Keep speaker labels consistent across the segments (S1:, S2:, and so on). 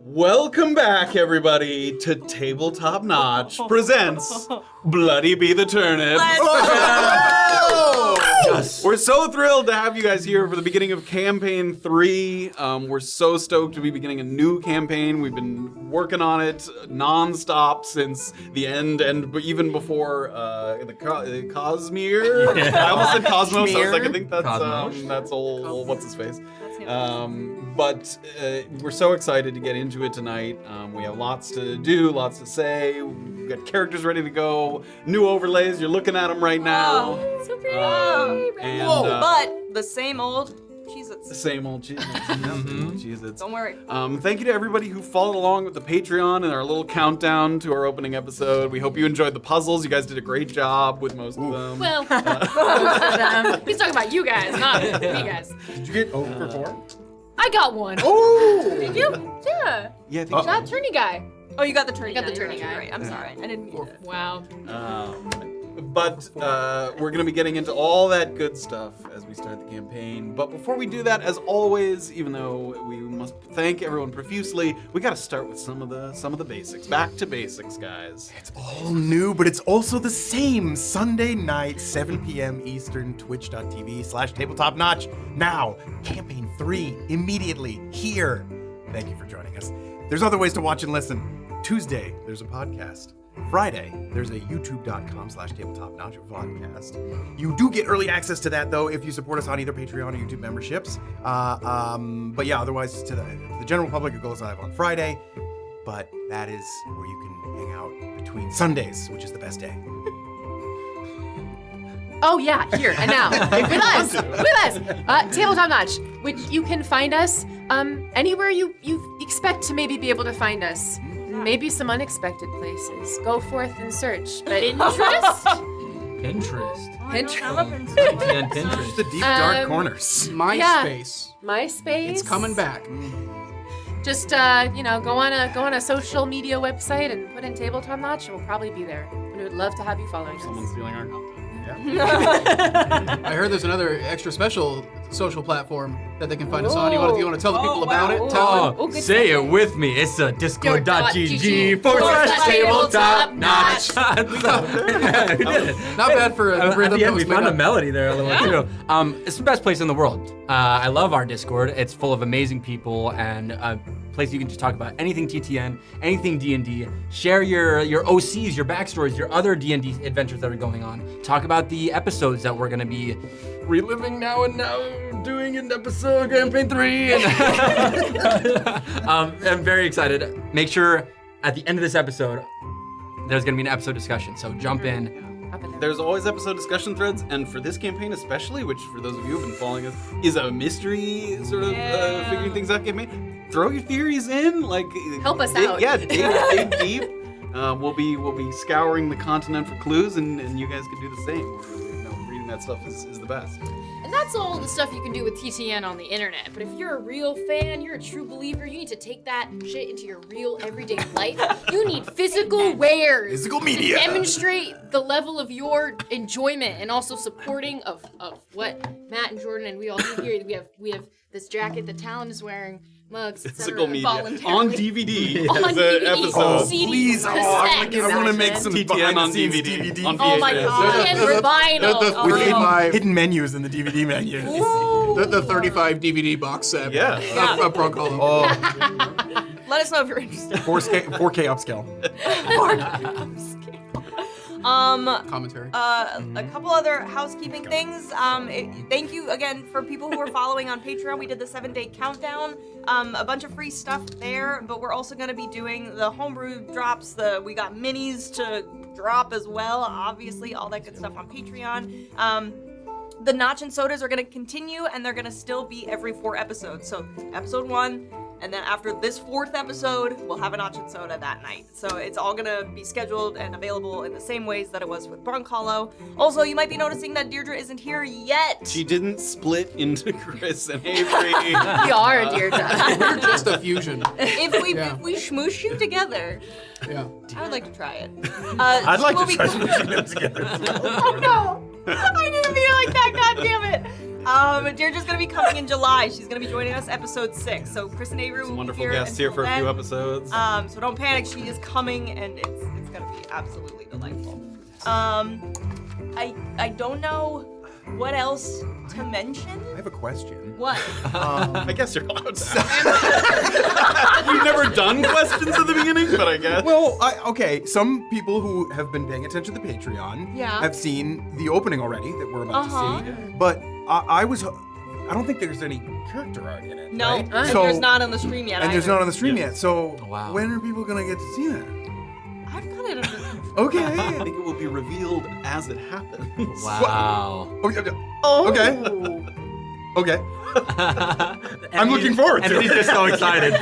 S1: Welcome back, everybody, to Tabletop Notch presents Bloody Be the Turnips. Yes. We're so thrilled to have you guys here for the beginning of Campaign 3. We're so stoked to be beginning a new campaign. We've been working on it non-stop since the end, and even before the Cosmere. Yeah. I almost said Cosmos. I was like, I think that's old what's his face. But we're so excited to get into it tonight. We have lots to do, lots to say. We've got characters ready to go, new overlays. You're looking at them right now.
S2: Oh, so pretty. But the same old Cheez-Its.
S1: The same old Cheez-Its. Cheez-Its.
S2: Don't worry.
S1: Thank you to everybody who followed along with the Patreon and our little countdown to our opening episode. We hope you enjoyed the puzzles. You guys did a great job with most of them.
S3: Well, he's talking about you guys, not me guys.
S4: Did you get over 4?
S3: I got one.
S1: Oh!
S3: Did you? Yeah.
S1: Yeah, I think
S3: That turny guy.
S2: Oh, you got the turny.
S3: I got the turny guy.
S2: Right. I'm sorry. I didn't mean to.
S3: Wow.
S1: But we're going to be getting into all that good stuff as we start the campaign. But before we do that, as always, even though we must thank everyone profusely, we got to start with some of the basics. Back to basics, guys.
S4: It's all new, but it's also the same. Sunday night, 7 p.m. Eastern, twitch.tv/tabletopnotch. Now, Campaign 3, immediately, here. Thank you for joining us. There's other ways to watch and listen. Tuesday, there's a podcast. Friday, there's a youtube.com/tabletopnotch podcast. You do get early access to that, though, if you support us on either Patreon or YouTube memberships. But yeah, otherwise, to the general public, it goes live on Friday. But that is where you can hang out between Sundays, which is the best day.
S3: Oh yeah, here and now with us, Tabletop Notch, which you can find us anywhere you expect to maybe be able to find us. Maybe some unexpected places. Go forth and search. But Pinterest?
S4: Just the deep, dark corners.
S5: MySpace.
S3: It's
S5: coming back.
S3: Just go on a social media website and put in Tabletop Notch, and we'll probably be there. And we would love to have you following us.
S1: Someone's stealing our content.
S5: I heard there's another extra special social platform that they can find us on. You want to tell the people about it?
S6: Say it with me. It's discord.gg/tabletopnotch.
S5: Not bad for a rhythm.
S6: Yeah, we found a melody there a little too. It's the best place in the world. I love our Discord. It's full of amazing people and a place you can just talk about anything TTN, anything D&D. Share your OCs, your backstories, your other D&D adventures that are going on. Talk about the episodes that we're going to be reliving now, doing an episode Campaign 3. I'm very excited. Make sure at the end of this episode, there's going to be an episode discussion, so jump in.
S1: There's always episode discussion threads, and for this campaign especially, which for those of you who've been following us, is a mystery sort of figuring things out campaign. Throw your theories in,
S3: help us out.
S1: Yeah, dig deep. We'll be scouring the continent for clues, and you guys can do the same. Reading that stuff is the best.
S3: And that's all the stuff you can do with TTN on the internet. But if you're a real fan, you're a true believer, you need to take that shit into your real everyday life. You need physical wares.
S4: Physical media.
S3: To demonstrate the level of your enjoyment and also supporting of what Matt and Jordan and we all do here. We have this jacket that Talon is wearing. Mugs,
S1: physical media
S3: on
S1: DVD.
S3: On DVD,
S1: episode.
S3: CD,
S4: Please, I want to make some
S1: TTN on DVD. On VHS.
S3: Oh my god, and we're vinyl.
S4: The hidden menus in the DVD menus.
S5: The 35 DVD box set.
S1: Yeah.
S5: Of Bronco.
S2: Let us know if you're interested.
S4: 4K upscale.
S2: 4K upscale.
S5: Commentary.
S2: A couple other housekeeping things. Thank you again for people who are following on Patreon. We did the 7-day countdown. A bunch of free stuff there, but we're also going to be doing the homebrew drops. We got minis to drop as well. Obviously, all that good stuff on Patreon. The Notch and Sodas are going to continue, and they're going to still be every 4 episodes. So episode 1, and then after this 4th episode, we'll have a Notch and Soda that night. So it's all going to be scheduled and available in the same ways that it was with Broncollo. Also, you might be noticing that Deirdre isn't here yet.
S1: She didn't split into Chris and Avery.
S3: We are, Deirdre.
S5: We're just a fusion.
S2: If we smoosh you together,
S5: Yeah.
S2: I would like to try it.
S4: I'd like to try
S2: smooshing
S4: them together.
S2: Oh no! I didn't mean it like that, god damn it! Deirdre's gonna be coming in July. She's gonna be joining us episode 6. So Chris and Avery will
S1: Some
S2: be
S1: wonderful
S2: here
S1: guests here
S2: until
S1: for a few
S2: then.
S1: episodes.
S2: So don't panic. She is coming, and it's gonna be absolutely delightful. I don't know what else to mention.
S4: I have a question.
S2: What?
S1: I guess you're allowed to. We've never done questions at the beginning, but I guess.
S4: Well, okay, some people who have been paying attention to the Patreon
S2: Yeah.
S4: have seen the opening already that we're about
S2: Uh-huh.
S4: to see. But I don't think there's any character art in it.
S2: No,
S4: right?
S2: and
S4: So-
S2: there's not on the stream yet.
S4: And there's
S2: either.
S4: not on the stream
S1: Yeah.
S4: yet. So
S6: Wow.
S4: when are people gonna get to see that?
S2: I've got it under control.
S4: Okay.
S1: I think it will be revealed as it happens.
S6: Wow.
S4: Oh, yeah, yeah.
S2: Oh.
S4: Okay. Okay. I'm looking forward to
S6: and
S4: it.
S6: he's just so excited.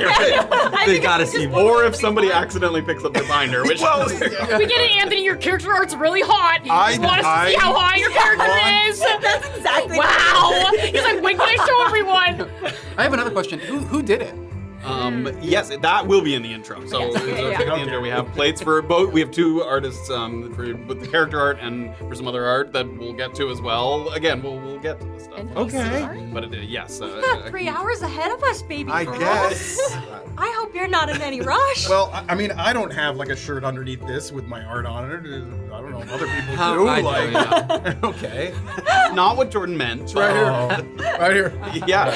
S6: They gotta see more.
S1: Or if somebody accidentally picks up the binder, which
S4: Well,
S3: We get it, Anthony. Your character art's really hot.
S4: I-
S3: You want us to see how hot your character is?
S2: That's exactly
S3: Wow. He's like, when can I show everyone?
S5: I have another question. Who did it?
S1: yes, that will be in the intro. So,
S3: Yes,
S1: so
S3: yeah,
S1: check
S3: yeah.
S1: out the intro. We have plates for both. We have 2 artists for with the character art and for some other art that we'll get to as well. Again, we'll get to this stuff.
S3: And
S4: Okay.
S1: But yes.
S2: You got 3 hours ahead of us, baby.
S4: I
S2: girl.
S4: guess.
S2: I hope you're not in any rush.
S4: Well, I mean, I don't have like a shirt underneath this with my art on it. I don't know if other people
S6: How-
S4: do.
S6: I do,
S4: like,
S6: yeah.
S4: okay.
S1: Not what Jordan meant.
S5: Right
S4: Oh.
S5: here. Right here.
S1: Yeah.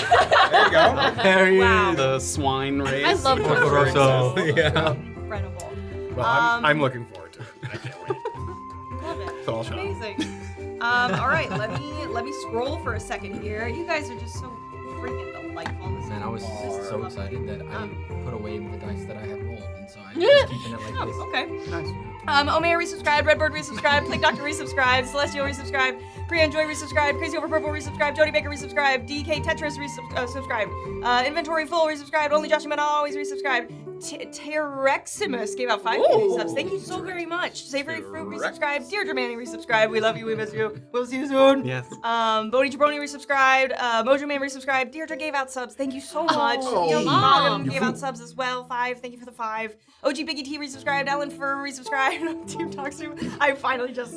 S4: There you go.
S6: There he
S2: Wow.
S6: is.
S1: The swine race.
S3: I love
S1: which
S3: Jordan.
S1: I'm sure
S6: So,
S1: exists.
S6: yeah.
S2: Incredible.
S4: Well, I'm looking forward to it. I can't wait.
S2: Love it.
S4: So I'll shut up.
S2: Amazing. All right, let me scroll for a second here. You guys are just so freaking delightful. This
S6: Man, I was
S2: is
S6: so
S2: lovely.
S6: excited that I put away the dice that I had rolled, and so I'm just keeping it like this.
S2: Oh, okay.
S5: Nice.
S2: Omea resubscribed, Redbird resubscribed, Plague Doctor resubscribed, Celestial resubscribed, Priya Enjoy resubscribed, Crazy Over Purple resubscribed, Jody Baker resubscribed, DK Tetris resubscribed, Inventory Full resubscribed, Only Josh and always resubscribed, Tereximus gave out 5 community subs. Thank you so very much. Savory Fruit resubscribed, Deirdre Manning resubscribed. We love you, we miss you. We'll see you soon.
S1: Yes.
S2: Boney Jabroni resubscribed, Mojo Man resubscribed, Deirdre gave out subs. Thank you so much.
S5: Oh.
S2: Neil
S3: Mom.
S2: Morgan gave out subs as well. 5. Thank you for the 5. OG Biggie T resubscribed, Alan Fur resubscribed, Team Toxie. I finally just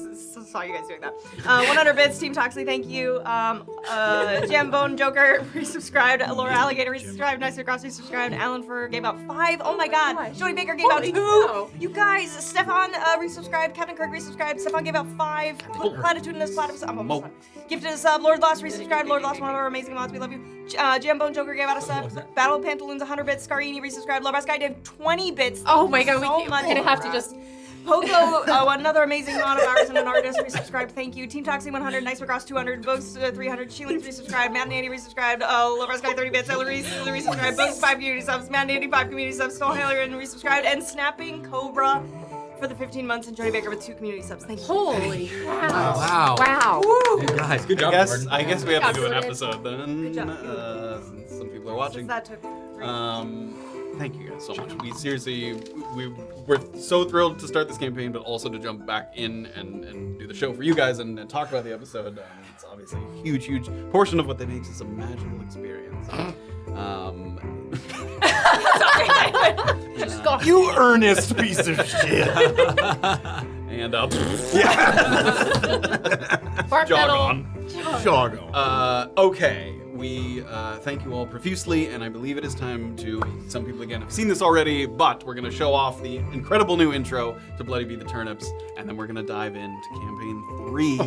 S2: saw you guys doing that. 100 bits, Team Toxie, thank you. Jambone Joker resubscribed, Laura Alligator resubscribed, Nicer Cross resubscribed, Alan Fur gave out 5. Oh my god. Jody Baker gave out 2.
S3: cow.
S2: You guys, Stefan resubscribed, Captain Kirk resubscribed, Stefan gave out 5. Platitudinous Platypus, I'm almost done. Gifted a sub, Lord Lost resubscribed, Lord Lost, one of our amazing mods, we love you. Jambone Joker gave out a sub, Battle Pantaloons 100 bits, Scarini resubscribed, Love Sky Dave 20 bits.
S3: Oh my god,
S2: so
S3: we're
S2: much.
S3: gonna have to just.
S2: Poco, another amazing mod of ours and an artist, resubscribed, thank you. Team Toxie 100, Nice Macross 200, Bugs 300, Sheelan resubscribed, Mad Nandy resubscribed, Love Sky 30 bits, Ellery resubscribed, Bugs 5 community subs, Mad Nandy 5 community subs, Stone Hailer resubscribed, and Snapping Cobra for the 15 months, and Johnny Baker with 2 community subs. Thank you.
S3: Holy wow.
S6: Wow.
S3: Wow.
S6: You guys, good job.
S1: I guess we have to do an
S2: Good job.
S1: episode then.
S2: Good job.
S1: Since some people are
S2: Since
S1: watching.
S2: that took 3.
S1: Thank you guys so much. We seriously, we're so thrilled to start this campaign, but also to jump back in and do the show for you guys and talk about the episode. It's obviously a huge, huge portion of what that makes this a magical experience.
S3: Just go.
S4: You earnest piece of shit.
S1: And
S3: Bark
S1: jog
S3: metal.
S1: on.
S4: Shogo.
S1: Okay, we thank you all profusely, and I believe it is time to. Some people again have seen this already, but we're gonna show off the incredible new intro to Bloody Be the Turnips, and then we're gonna dive into campaign 3.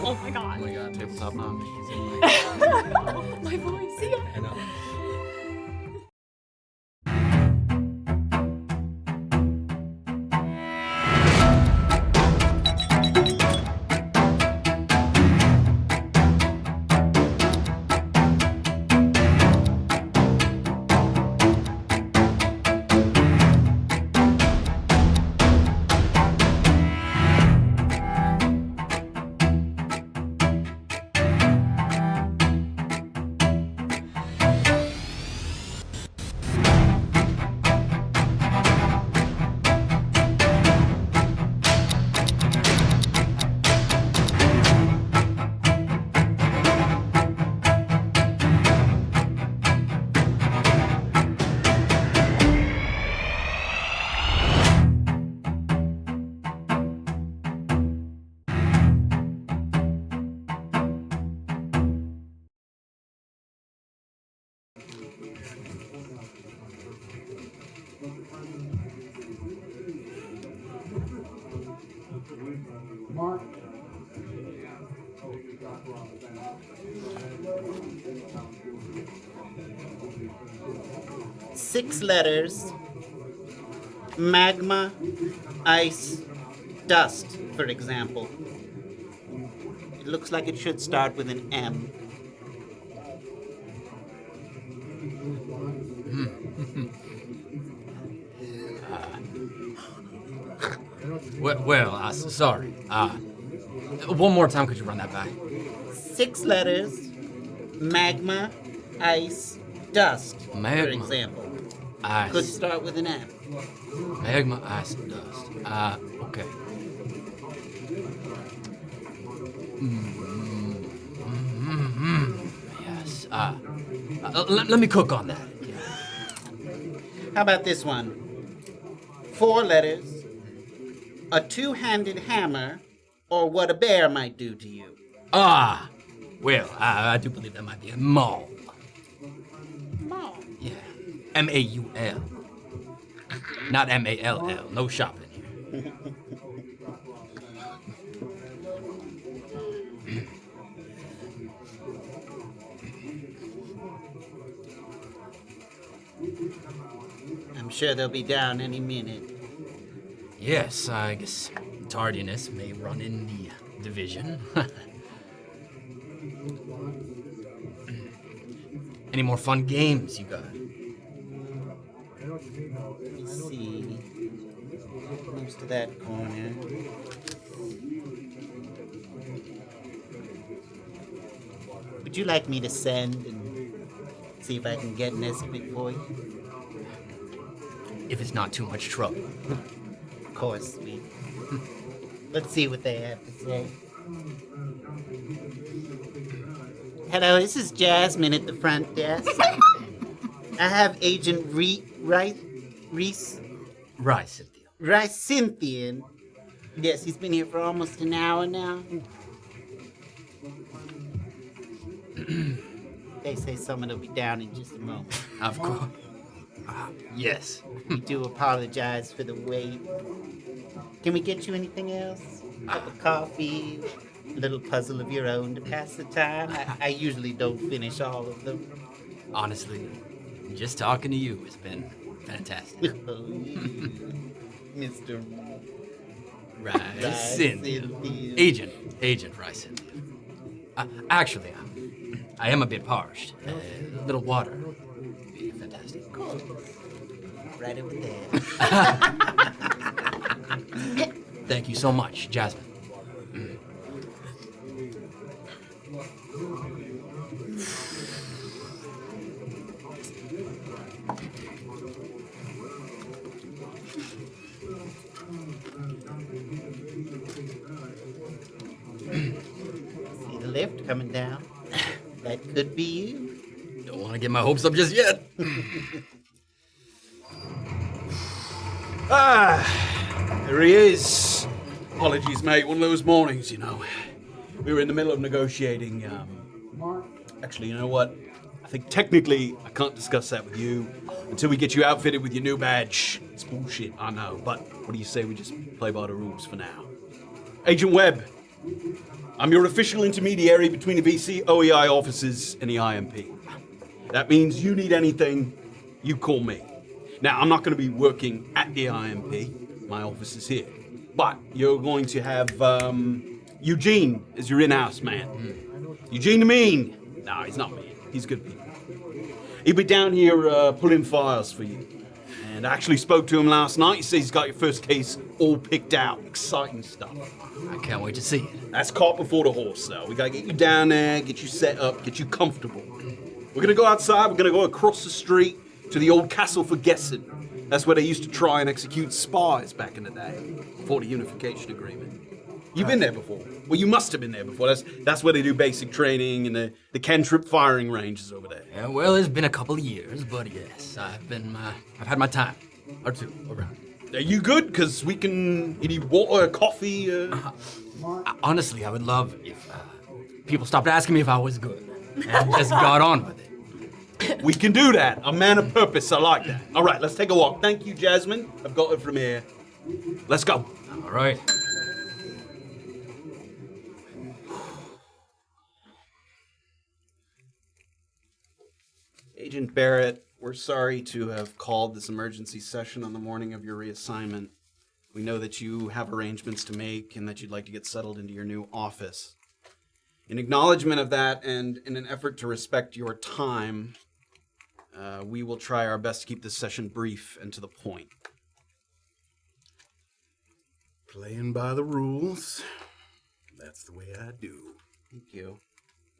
S2: Oh my god.
S6: Oh my god,
S1: Tabletop Notch.
S2: My voice.
S6: I know.
S7: 6 letters, magma, ice, dust, for example. It looks like it should start with an M.
S6: Sorry. One more time, could you run that back?
S7: 6 letters, magma, ice, dust, for
S6: Magma.
S7: example.
S6: Ice.
S7: Could start with an M.
S6: Magma, ice, and dust. Okay. Yes. Let me cook on that.
S7: How about this one? 4 letters, a 2-handed hammer, or what a bear might do to you.
S6: Well, I do believe that might be a maul.
S7: Maul.
S6: Yeah. M-A-U-L. Not M-A-L-L. No shopping here.
S7: I'm sure they'll be down any minute.
S6: Yes, I guess tardiness may run in the division. Any more fun games you got?
S7: Let me see. Moves to that corner. Would you like me to send and see if I can get an estimate for you?
S6: If it's not too much trouble.
S7: Of course, sweet. Let's see what they have to say. Hello, this is Jasmine at the front desk. I have Agent Rysynthian. Yes, he's been here for almost an hour now. They say someone will be down in just a moment.
S6: Of course. Yes.
S7: We do apologize for the wait. Can we get you anything else? A cup of coffee? A little puzzle of your own to pass the time? I usually don't finish all of them.
S6: Honestly, just talking to you has been fantastic.
S7: Mr.
S6: Rysynthian. Agent Rysynthian. Actually, I am a bit parched. A little water would be fantastic.
S7: Right over there.
S6: Thank you so much, Jasmine.
S7: See the lift coming down? That could be you.
S6: Don't want to get my hopes up just yet.
S1: There he is. Apologies, mate. One of those mornings, you know. We were in the middle of negotiating. Actually, you know what? I think technically I can't discuss that with you until we get you outfitted with your new badge. It's bullshit, I know. But what do you say we just play by the rules for now? Agent Webb, I'm your official intermediary between the VC O.E.I officers and the I.M.P. That means you need anything, you call me. Now, I'm not going to be working at the I.M.P. My office is here. But you're going to have Eugene as your in-house man. Eugene the Mean. No, he's not mean. He's good people. He'll be down here pulling files for you. And I actually spoke to him last night. He says he's got your first case all picked out. Exciting stuff.
S6: I can't wait to see it.
S1: That's cart before the horse, though. We gotta get you down there, get you set up, get you comfortable. We're gonna go outside. We're gonna go across the street to the old castle for Gessen. That's where they used to try and execute spies back in the day, before the unification agreement. You've been there before. Well, you must have been there before. That's where they do basic training and the cantrip firing ranges over there.
S6: Yeah, well, it's been a couple of years, but yes, I've had my time or two around.
S1: Are you good? Because we can. You need water, coffee.
S6: Honestly, I would love if people stopped asking me if I was good and just got on with it.
S1: We can do that. A man of purpose. I like that. All right, let's take a walk. Thank you, Jasmine. I've got it from here. Let's go.
S6: All right.
S1: Agent Barrett, We're sorry to have called this emergency session on the morning of your reassignment. We know that you have arrangements to make and that you'd like to get settled into your new office. In acknowledgement of that and in an effort to respect your time, we will try our best to keep this session brief and to the point.
S4: Playing by the rules. That's the way I do.
S1: Thank you.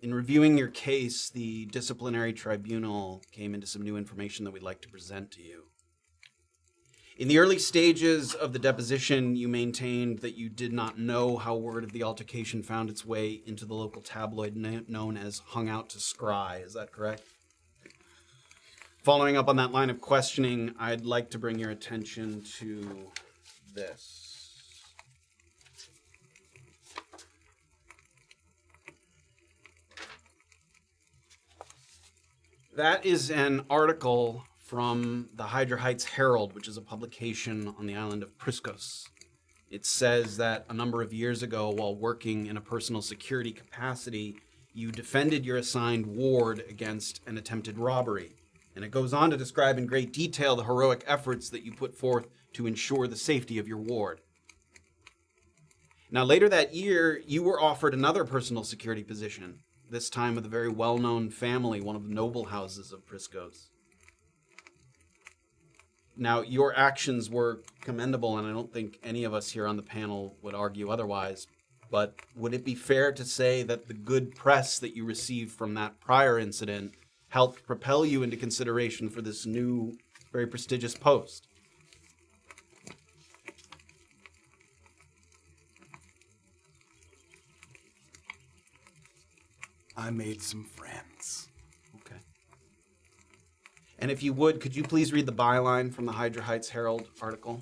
S1: In reviewing your case, the disciplinary tribunal came into some new information that we'd like to present to you. In the early stages of the deposition, you maintained that you did not know how word of the altercation found its way into the local tabloid known as Hung Out to Scry. Is that correct? Following up on that line of questioning, I'd like to bring your attention to this. That is an article from the Hydra Heights Herald, which is a publication on the island of Priscos. It says that a number of years ago, while working in a personal security capacity, you defended your assigned ward against an attempted robbery. And it goes on to describe in great detail the heroic efforts that you put forth to ensure the safety of your ward. Now, later that year, you were offered another personal security position, this time with a very well-known family, one of the noble houses of Priscos. Now, your actions were commendable, and I don't think any of us here on the panel would argue otherwise, but would it be fair to say that the good press that you received from that prior incident helped propel you into consideration for this new, very prestigious post?
S4: I made some friends.
S1: Okay. And if you would, could you please read the byline from the Hydra Heights Herald article?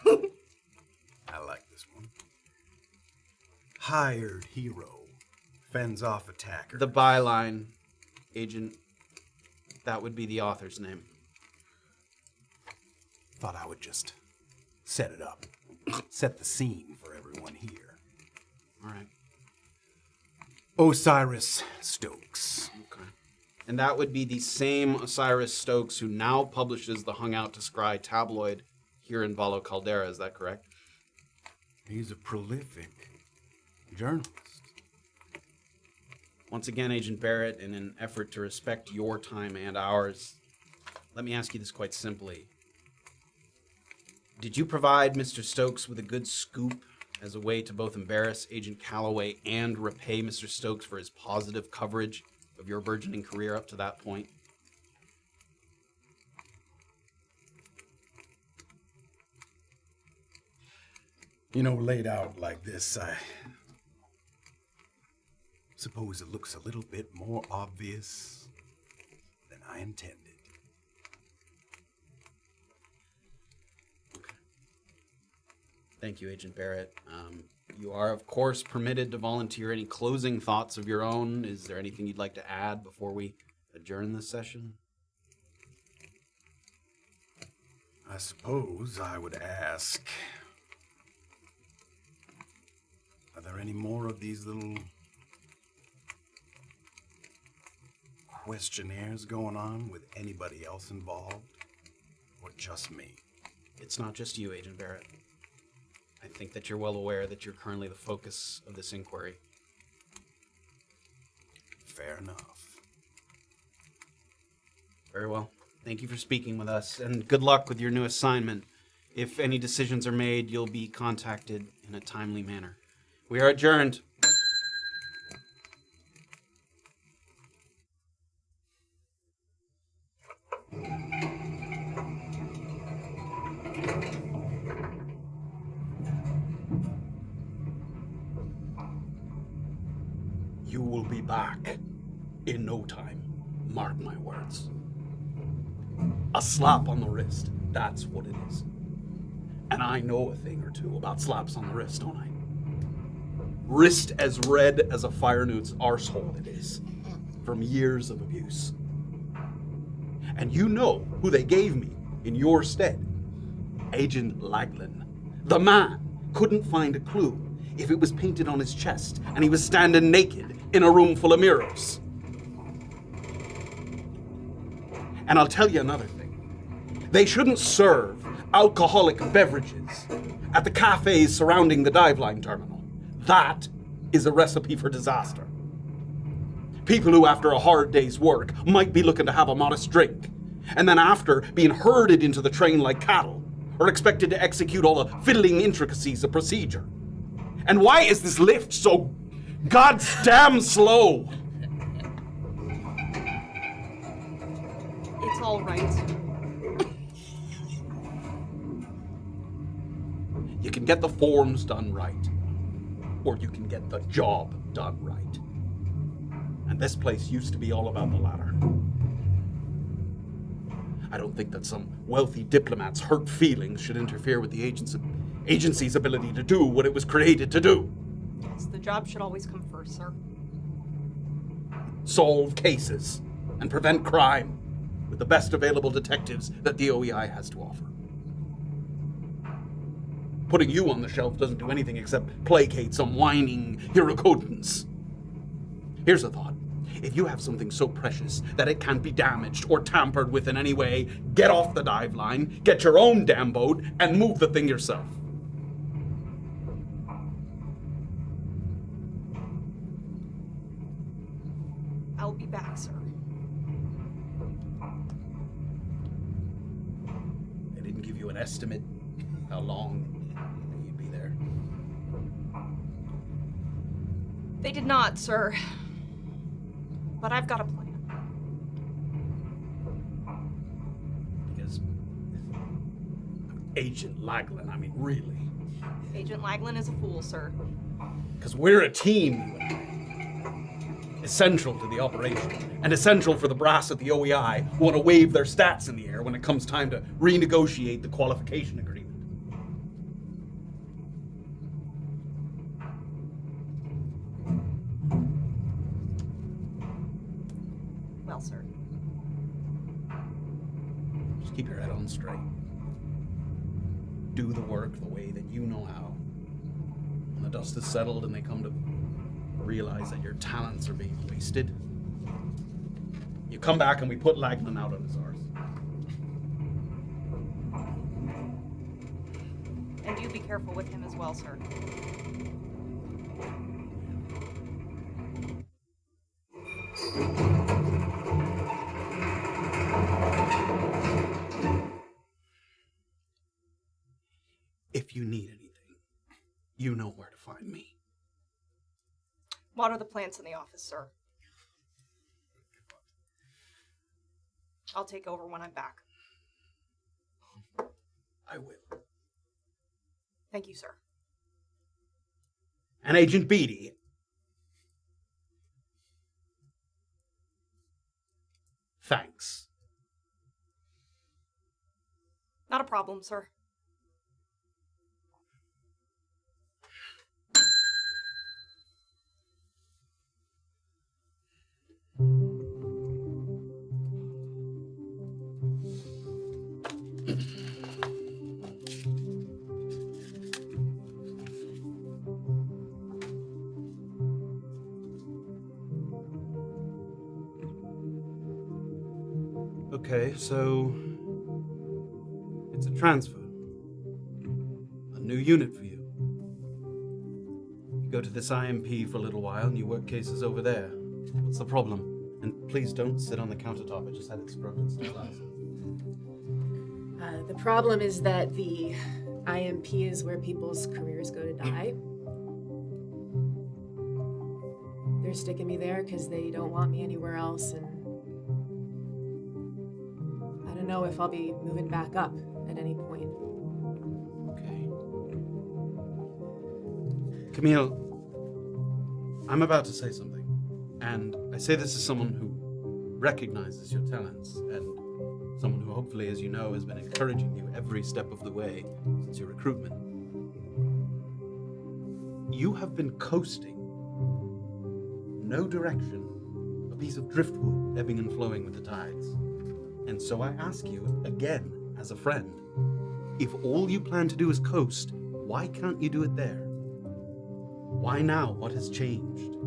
S4: I like this one. Hired hero fends off attacker.
S1: The byline, Agent, that would be the author's name.
S4: Thought I would just set it up. Set the scene for everyone here.
S1: All right.
S4: Osiris Stokes.
S1: Okay. And that would be the same Osiris Stokes who now publishes the Hung Out to Scry tabloid here in Valo Caldera, is that correct?
S4: He's a prolific journalist.
S1: Once again, Agent Barrett, in an effort to respect your time and ours, let me ask you this quite simply. Did you provide Mr. Stokes with a good scoop as a way to both embarrass Agent Calloway and repay Mr. Stokes for his positive coverage of your burgeoning career up to that point?
S4: You know, laid out like this, I suppose it looks a little bit more obvious than I intended.
S1: Thank you, Agent Barrett. You are, of course, permitted to volunteer any closing thoughts of your own. Is there anything you'd like to add before we adjourn this session?
S4: I suppose I would ask, are there any more of these little questionnaires going on with anybody else involved? Or just me?
S1: It's not just you, Agent Barrett. I think that you're well aware that you're currently the focus of this inquiry.
S4: Fair enough.
S1: Very well. Thank you for speaking with us, and good luck with your new assignment. If any decisions are made, you'll be contacted in a timely manner. We are adjourned. You will be back in no time. Mark my words. A slap on the wrist, that's what it is. And I know a thing or two about slaps on the wrist, don't I? Wrist as red as a fire newt's arsehole it is, from years of abuse. And you know who they gave me in your stead. Agent Laglin. The man couldn't find a clue if it was painted on his chest and he was standing naked in a room full of mirrors. And I'll tell you another thing. They shouldn't serve alcoholic beverages at the cafes surrounding the dive line terminal. That is a recipe for disaster. People who, after a hard day's work, might be looking to have a modest drink, and then after being herded into the train like cattle, are expected to execute all the fiddling intricacies of procedure. And why is this lift so goddamn slow?
S2: It's all right.
S1: You can get the forms done right, or you can get the job done right. And this place used to be all about the latter. I don't think that some wealthy diplomat's hurt feelings should interfere with the agency's ability to do what it was created to do.
S2: Yes, the job should always come first, sir.
S1: Solve cases and prevent crime with the best available detectives that the O.E.I has to offer. Putting you on the shelf doesn't do anything except placate some whining Hirokotans. Here's a thought. If you have something so precious that it can't be damaged or tampered with in any way, get off the dive line, get your own damn boat, and move the thing yourself.
S2: I'll be back, sir.
S1: They didn't give you an estimate how long you'd be there.
S2: They did not, sir. But I've got a plan.
S1: Because Agent Laglin, I mean, really.
S2: Agent Laglin is a fool, sir.
S1: Because we're a team, you and I. Essential to the operation, and essential for the brass at the O.E.I who want to wave their stats in the air when it comes time to renegotiate the qualification agreement.
S2: Well, sir.
S1: Just keep your head on straight. Do the work the way that you know how. When the dust is settled and they come to realize that your talents are being wasted, you come back and we put Laglin out on his arse.
S2: And you be careful with him as well, sir.
S1: If you need anything, you know where to find me.
S2: Water the plants in the office, sir. I'll take over when I'm back.
S1: I will.
S2: Thank you, sir.
S1: And Agent Bete. Thanks.
S2: Not a problem, sir.
S1: Okay, so it's a transfer. A new unit for you. You go to this I.M.P for a little while and you work cases over there. What's the problem? And please don't sit on the countertop. I just had it scrubbed and stuff last.
S3: The problem is that the I.M.P is where people's careers go to die. They're sticking me there because they don't want me anywhere else, and I don't know if I'll be moving back up at any point.
S1: Okay. Camille, I'm about to say something. And I say this as someone who recognizes your talents and someone who hopefully, as you know, has been encouraging you every step of the way since your recruitment. You have been coasting. No direction. A piece of driftwood ebbing and flowing with the tides. And so I ask you, again, as a friend, if all you plan to do is coast, why can't you do it there? Why now? What has changed?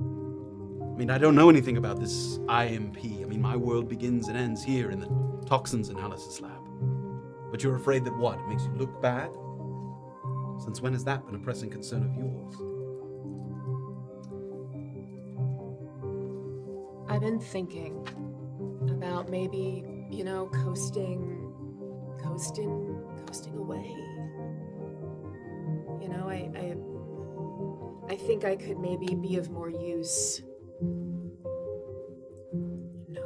S1: I mean, I don't know anything about this I.M.P. I mean, my world begins and ends here in the toxins analysis lab. But you're afraid that what? It makes you look bad? Since when has that been a pressing concern of yours?
S3: I've been thinking about maybe, coasting away. I think I could maybe be of more use.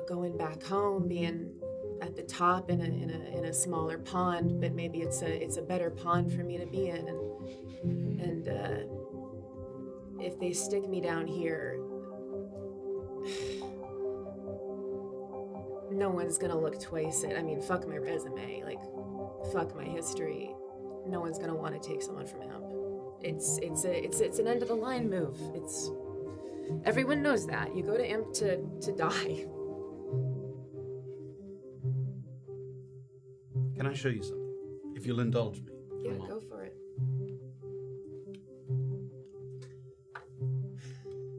S3: Going back home, being at the top in a smaller pond, but maybe it's a better pond for me to be in. And if they stick me down here, no one's gonna look twice at. I mean, fuck my resume, like, fuck my history. No one's gonna want to take someone from I.M.P. It's an end of the line move. Everyone knows that. You go to I.M.P. to die.
S1: Can I show you something? If you'll indulge me.
S3: Yeah, go for it.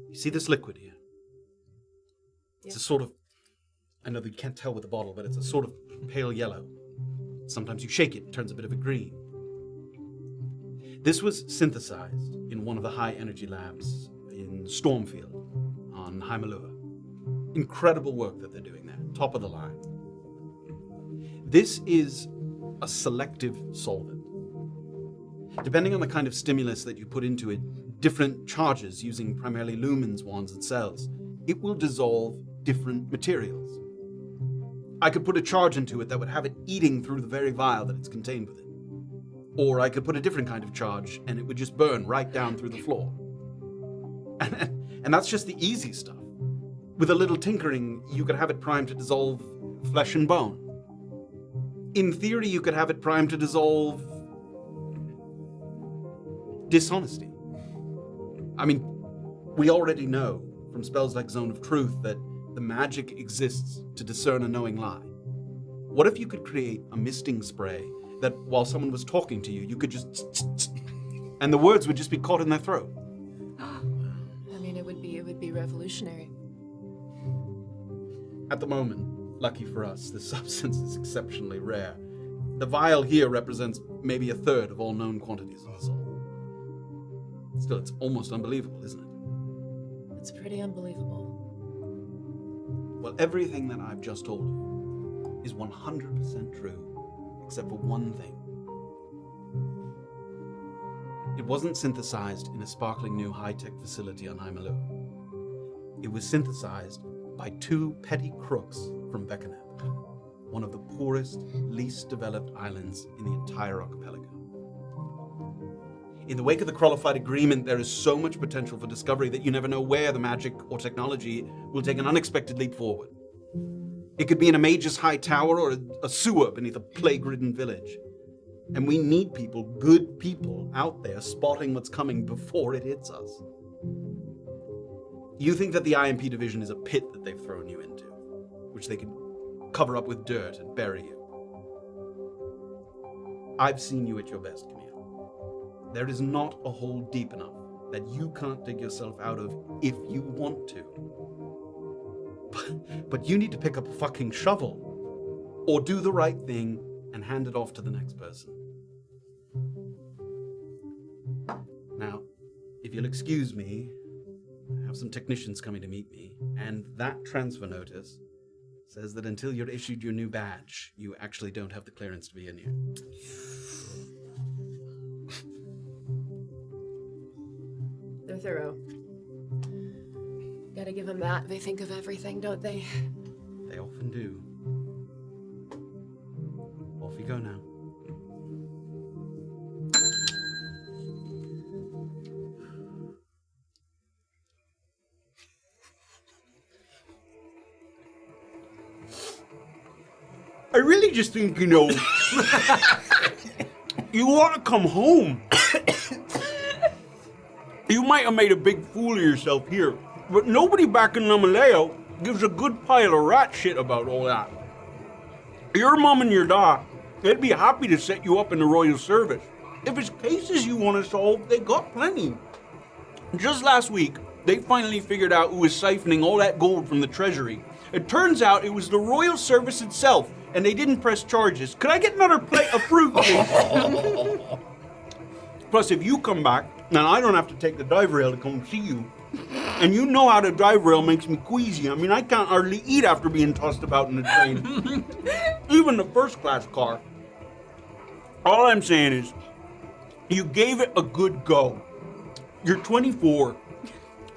S1: You see this liquid here? It's
S3: Yeah.
S1: a sort of, I know that you can't tell with the bottle, but it's a sort of pale yellow. Sometimes you shake it, it turns a bit of a green. This was synthesized in one of the high energy labs in Stormfield on Hymalua. Incredible work that they're doing there, top of the line. This is a selective solvent. Depending on the kind of stimulus that you put into it, different charges using primarily lumens, wands, and cells, it will dissolve different materials. I could put a charge into it that would have it eating through the very vial that it's contained within. Or I could put a different kind of charge and it would just burn right down through the floor. And that's just the easy stuff. With a little tinkering, you could have it primed to dissolve flesh and bone. In theory, you could have it primed to dissolve dishonesty. I mean, we already know from spells like Zone of Truth that the magic exists to discern a knowing lie. What if you could create a misting spray that while someone was talking to you, you could just and the words would just be caught in their throat?
S3: I mean, it would be revolutionary.
S1: At the moment, lucky for us, this substance is exceptionally rare. The vial here represents maybe a third of all known quantities of the soul. Still, it's almost unbelievable, isn't it?
S3: It's pretty unbelievable.
S1: Well, everything that I've just told you is 100% true, except for one thing. It wasn't synthesized in a sparkling new high-tech facility on Hymalua. It was synthesized by two petty crooks from Bekanep, one of the poorest, least developed islands in the entire archipelago. In the wake of the Qualified Agreement, there is so much potential for discovery that you never know where the magic or technology will take an unexpected leap forward. It could be in a mage's high tower or a sewer beneath a plague-ridden village. And we need people, good people, out there spotting what's coming before it hits us. You think that the I.M.P. division is a pit that they've thrown you into, which they can cover up with dirt and bury you. I've seen you at your best, Camille. There is not a hole deep enough that you can't dig yourself out of if you want to. But you need to pick up a fucking shovel, or do the right thing and hand it off to the next person. Now, if you'll excuse me, I have some technicians coming to meet me, and that transfer notice says that until you're issued your new badge, you actually don't have the clearance to be in here.
S3: They're thorough. Gotta give them that. They think of everything, don't they?
S1: They often do. Off you go now. I really just think, you want to come home. You might have made a big fool of yourself here, but nobody back in Leyo gives a good pile of rat shit about all that. Your mom and your dad, they'd be happy to set you up in the royal service. If it's cases you want to solve, they got plenty. Just last week, they finally figured out who was siphoning all that gold from the treasury. It turns out it was the royal service itself, and they didn't press charges. Could I get another plate of fruit, please? Plus, if you come back, then I don't have to take the dive rail to come see you. And you know how the dive rail makes me queasy. I mean, I can't hardly eat after being tossed about in the train. Even the first class car. All I'm saying is, you gave it a good go. You're 24.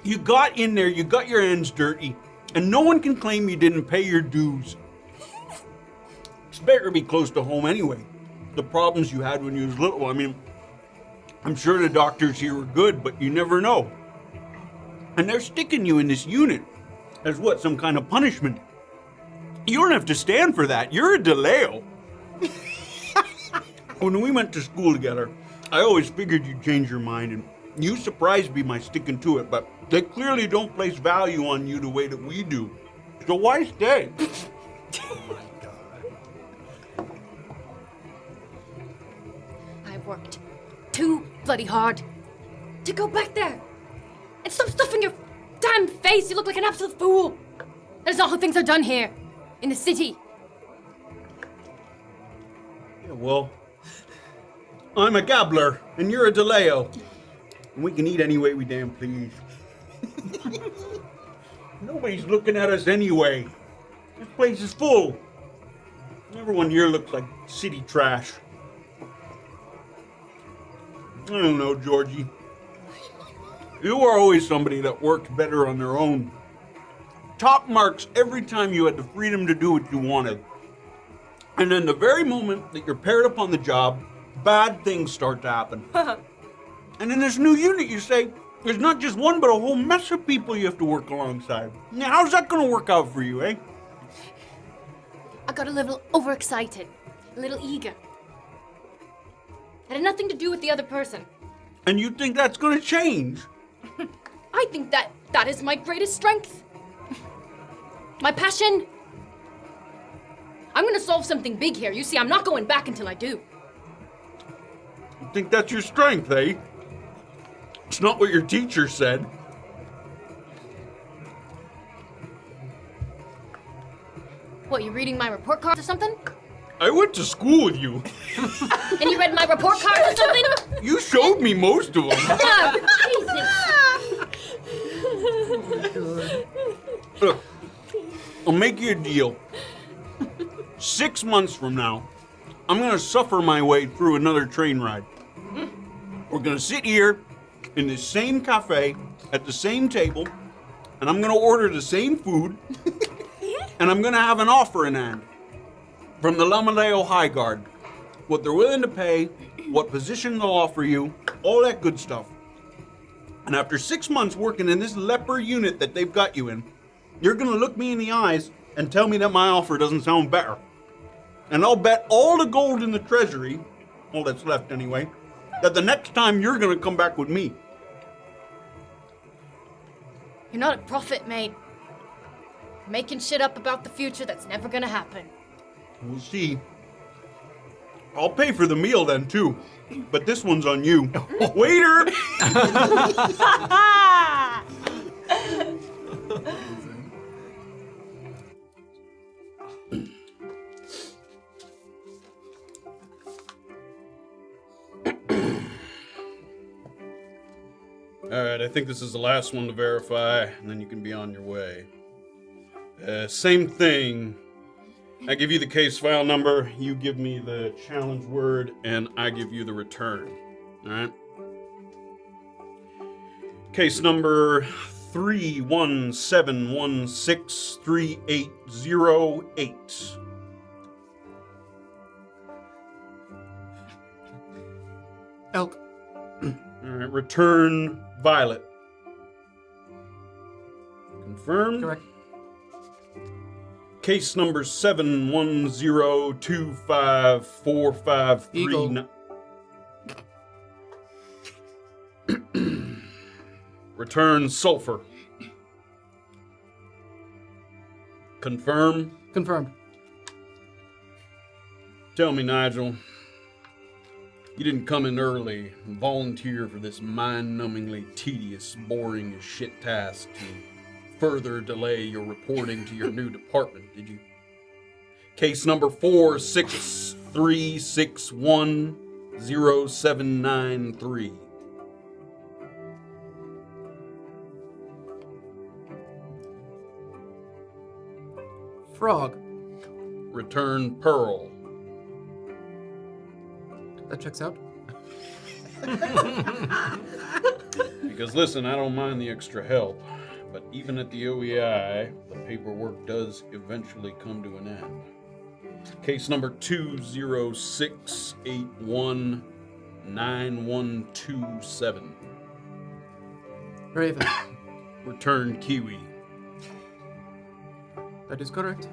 S1: You got in there, you got your hands dirty, and no one can claim you didn't pay your dues. It's better to be close to home anyway. The problems you had when you was little, I mean, I'm sure the doctors here were good, but you never know. And they're sticking you in this unit as what, some kind of punishment? You don't have to stand for that. You're a Leyo. When we went to school together, I always figured you'd change your mind, and you surprised me by sticking to it, but they clearly don't place value on you the way that we do. So why stay?
S4: Oh my god.
S8: I worked too bloody hard to go back there. And stop stuffing your damn face. You look like an absolute fool. That is not how things are done here, in the city.
S1: Yeah, well, I'm a gabbler, and you're a Leyo. And we can eat any way we damn please. Nobody's looking at us anyway. This place is full. Everyone here looks like city trash. I don't know, Georgie. You were always somebody that worked better on their own. Top marks every time you had the freedom to do what you wanted. And then the very moment that you're paired up on the job, bad things start to happen. And in this new unit, you say, there's not just one, but a whole mess of people you have to work alongside. Now, how's that going to work out for you, eh?
S8: I got a little overexcited, a little eager. It had nothing to do with the other person.
S1: And you think that's going to change?
S8: I think that is my greatest strength. My passion. I'm gonna solve something big here. You see, I'm not going back until I do.
S1: You think that's your strength, eh? It's not what your teacher said.
S8: What, you reading my report cards or something?
S1: I went to school with you.
S8: And you read my report cards or something?
S1: You showed me most of them.
S8: Oh, Jesus.
S1: Look, I'll make you a deal. 6 months from now, I'm gonna suffer my way through another train ride. We're gonna sit here in the same cafe at the same table, and I'm gonna order the same food, and I'm gonna have an offer in hand from the Leyo High Guard. What they're willing to pay, what position they'll offer you, all that good stuff. And after 6 months working in this leper unit that they've got you in, you're gonna look me in the eyes and tell me that my offer doesn't sound better. And I'll bet all the gold in the treasury, all that's left anyway, that the next time you're gonna come back with me.
S8: You're not a prophet, mate. Making shit up about the future that's never gonna happen.
S1: We'll see. I'll pay for the meal then too, but this one's on you. Waiter! Alright, I think this is the last one to verify, and then you can be on your way. Same thing. I give you the case file number, you give me the challenge word, and I give you the return. Alright? Case number 317163808.
S5: Elk.
S1: Alright, return Violet. Confirmed?
S5: Correct.
S1: Case number 710254539. Return Sulfur. Confirm?
S5: Confirmed.
S1: Tell me, Nigel. You didn't come in early and volunteer for this mind-numbingly tedious, boring as shit task to further delay your reporting to your new department, did you? Case number 463610793.
S5: Frog.
S1: Return Pearl.
S5: That checks out.
S1: Because listen, I don't mind the extra help, but even at the O.E.I, the paperwork does eventually come to an end. Case number 206819127.
S5: Raven.
S1: Return Kiwi.
S5: That is correct.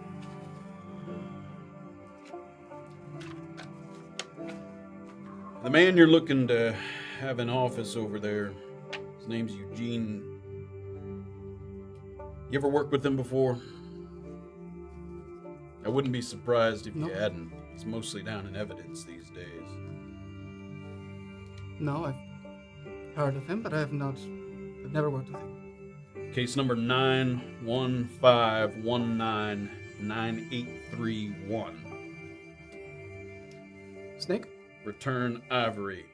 S1: The man you're looking to have in office over there, his name's Eugene. You ever worked with him before? I wouldn't be surprised if you hadn't. He's mostly down in evidence these days.
S5: No, I've heard of him, but I've never worked with him.
S1: Case number 915199831.
S5: Snake?
S1: Return Avery.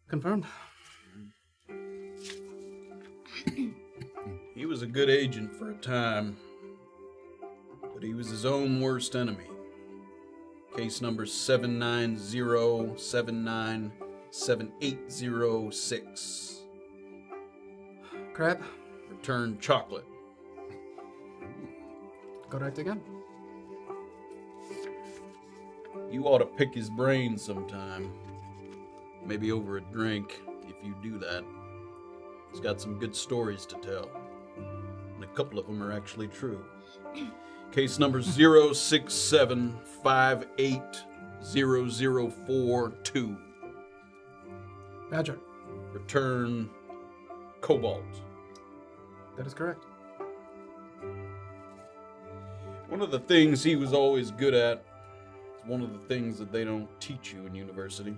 S5: Confirmed.
S1: He was a good agent for a time, but he was his own worst enemy. Case number 790797806.
S5: Crab?
S1: Return Chocolate.
S5: Correct again.
S1: You ought to pick his brain sometime. Maybe over a drink, if you do that. He's got some good stories to tell. And a couple of them are actually true. Case number 067580042.
S5: Badger.
S1: Return Cobalt.
S5: That is correct.
S1: One of the things he was always good at is one of the things that they don't teach you in university.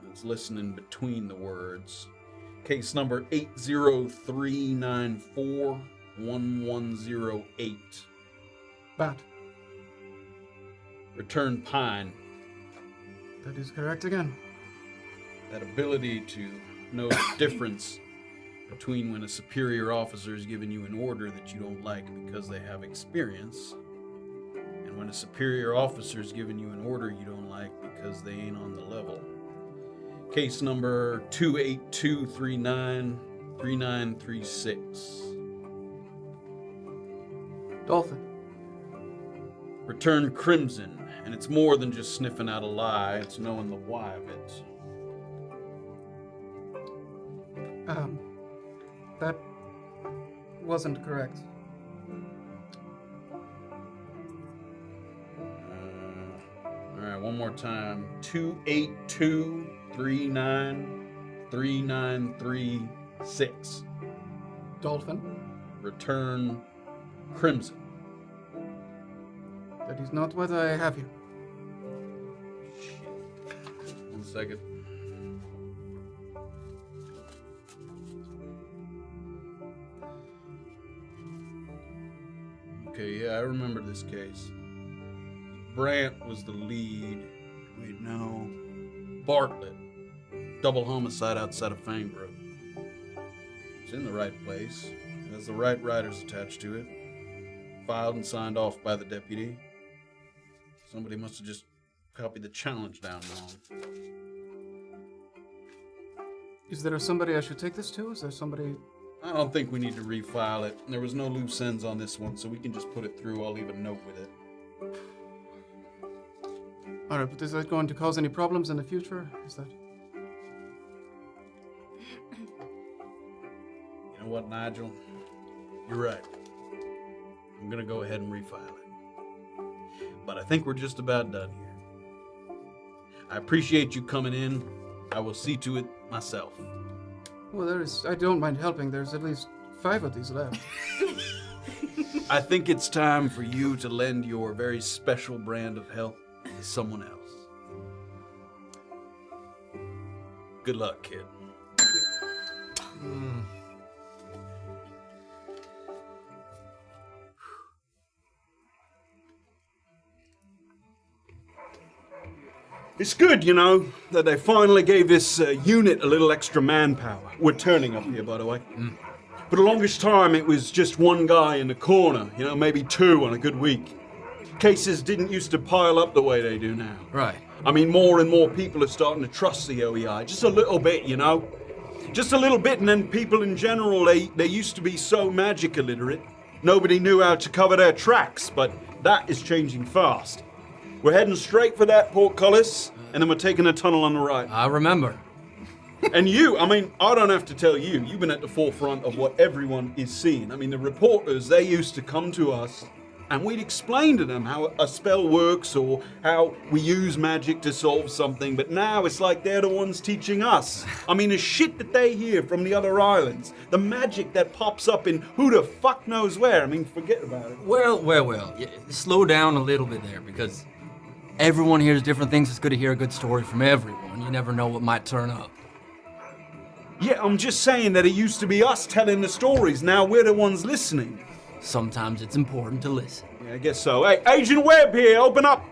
S1: It's listening between the words. Case number 803941108.
S5: Bat.
S1: Return Pine.
S5: That is correct again.
S1: That ability to know the difference between when a superior officer is giving you an order that you don't like because they have experience, and when a superior officer is giving you an order you don't like because they ain't on the level. Case number 282393936.
S5: Dolphin.
S1: Return Crimson, and it's more than just sniffing out a lie, it's knowing the why of it.
S5: That wasn't correct.
S1: Alright, one more time. 282393936.
S5: Dolphin.
S1: Return Crimson.
S5: That is not what I have here.
S1: Shit. 1 second. Okay, yeah, I remember this case. Brant was the lead. Wait, no. Bartlett. Double homicide outside of Fangbrook. It's in the right place. It has the right writers attached to it. Filed and signed off by the deputy. Somebody must have just copied the challenge down wrong.
S5: Is there somebody I should take this to? Is there somebody...
S1: I don't think we need to refile it. There was no loose ends on this one, so we can just put it through. I'll leave a note with it.
S5: Alright, but is that going to cause any problems in the future? Is that...
S1: You know what, Nigel? You're right. I'm gonna go ahead and refile it. But I think we're just about done here. I appreciate you coming in. I will see to it myself.
S5: Well, I don't mind helping. There's at least 5 of these left.
S1: I think it's time for you to lend your very special brand of help to someone else. Good luck, kid. It's good, you know, that they finally gave this unit a little extra manpower. We're turning up here, by the way. For the longest time, it was just one guy in the corner, you know, maybe two on a good week. Cases didn't used to pile up the way they do now.
S6: Right.
S1: I mean, more and more people are starting to trust the O.E.I. Just a little bit, you know? Just a little bit, and then people in general, they used to be so magic illiterate. Nobody knew how to cover their tracks, but that is changing fast. We're heading straight for that portcullis, and then we're taking a tunnel on the right.
S6: I remember.
S1: And you, I mean, I don't have to tell you, you've been at the forefront of what everyone is seeing. I mean, the reporters, they used to come to us, and we'd explain to them how a spell works or how we use magic to solve something, but now it's like they're the ones teaching us. I mean, the shit that they hear from the other islands, the magic that pops up in who the fuck knows where, I mean, forget about it.
S6: Well. Yeah, slow down a little bit there, because everyone hears different things. It's good to hear a good story from everyone. You never know what might turn up.
S1: Yeah, I'm just saying that it used to be us telling the stories, now we're the ones listening.
S6: Sometimes it's important to listen.
S1: Yeah, I guess so. Hey, Agent Webb here, open up.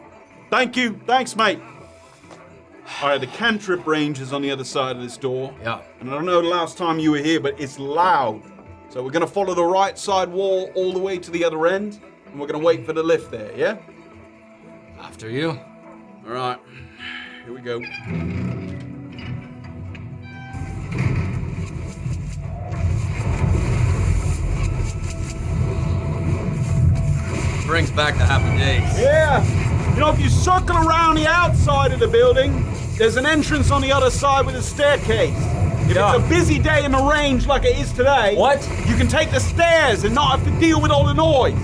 S1: Thank you. Thanks, mate. All right, the cantrip range is on the other side of this door.
S6: Yeah.
S1: And I don't know the last time you were here, but it's loud. So we're going to follow the right side wall all the way to the other end, and we're going to wait for the lift there, yeah?
S6: After you.
S1: All right, here we go.
S6: Brings back the happy days.
S1: Yeah. You know, if you circle around the outside of the building, there's an entrance on the other side with a staircase. If
S6: Yeah.
S1: it's a busy day in the range like it is today,
S6: What?
S1: you can take the stairs and not have to deal with all the noise.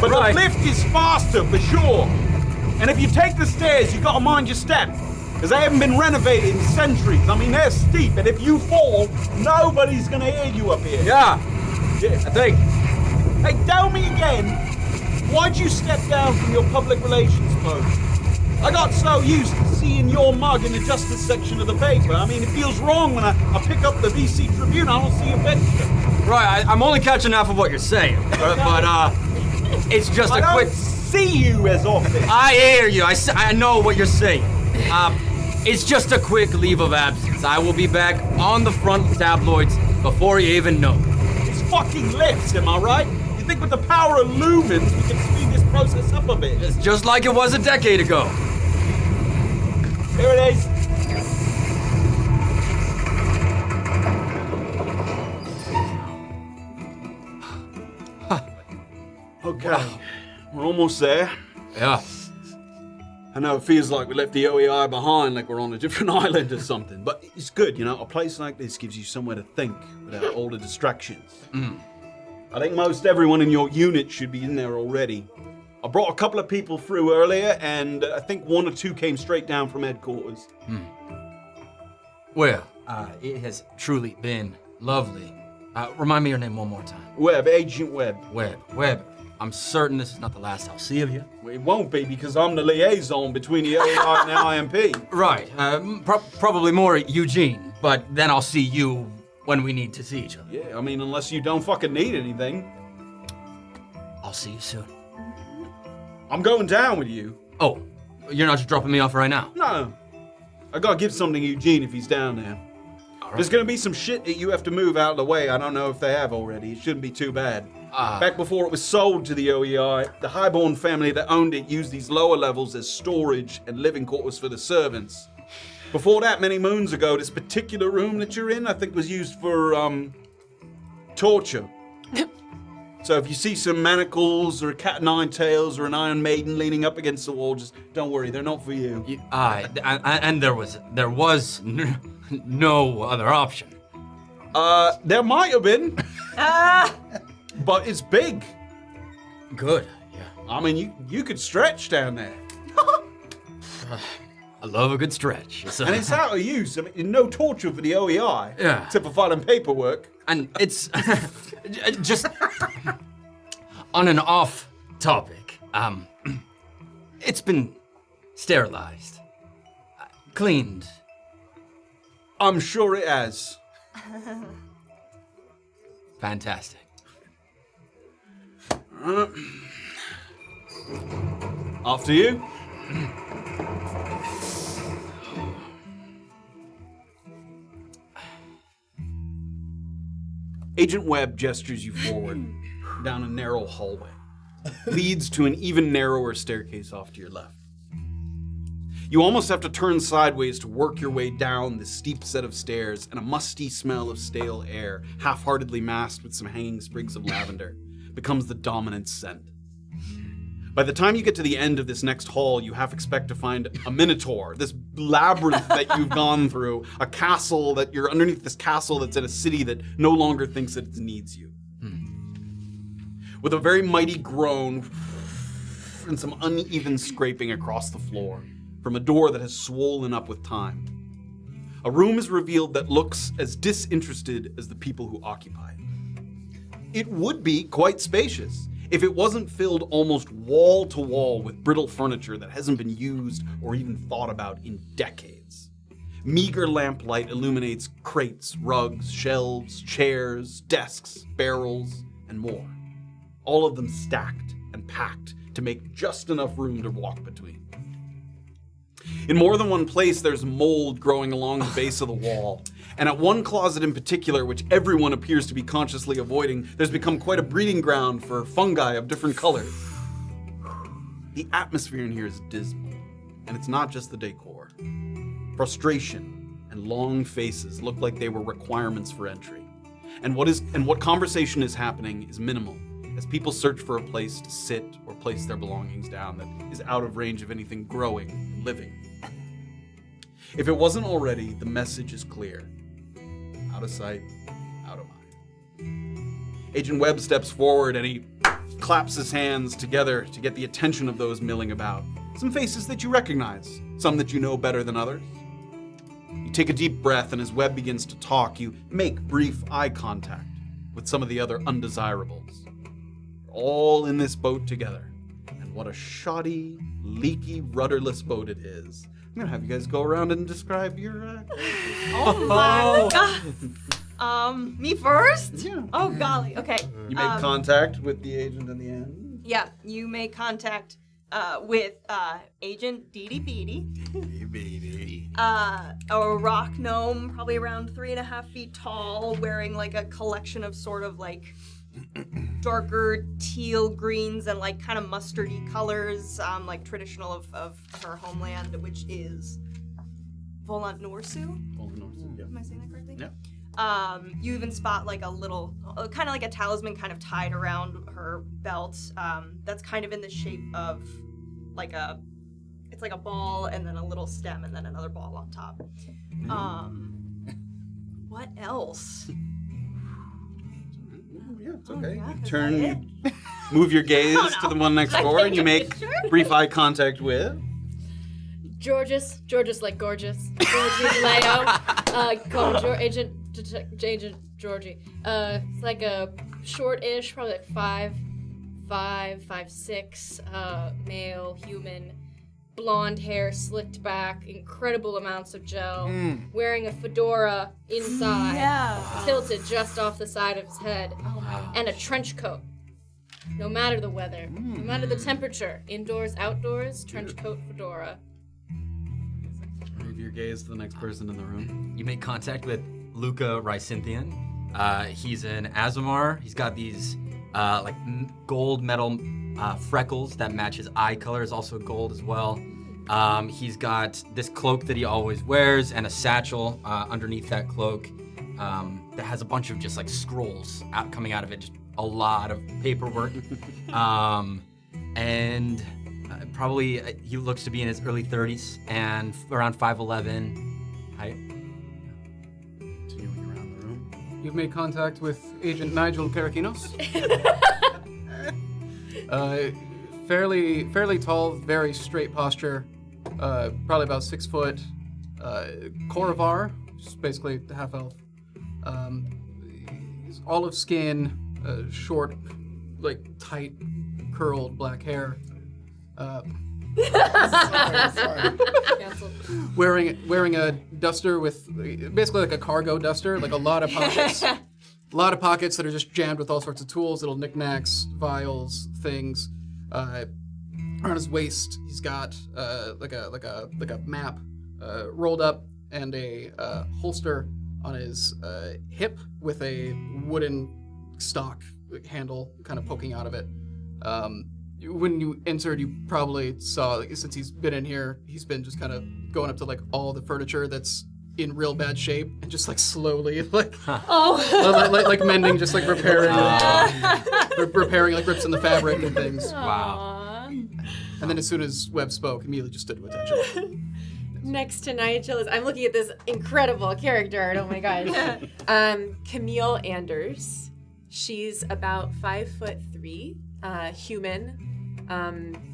S1: But
S6: Right.
S1: the lift is faster, for sure. And if you take the stairs, you gotta mind your step. Because they haven't been renovated in centuries. I mean, they're steep, and if you fall, nobody's gonna hear you up here.
S6: Yeah,
S1: Yeah.
S6: I think.
S1: Hey, tell me again, why'd you step down from your public relations post? I got so used to seeing your mug in the justice section of the paper. I mean, it feels wrong when I pick up the VC Tribune, I don't see a picture.
S6: Right, I'm only catching half of what you're saying. But it's just
S1: I
S6: a
S1: don't
S6: quick...
S1: see you as often.
S6: I hear you. I know what you're saying. It's just a quick leave of absence. I will be back on the front tabloids before you even know.
S1: It's fucking lifts, am I right? You think with the power of lumens, we can speed this process up a bit?
S6: It's just like it was a decade ago.
S1: Here it is. Okay, we're almost there.
S6: Yeah.
S1: I know it feels like we left the O.E.I. behind, like we're on a different island or something, but it's good, you know, a place like this gives you somewhere to think without all the distractions. I think most everyone in your unit should be in there already. I brought a couple of people through earlier, and I think one or two came straight down from headquarters.
S6: Well, it has truly been lovely. Remind me your name one more time.
S1: Webb, Agent Webb.
S6: Webb. I'm certain this is not the last I'll see of you.
S1: It won't be because I'm the liaison between the O.E.I. and the I.M.P.
S6: Right. Probably more Eugene, but then I'll see you when we need to see each other.
S1: Yeah, I mean, unless you don't fucking need anything.
S6: I'll see you soon.
S1: I'm going down with you.
S6: Oh, you're not just dropping me off right now?
S1: No. I gotta give something to Eugene if he's down there. There's gonna be some shit that you have to move out of the way. I don't know if they have already. It shouldn't be too bad. Back before it was sold to the O.E.I., the Highborn family that owned it used these lower levels as storage and living quarters for the servants. Before that, many moons ago, this particular room that you're in, I think was used for, torture. So if you see some manacles or a cat o' nine tails or an Iron Maiden leaning up against the wall, just don't worry, they're not for you.
S6: And there was no other option.
S1: There might have been. But it's big.
S6: Good, yeah.
S1: I mean, you could stretch down there.
S6: I love a good stretch.
S1: And it's out of use. I mean, no torture for the O.E.I.
S6: Yeah.
S1: Except for filing paperwork.
S6: And it's just on an off topic. It's been sterilized, cleaned,
S1: I'm sure it has.
S6: Fantastic.
S1: Off to you. Agent Webb gestures you forward down a narrow hallway. Leads to an even narrower staircase off to your left. You almost have to turn sideways to work your way down the steep set of stairs, and a musty smell of stale air, half-heartedly masked with some hanging sprigs of lavender, becomes the dominant scent. By the time you get to the end of this next hall, you half expect to find a minotaur, this labyrinth that you've gone through, a castle that you're underneath this castle that's in a city that no longer thinks that it needs you. With a very mighty groan and some uneven scraping across the floor from a door that has swollen up with time, a room is revealed that looks as disinterested as the people who occupy it. It would be quite spacious if it wasn't filled almost wall to wall with brittle furniture that hasn't been used or even thought about in decades. Meager lamplight illuminates crates, rugs, shelves, chairs, desks, barrels, and more. All of them stacked and packed to make just enough room to walk between. In more than one place, there's mold growing along the base of the wall. And at one closet in particular, which everyone appears to be consciously avoiding, there's become quite a breeding ground for fungi of different colors. The atmosphere in here is dismal, and it's not just the decor. Frustration and long faces look like they were requirements for entry. And what conversation is happening is minimal, as people search for a place to sit or place their belongings down that is out of range of anything growing and living. If it wasn't already, the message is clear. Out of sight, out of mind. Agent Webb steps forward and he claps his hands together to get the attention of those milling about. Some faces that you recognize, some that you know better than others. You take a deep breath, and as Webb begins to talk, you make brief eye contact with some of the other undesirables. We're all in this boat together, and what a shoddy, leaky, rudderless boat it is. I'm gonna have you guys go around and describe your.
S2: Oh my god! Me first?
S1: Yeah.
S2: Oh golly. Okay.
S1: You make contact with the agent in the end.
S2: Yeah, you make contact with Agent Deedee Bete. A rock gnome, probably around 3.5 feet tall, wearing like a collection of sort of like darker teal greens and like kind of mustardy colors, like traditional of her homeland, which is Volant Norsu. Am I saying that correctly?
S1: Yeah.
S2: You even spot like a little, kind of like a talisman kind of tied around her belt, that's kind of in the shape of like it's like a ball and then a little stem and then another ball on top. What else?
S1: Yeah, it's okay.
S2: yeah,
S1: You
S2: is
S1: turn,
S2: that
S1: you move your gaze to the one next door, and you make brief eye contact with.
S8: Georges like gorgeous. Georgie, Leyo. Call him Agent Georgie. It's like a short-ish, probably like 5'6", male, human, blonde hair slicked back, incredible amounts of gel, wearing a fedora inside, tilted just off the side of his head, and a trench coat. No matter the weather, no matter the temperature, indoors, outdoors, trench coat, fedora.
S1: Move your gaze to the next person in the room.
S6: You make contact with Luca Rysynthian. He's an Azamar. He's got these gold metal freckles that match his eye color, is also gold as well. He's got this cloak that he always wears and a satchel underneath that cloak that has a bunch of just like scrolls coming out of it, just a lot of paperwork. And probably he looks to be in his early 30s and around 5'11" height.
S1: Continuing around the room.
S5: You've made contact with Agent Nigel Karakinos. Fairly tall, very straight posture, probably about 6 foot. Koravar, just basically half elf. He's olive skin, short, like tight, curled black hair.
S8: Sorry.
S5: Wearing a duster with basically like a cargo duster, like a lot of pockets. A lot of pockets that are just jammed with all sorts of tools, little knickknacks, vials, things. Around his waist, he's got like a map rolled up and a holster on his hip with a wooden stock handle kind of poking out of it. When you entered, you probably saw, like, since he's been in here, he's been just kind of going up to like all the furniture that's in real bad shape and just like slowly like like mending, just like repairing repairing like rips in the fabric and things.
S6: Wow.
S5: And then as soon as Webb spoke, immediately just stood to attention.
S3: Next to Nigel is, I'm looking at this incredible character art, oh my gosh. Camille Anders. She's about 5'3", human,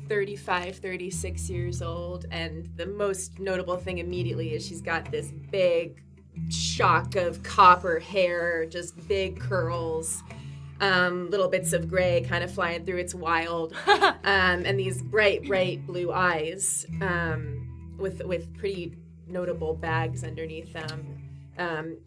S3: 35, 36 years old, and the most notable thing immediately is she's got this big shock of copper hair, just big curls, little bits of gray kind of flying through. It's wild, and these bright blue eyes, with pretty notable bags underneath them.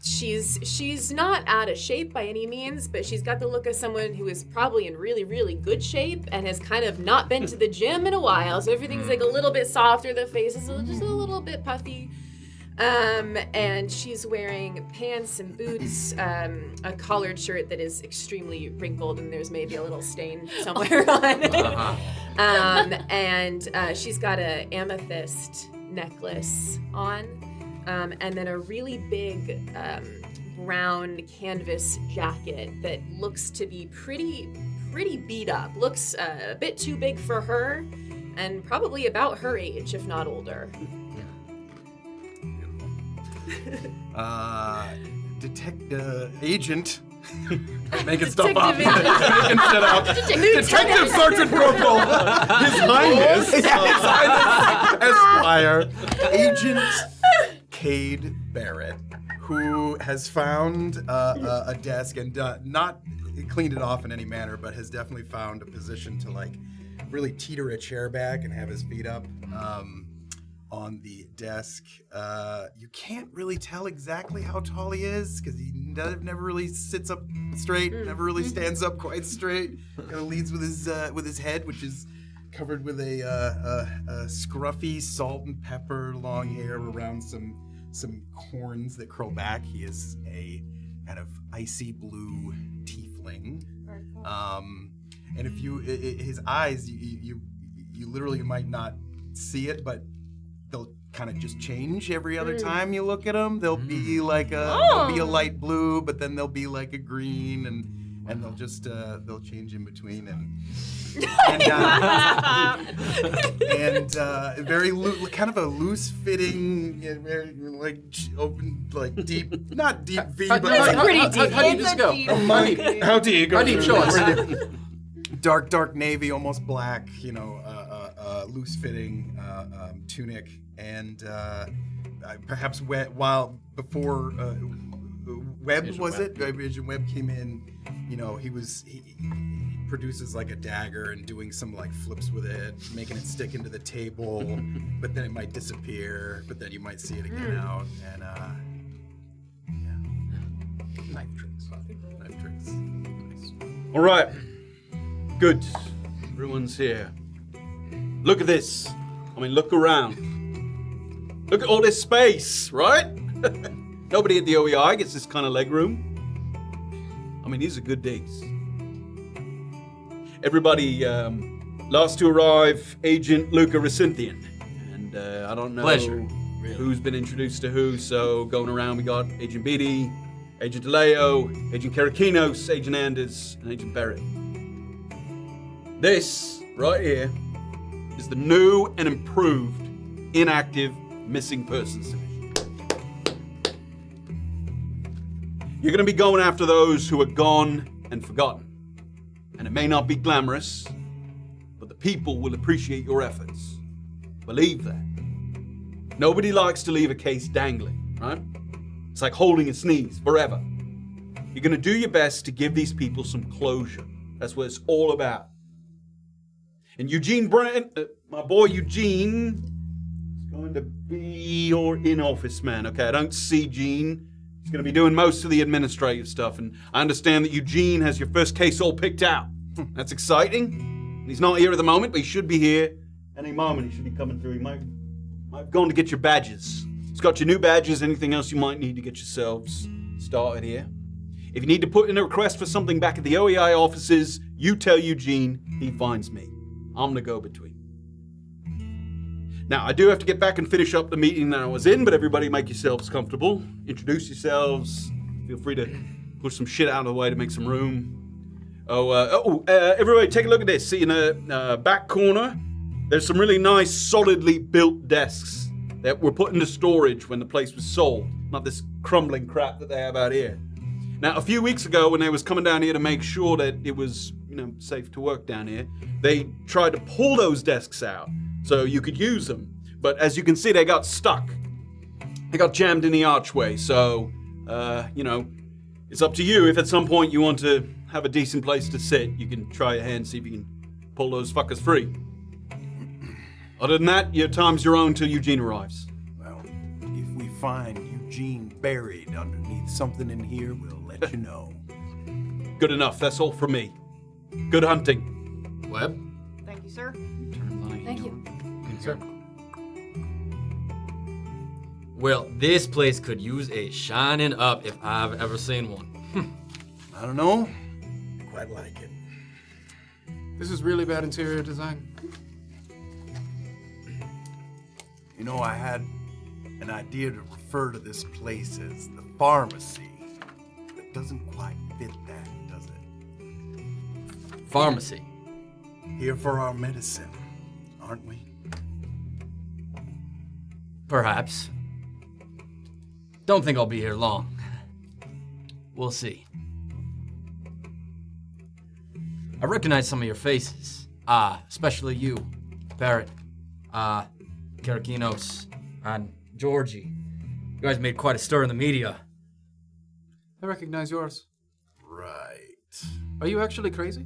S3: She's not out of shape by any means, but she's got the look of someone who is probably in really, really good shape and has kind of not been to the gym in a while. So everything's like a little bit softer. The face is just a little bit puffy. And she's wearing pants and boots, a collared shirt that is extremely wrinkled, and there's maybe a little stain somewhere on it. And she's got an amethyst necklace on. And then a really big brown canvas jacket that looks to be pretty beat up. Looks a bit too big for her, and probably about her age, if not older.
S4: Agent. Making stuff up. Making shit up. Detective Sergeant Corporal. His Highness. Esquire. Agent Cade Barrett, who has found a desk and not cleaned it off in any manner, but has definitely found a position to like really teeter a chair back and have his feet up on the desk. You can't really tell exactly how tall he is because he never really sits up straight, never really stands up quite straight. Kind of leads with his head, which is covered with a scruffy salt and pepper long hair around some horns that curl back. He is a kind of icy blue tiefling. And if his eyes, you literally might not see it, but they'll kind of just change every other time you look at them. They'll be like they'll be a light blue, but then they'll be like a green, and they'll just they'll change in between and very kind of a loose fitting, very like open, like deep, not deep V, but
S3: It's pretty deep.
S5: How do you just go?
S4: How deep?
S5: How deep? Show us.
S4: Dark navy, almost black, loose fitting tunic, and perhaps before Webb was it? Agent Webb came in. He produces like a dagger and doing some like flips with it, making it stick into the table, but then it might disappear, but then you might see it again out, and knife tricks. Nice.
S1: All right. Good. Everyone's here. Look at this. Look around. Look at all this space, right? Nobody at the O.E.I gets this kind of legroom. These are good days. Everybody, last to arrive, Agent Luca Rysynthian. And I don't know who's been introduced to who, so going around we got Agent Bete, Agent Leyo, Agent Karakinos, Agent Anders, and Agent Barrett. This, right here, is the new and improved Inactive Missing Persons Division. You're going to be going after those who are gone and forgotten. And it may not be glamorous, but the people will appreciate your efforts. Believe that. Nobody likes to leave a case dangling, right? It's like holding a sneeze forever. You're going to do your best to give these people some closure. That's what it's all about. And Eugene Brand, my boy Eugene, going to be your in-office man, okay? I don't see Gene. He's going to be doing most of the administrative stuff, and I understand that Eugene has your first case all picked out. That's exciting. He's not here at the moment, but he should be here any moment. He should be coming through. He might have gone to get your badges. He's got your new badges, anything else you might need to get yourselves started here. If you need to put in a request for something back at the O.E.I. offices, you tell Eugene, he finds me. I'm the go-between. Now, I do have to get back and finish up the meeting that I was in, but everybody make yourselves comfortable. Introduce yourselves. Feel free to push some shit out of the way to make some room. Everybody take a look at this. See, in the back corner, there's some really nice, solidly built desks that were put into storage when the place was sold. Not this crumbling crap that they have out here. Now, a few weeks ago, when they was coming down here to make sure that it was, safe to work down here, they tried to pull those desks out so you could use them. But as you can see, they got stuck. They got jammed in the archway. So, it's up to you. If at some point you want to have a decent place to sit, you can try your hand, see if you can pull those fuckers free. Other than that, your time's your own till Eugene arrives.
S4: Well, if we find Eugene buried underneath something in here, we'll let you know.
S1: Good enough. That's all from me. Good hunting.
S6: Webb?
S2: Thank you, sir.
S8: Thank you.
S6: Sir. Well, this place could use a shining up if I've ever seen one.
S4: I don't know. Quite like it.
S5: This is really bad interior design.
S4: I had an idea to refer to this place as the pharmacy. It doesn't quite fit that, does it?
S6: Pharmacy.
S4: Here for our medicine, aren't we?
S6: Perhaps. Don't think I'll be here long. We'll see. I recognize some of your faces. Especially you, Barrett, Karakinos, and Georgie. You guys made quite a stir in the media.
S5: I recognize yours.
S4: Right.
S5: Are you actually crazy?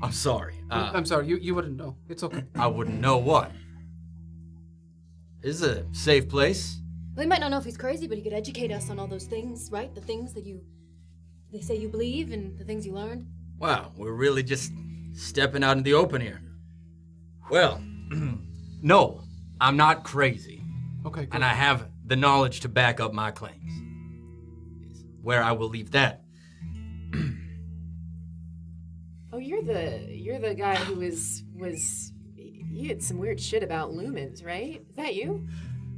S6: I'm sorry.
S5: I'm sorry, you wouldn't know. It's okay.
S6: I wouldn't know what. This is a safe place.
S8: Well, he might not know if he's crazy, but he could educate us on all those things, right? The things that they say you believe and the things you learned.
S6: Wow, we're really just stepping out in the open here. Well, no, I'm not crazy.
S5: Okay, good.
S6: And I have the knowledge to back up my claims. Where I will leave that.
S3: Oh, you're the guy who was you had some weird shit about lumens, right? Is that you?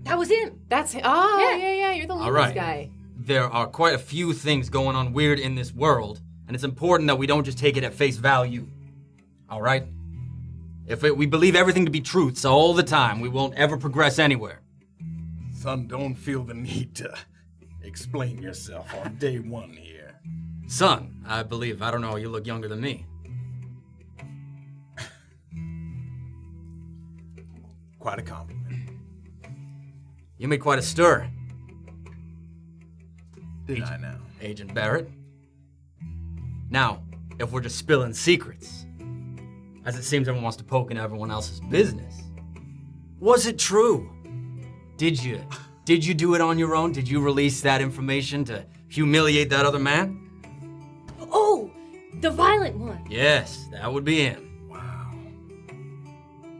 S8: That was him.
S3: That's him. Oh,
S8: Yeah.
S3: yeah, you're the lumens
S6: All right.
S3: guy.
S6: There are quite a few things going on weird in this world, and it's important that we don't just take it at face value. All right? If we believe everything to be truths all the time, we won't ever progress anywhere.
S4: Son, don't feel the need to explain yourself on day one here.
S6: Son, I believe, I don't know, you look younger than me.
S4: Quite a compliment.
S6: You made quite a stir,
S4: Did I now?
S6: Agent Barrett. Now, if we're just spilling secrets, as it seems everyone wants to poke into everyone else's business, was it true? Did you do it on your own? Did you release that information to humiliate that other man?
S8: Oh, the violent one.
S6: Yes, that would be him.
S4: Wow.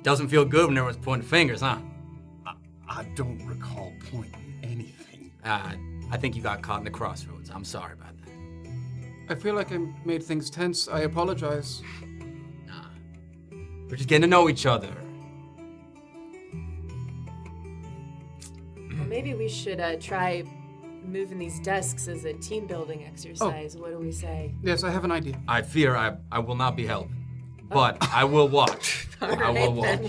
S6: Doesn't feel good when everyone's pointing fingers, huh?
S4: I don't recall pointing anything.
S6: I think you got caught in the crossroads. I'm sorry about that.
S5: I feel like I made things tense. I apologize.
S6: Nah. We're just getting to know each other.
S3: Well, maybe we should try moving these desks as a team building exercise. What do we say?
S5: Yes, I have an idea.
S6: I fear I will not be helping, but I will watch. I will watch.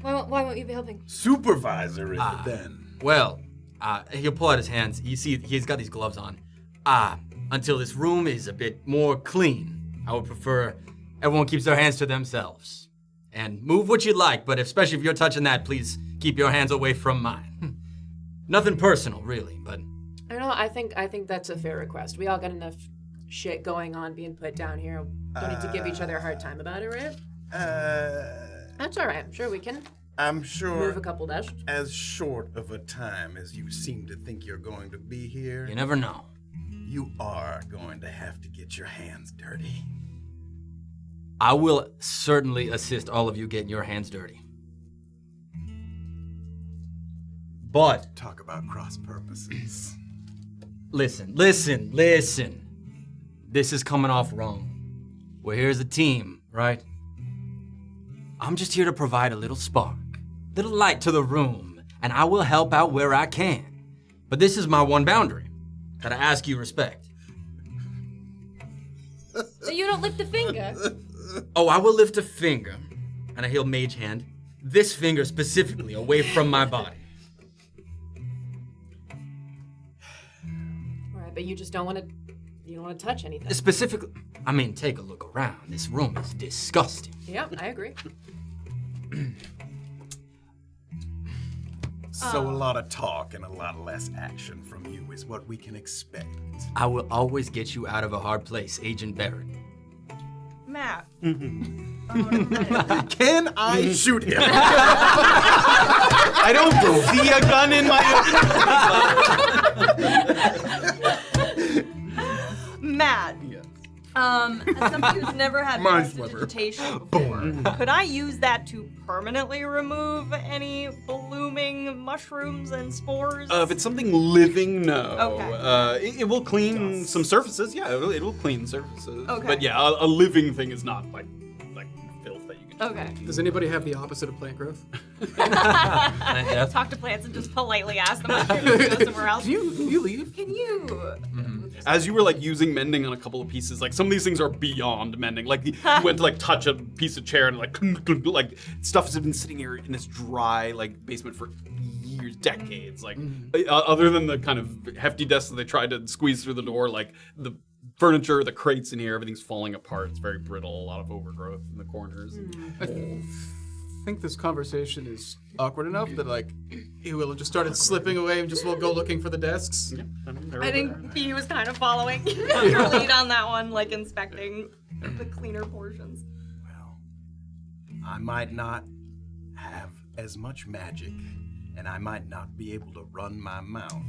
S8: Why won't you be helping?
S4: Supervisor is it then?
S6: Well, he'll pull out his hands. You see, he's got these gloves on. Until this room is a bit more clean, I would prefer everyone keeps their hands to themselves. And move what you like, but especially if you're touching that, please keep your hands away from mine. Nothing personal, really, but...
S3: I don't know. I think that's a fair request. We all got enough shit going on being put down here. Don't need to give each other a hard time about it, right? That's all right. I'm sure we can
S4: I'm sure
S3: move a couple desks.
S4: as short of a time as you seem to think you're going to be here,
S6: You never know.
S4: you are going to have to get your hands dirty.
S6: I will certainly assist all of you getting your hands dirty. But
S4: Talk about cross purposes.
S6: listen. This is coming off wrong. We're here as a team, right? I'm just here to provide a little spark, little light to the room, and I will help out where I can. But this is my one boundary. Gotta ask you respect.
S8: So you don't lift a finger?
S6: Oh, I will lift a finger, and I heal mage hand, this finger specifically, away from my body.
S3: All right, but you just don't want to touch anything.
S6: Specifically, I mean, take a look around. This room is disgusting.
S3: Yeah, I agree.
S4: So a lot of talk and a lot less action from you is what we can expect.
S6: I will always get you out of a hard place, Agent Barrett.
S2: Matt.
S4: Can I shoot him?
S1: I don't see a gun in my.
S2: Matt.
S1: Yes.
S2: As somebody who's never had
S4: Mine's clever.
S2: prestidigitation before, could I use that to permanently remove any blooming mushrooms and spores?
S1: If it's something living, no.
S2: Okay.
S1: It will clean some surfaces. Yeah, it will clean surfaces.
S2: Okay.
S1: But yeah, a living thing is not like filth that you can.
S2: Okay.
S5: Does anybody have the opposite of plant growth?
S6: Yes.
S2: Talk to plants and just politely ask them to go somewhere else.
S5: Do you leave?
S2: Can you?
S1: As you were like using mending on a couple of pieces, like some of these things are beyond mending. Like you went to like touch a piece of chair and like stuff has been sitting here in this dry like basement for years, decades. Like other than the kind of hefty desks that they tried to squeeze through the door, like the furniture, the crates in here, everything's falling apart. It's very brittle, a lot of overgrowth in the corners.
S5: I think this conversation is awkward enough that like he will have just started slipping away and just will go looking for the desks.
S1: Yeah,
S2: I think he was kind of following your lead on that one, like inspecting the cleaner portions.
S4: Well, I might not have as much magic, and I might not be able to run my mouth.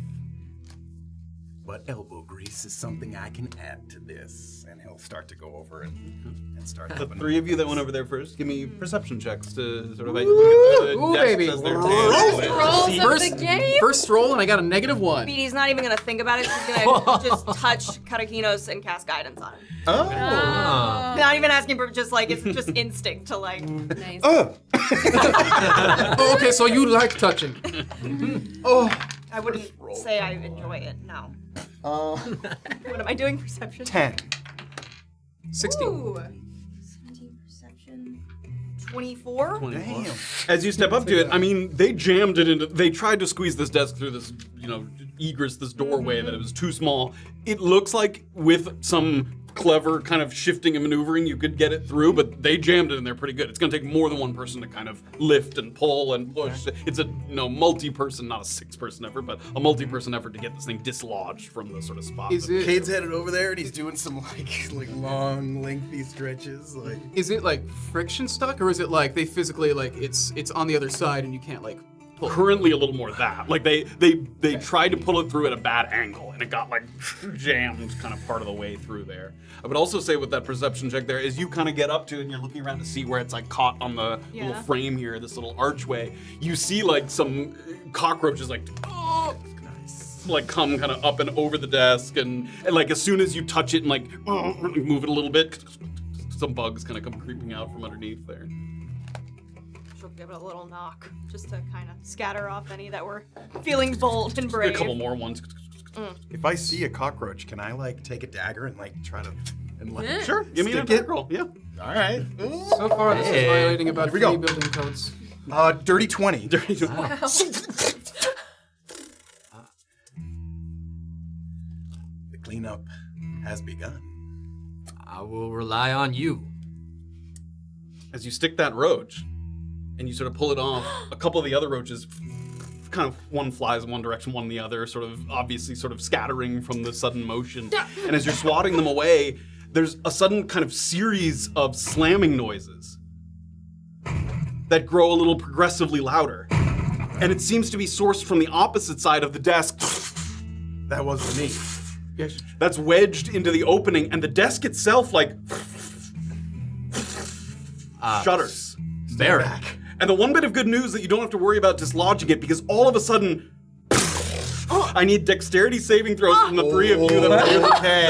S4: But elbow grease is something I can add to this. And he'll start to go over and start
S1: The
S4: helping.
S1: three of you that went over there first, give me perception checks to sort of like
S5: Ooh, baby.
S3: Rolls of the game.
S5: First roll and I got a -1.
S2: Bete's not even gonna think about it. She's gonna just touch Karakinos and cast guidance on him.
S4: Oh!
S2: Not even asking for just like it's just instinct to like.
S3: Nice.
S5: Oh, okay, so you like touching.
S2: I wouldn't say I enjoy it. No. What am I doing? Perception.
S4: 10.
S5: 16.
S2: Ooh. 17 perception. 24.
S4: Damn.
S1: As you step up to it, I mean, they jammed it into. They tried to squeeze this desk through this, egress, this doorway that it was too small. It looks like with some clever kind of shifting and maneuvering, you could get it through, but they jammed it in there pretty good. It's going to take more than one person to kind of lift and pull and push. It's a multi-person, not a six-person effort, but a multi-person effort to get this thing dislodged from the sort of spot.
S5: Is it
S4: Cade's headed over there and he's doing some like long, lengthy stretches.
S5: like friction stuck, or is it like they physically like it's on the other side and you can't like pull?
S1: Currently a little more of that. Like they tried to pull it through at a bad angle and it got like jammed kind of part of the way through there. I would also say with that perception check there is you kind of get up to it and you're looking around to see where it's like caught on the little frame here, this little archway. You see like some cockroaches like like come kind of up and over the desk and like as soon as you touch it and like move it a little bit, some bugs kind of come creeping out from underneath there.
S2: She'll give it a little knock just to kind of scatter off any that were feeling bold and brave.
S1: A couple more ones.
S4: If I see a cockroach, can I like take a dagger and like try to
S1: Sure, give me an
S4: stick
S1: attack roll. Yeah.
S4: All right.
S5: So far, this is violating about
S4: Here we
S5: 3
S4: go.
S5: building codes.
S4: Dirty 20. The cleanup has begun.
S6: I will rely on you.
S1: As you stick that roach and you sort of pull it off, a couple of the other roaches kind of one flies in one direction, one in the other, sort of obviously sort of scattering from the sudden motion. And as you're swatting them away, there's a sudden kind of series of slamming noises. that grow a little progressively louder. And it seems to be sourced from the opposite side of the desk.
S4: That wasn't me.
S1: That's wedged into the opening, and the desk itself, like, shudders.
S6: Barrett.
S1: And the one bit of good news that you don't have to worry about dislodging it, because all of a sudden, I need dexterity saving throws from the three of you that are
S4: Okay.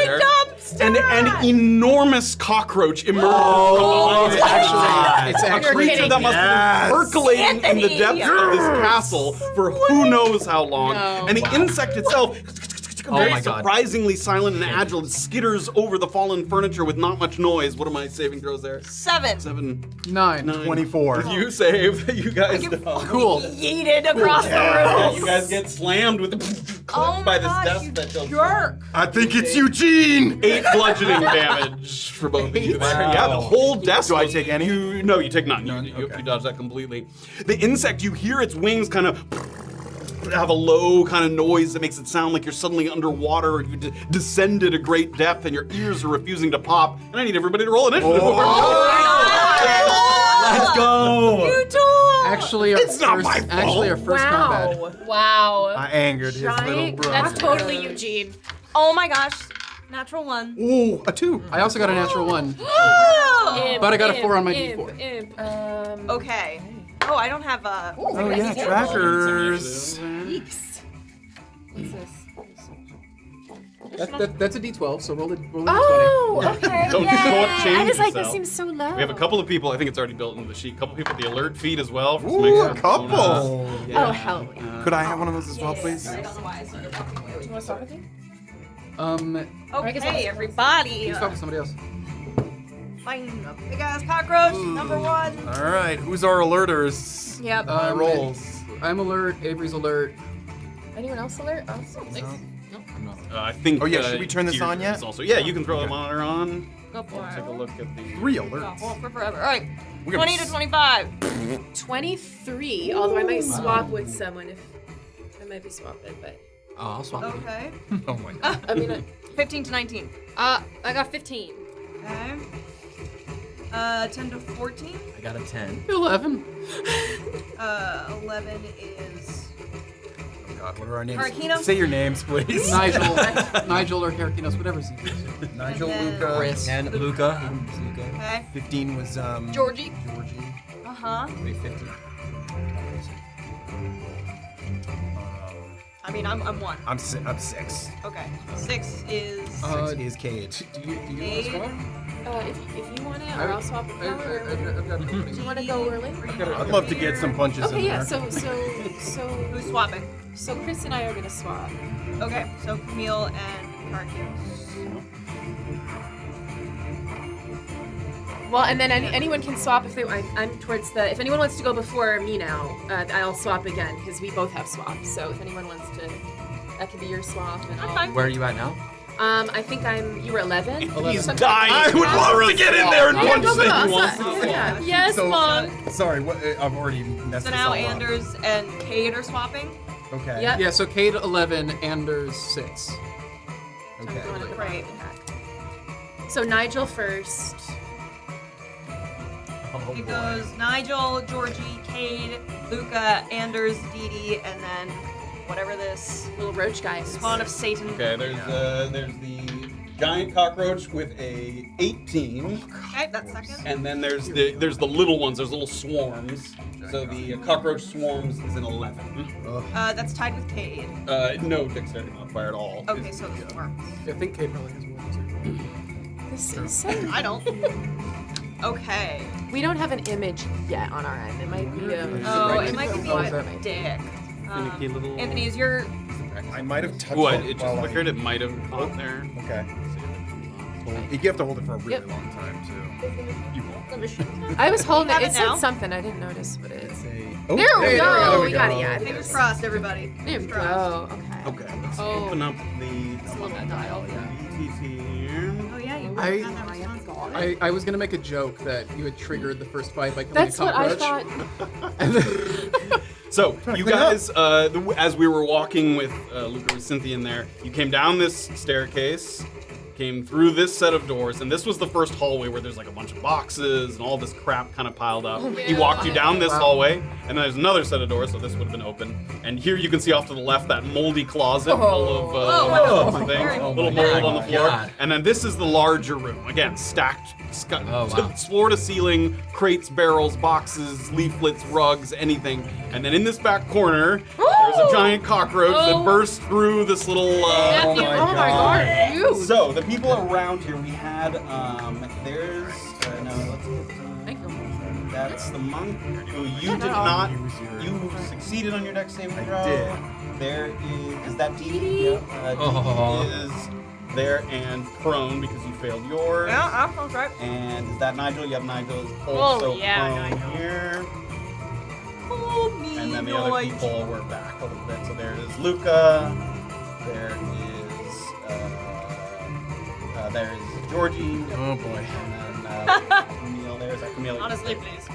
S1: there. And an enormous cockroach emerged.
S5: It's
S1: A
S5: actually
S1: creature that must have been percolating in the depths of this castle for who knows how long.
S3: No.
S1: And the insect itself, very
S6: my God.
S1: surprisingly silent and agile, it skitters over the fallen furniture with not much noise. What are my saving throws there?
S2: 7.
S1: 7,
S5: 9.
S4: 24.
S1: You save. You guys don't.
S5: Cool.
S2: Yeeted across the
S1: Yeah,
S2: room.
S1: you guys get slammed with
S2: Oh
S1: by
S2: my
S1: this
S2: gosh,
S1: desk
S2: you
S1: that does
S2: jerk.
S4: I think it's Eugene.
S1: 8 bludgeoning damage for both of you there.
S6: Wow.
S1: Yeah, the whole desk.
S4: Do I take any?
S1: No, you take none.
S4: None?
S1: You
S4: Okay.
S1: dodge that completely. The insect, you hear its wings kind of have a low kind of noise that makes it sound like you're suddenly underwater or you descended a great depth and your ears are refusing to pop. And I need everybody to roll initiative.
S6: Let's go.
S2: You too.
S5: Actually, our
S4: It's not
S5: first,
S4: my fault.
S5: actually, our first combat.
S3: Wow.
S4: I angered his little
S3: Giant.
S4: brother.
S3: That's totally Eugene.
S2: Oh my gosh. Natural 1.
S4: Ooh, a 2.
S5: I also got a natural 1.
S3: Imp,
S5: But I got a 4 on my
S3: imp,
S5: D4.
S3: imp.
S2: Okay. Oh, I don't have a.
S4: Oh yeah, trackers.
S3: Weeks. What's this?
S5: That's a D12, so roll a
S3: Oh, okay.
S1: Don't
S3: Yay.
S1: shortchange
S3: I was like, this
S1: yourself.
S3: seems so low.
S1: We have a couple of people, I think it's already built into the sheet, a couple people with the alert feed as well. For some
S4: Ooh,
S1: extra
S4: a couple.
S1: bonus.
S3: Oh, hell yeah.
S4: Could I have one of those as well, please?
S3: Do you want to start with me?
S2: Okay, everybody.
S5: You start with somebody else.
S2: Find a big ass cockroach. Number 1.
S4: All right, who's our alerters?
S2: Yep.
S4: My rolls.
S5: I'm alert. Avery's alert.
S3: Anyone else alert? Oh,
S1: I think.
S4: Oh, yeah, should we turn this
S1: Deirdre
S4: on yet?
S1: is Also, yeah, you can throw the monitor on.
S2: Go for
S1: Take a
S2: it.
S1: look at the.
S4: 3 alerts.
S2: Hold for forever. All right.
S4: We're gonna
S2: 20 to 25.
S3: 23, although I might swap with someone if I might be swapping, but
S6: Oh, I'll swap.
S2: Okay.
S4: Oh my god.
S3: I mean,
S2: 15 to 19.
S8: I got 15.
S2: Okay. 10 to 14.
S6: I got a 10.
S5: 11.
S2: 11 is.
S4: Oh god, what are our names?
S2: Karakinos?
S4: Say your names, please.
S5: Nigel or Karakinos, whatever's easiest.
S4: Nigel,
S2: And then-
S4: Luca.
S5: Chris.
S6: And Luca.
S2: Okay.
S4: 15 was
S8: Georgie.
S4: Georgie.
S2: Uh huh.
S6: Wait, 50.
S2: I mean, I'm 1.
S4: I'm 6.
S2: Okay. 6 is.
S4: 6 is Cade.
S5: Do you want to
S2: Cade.
S5: swap?
S3: if you want it, or I'll swap with power.
S5: I've got
S3: Do you want to go early?
S4: I'd love to get some punches in
S3: Okay, yeah.
S4: there.
S2: Who's swapping?
S3: So Chris and I are gonna swap.
S2: Okay. So Camille and Karakinos.
S3: Well, and then anyone can swap if they. I'm towards the. If anyone wants to go before me now, I'll swap again because we both have swaps. So if anyone wants to, that could be your swap. And
S2: That's
S3: I'll,
S2: fine.
S6: Where are you at now?
S3: I think you were 11.
S1: He's dying.
S4: I would love to get in there and
S3: Yeah,
S4: punch
S3: go, go,
S4: things.
S3: go. Awesome. Yeah. Yes,
S4: So,
S3: Mom.
S4: sorry, what, I've already messed
S2: So
S4: this
S2: now
S4: all up.
S2: Anders and Cade are swapping.
S4: Okay.
S3: Yep.
S5: Yeah, so Cade 11, Anders 6.
S4: Okay.
S3: Going at the
S2: Right.
S3: back. So Nigel first.
S2: It goes Nigel, Georgie, Cade, Luca, Anders, Deedee, and then whatever this
S3: Little roach guy. is.
S2: spawn of Satan.
S1: Okay, there's the giant cockroach with a 18,
S2: Okay, that's second.
S1: and then there's the little ones. There's little swarms. So the cockroach swarms is an 11.
S2: That's tied with Cade.
S1: No dexterity modifier at all.
S2: Okay, so the swarm.
S5: I think Cade probably has one too.
S3: This is so.
S2: I don't. Okay.
S3: We don't have an image yet on our end. It might be a.
S2: Oh, it might be
S5: Oh, is
S2: the
S5: that-
S2: dick.
S1: Finicky little.
S2: Anthony, is your
S4: I might have touched
S1: What?
S4: it
S1: It just
S4: while
S1: flickered. It might have caught there.
S4: Okay. You have to hold it for a really
S3: Yep.
S4: long time, too. You won't.
S3: I was holding
S2: You have
S3: it.
S2: it
S3: It said
S2: now?
S3: something. I didn't notice what it is.
S4: Oh,
S3: There we go.
S4: there
S3: We got it. Yeah.
S2: fingers crossed, everybody?
S3: There we
S2: Fingers crossed.
S3: go. Okay.
S1: Okay, let's
S3: Oh.
S1: open up the
S3: little bit dial,
S1: BTT here.
S2: Oh yeah, you
S5: I-
S2: got that response.
S5: I was gonna make a joke that you had triggered the first fight by killing
S3: That's
S5: a
S3: what I
S5: cockroach.
S3: thought.
S1: So, you
S4: clean up.
S1: guys, as we were walking with Luca Rysynthian there, you came down this staircase, came through this set of doors, and this was the first hallway where there's like a bunch of boxes and all this crap kind of piled up. He walked you down this hallway, and then there's another set of doors, so this would have been open. And here you can see off to the left that moldy closet full of things, little mold on the floor.
S6: God.
S1: And then this is the larger room. Again, stacked, floor to ceiling, crates, barrels, boxes, leaflets, rugs, anything. And then in this back corner, there's a giant cockroach that burst through this little.
S3: Oh my god. Ew.
S1: So the people around here, we had there's let's get.
S3: Thank you.
S1: That's the monk who you did not. You succeeded on your dex saving throw.
S4: did.
S1: There is that Deedee. Deedee is there and prone because you failed yours.
S2: Yeah, that's right.
S1: And is that Nigel? You have Nigel also prone
S2: Nigel.
S1: here.
S2: Oh, me,
S1: And then the other people were back a little bit. So there is Luca. There is Georgie.
S6: Oh boy.
S1: And then Camille. There's that Camille.
S2: Honestly, please.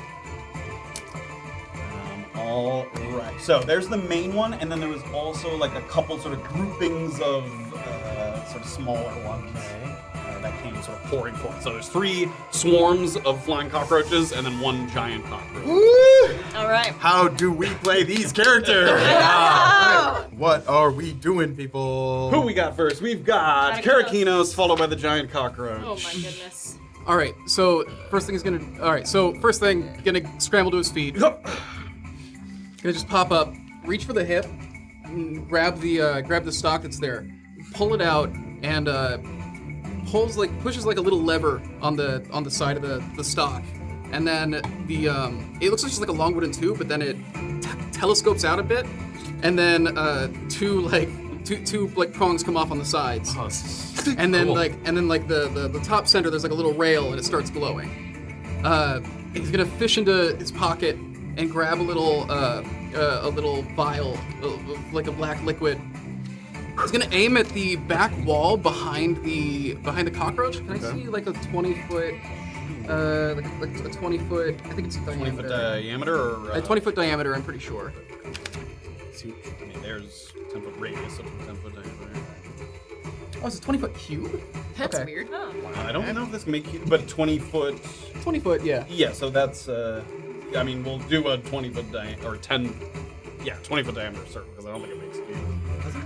S1: All right. So there's the main one, and then there was also like a couple sort of groupings of sort of smaller ones that came sort of pouring forth. So there's 3 swarms of flying cockroaches, and then 1 giant cockroach.
S2: All right.
S4: How do we play these characters? What are we doing, people?
S1: Who we got first? We've got Karakinos, followed by the giant cockroach.
S3: Oh my goodness.
S5: All right. So first thing, gonna scramble to his feet. Gonna just pop up, reach for the hip, and grab the stock that's there, pull it out, and pushes like a little lever on the side of the stock, and then it looks just like a long wooden tube, but then it telescopes out a bit, and then two prongs come off on the sides, and then
S6: cool.
S5: the top center there's like a little rail and it starts glowing. He's gonna fish into his pocket and grab a little vial of like a black liquid. He's gonna aim at the back wall behind the cockroach. Can I see like a 20-foot, like a 20-foot? I think it's
S1: 20-foot diameter or
S5: a 20-foot diameter. I'm pretty sure.
S1: There's 10-foot radius of 10-foot diameter.
S5: Oh, it's a 20-foot cube.
S3: That's
S5: Okay.
S3: weird.
S1: I don't know if this can make you, but 20-foot.
S5: 20-foot, yeah.
S1: Yeah, so that's. We'll do a 20-foot diameter or 20-foot diameter circle because I don't think it makes a cube. Does it? I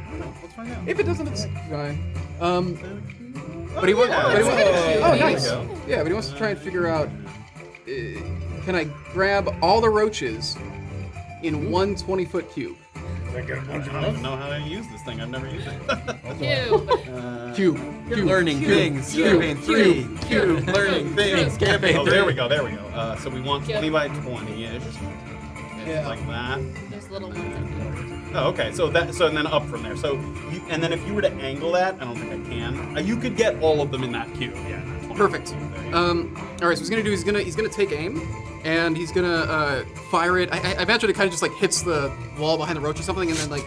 S1: don't know. Let's find out.
S5: If it doesn't, it's fine. But he wants.
S1: yeah,
S5: But he wants.
S1: it's-
S5: Oh,
S1: there you
S5: nice.
S1: go.
S5: Yeah, but he wants to try and figure out. Can I grab all the roaches in one 20-foot cube?
S1: I don't even know how to use this thing. I've never used it.
S3: Cube.
S5: Cube.
S4: Learning things. Campaign 3. Cube. Learning things. Campaign 3.
S1: Oh, there we go. So we want 20 by 20-ish.
S5: Yeah.
S1: Like that.
S3: There's little ones.
S1: Oh, okay. So and then up from there. And then if you were to angle that, I don't think I can. You could get all of them in that cube. Yeah. That 20
S5: Perfect.
S1: cube there.
S5: All right. So he's gonna take aim, and he's gonna fire it. I imagine it kind of just like hits the wall behind the roach or something, and then like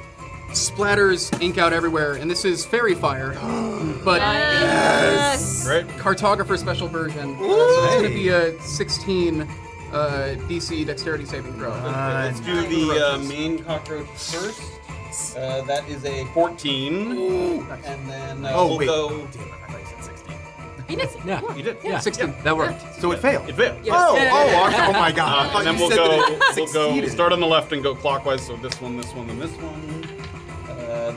S5: splatters ink out everywhere. And this is fairy fire, but
S1: Great.
S5: cartographer special version. So it's gonna be a 16 DC dexterity saving throw.
S1: Let's do the main cockroach first. That is a 14. And then we'll
S4: wait.
S1: go.
S4: Damn it, I thought you said 16.
S6: Yeah.
S1: You did.
S6: Yeah.
S5: 16.
S6: That worked.
S4: So it failed.
S1: It failed.
S4: Oh my god. I thought
S1: And then
S4: you
S1: we'll
S4: said
S1: go.
S4: that it
S1: We'll
S4: succeeded.
S1: start on the left and go clockwise. So this one, and this one.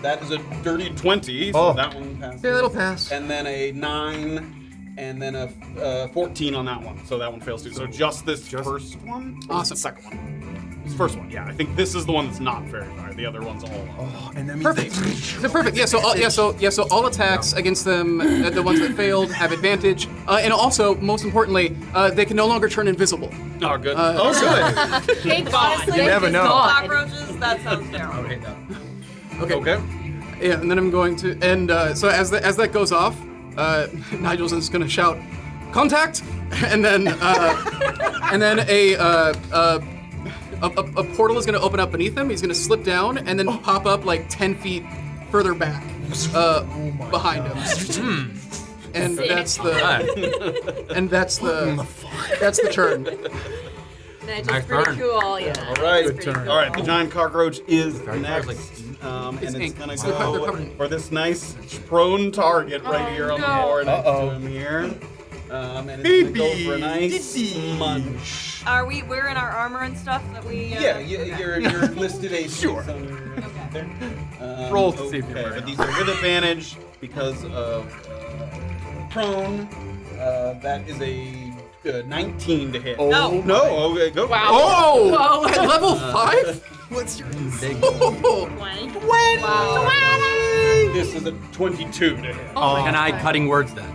S1: That is a dirty 20. So
S4: Oh.
S1: that one passes.
S5: Yeah, that'll pass.
S1: And then a 9, and then a 14 on that one. So that one fails too. So just this first one. Or
S5: Awesome.
S1: The second one. It's the first one. Yeah, I think this is the one that's not fairy fire. The other one's all.
S4: Oh, and that means
S5: Perfect. So perfect. Yeah. So all attacks against them, the ones that failed, have advantage, and also most importantly, they can no longer turn invisible.
S1: Oh, good.
S3: Thank God.
S4: You never know.
S2: Cockroaches, that sounds terrible.
S1: Okay.
S5: Yeah. And then I'm going to, and so as that goes off, Nigel's just gonna shout, "Contact!" and then a portal is gonna open up beneath him. He's gonna slip down and then pop up like 10 feet further back, behind him. And that's the turn.
S3: Nigel's pretty cool, yeah.
S1: All right. All right. The giant cockroach is
S6: Fairy fire's
S1: next.
S6: like
S1: and
S5: It's
S1: it's
S5: ink.
S1: gonna
S5: So they're covered
S1: go
S5: in ink.
S1: for this nice prone target right here on the floor next to
S4: Uh-oh.
S1: him here. And it's gonna go for a nice munch.
S2: We're in our armor and stuff that we.
S1: Yeah,
S2: okay.
S1: you're listed a
S4: Sure.
S2: Okay.
S4: Roll to see if you're
S1: okay,
S4: right.
S1: but these are with advantage because of prone. That is a 19 to hit.
S4: Oh.
S1: No, okay, go.
S3: Wow.
S4: Oh!
S5: At level 5?
S4: What's your
S6: Big.
S5: Oh,
S3: Wow.
S1: This is a 22 to hit.
S6: Can I cutting words then?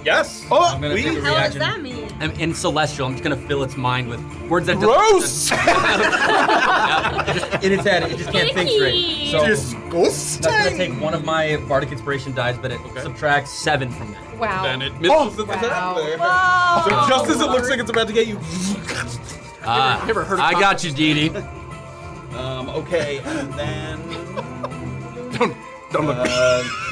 S1: Yes.
S4: Oh,
S6: I'm gonna
S1: please.
S6: take a
S2: What does
S6: reaction.
S2: that mean?
S6: I'm in Celestial. I'm just gonna fill its mind with words that
S4: Gross!
S6: in its head. It just can't think straight. So
S4: Disgusting!
S6: that's gonna take one of my bardic inspiration dice, but it subtracts 7 from that.
S3: Wow.
S1: Then it misses its
S3: wow.
S1: attack there.
S2: Whoa!
S1: So just as it looks like it's about to get you.
S5: Never heard of
S6: I got you, Deedee.
S1: Okay, and then.
S4: Don't look.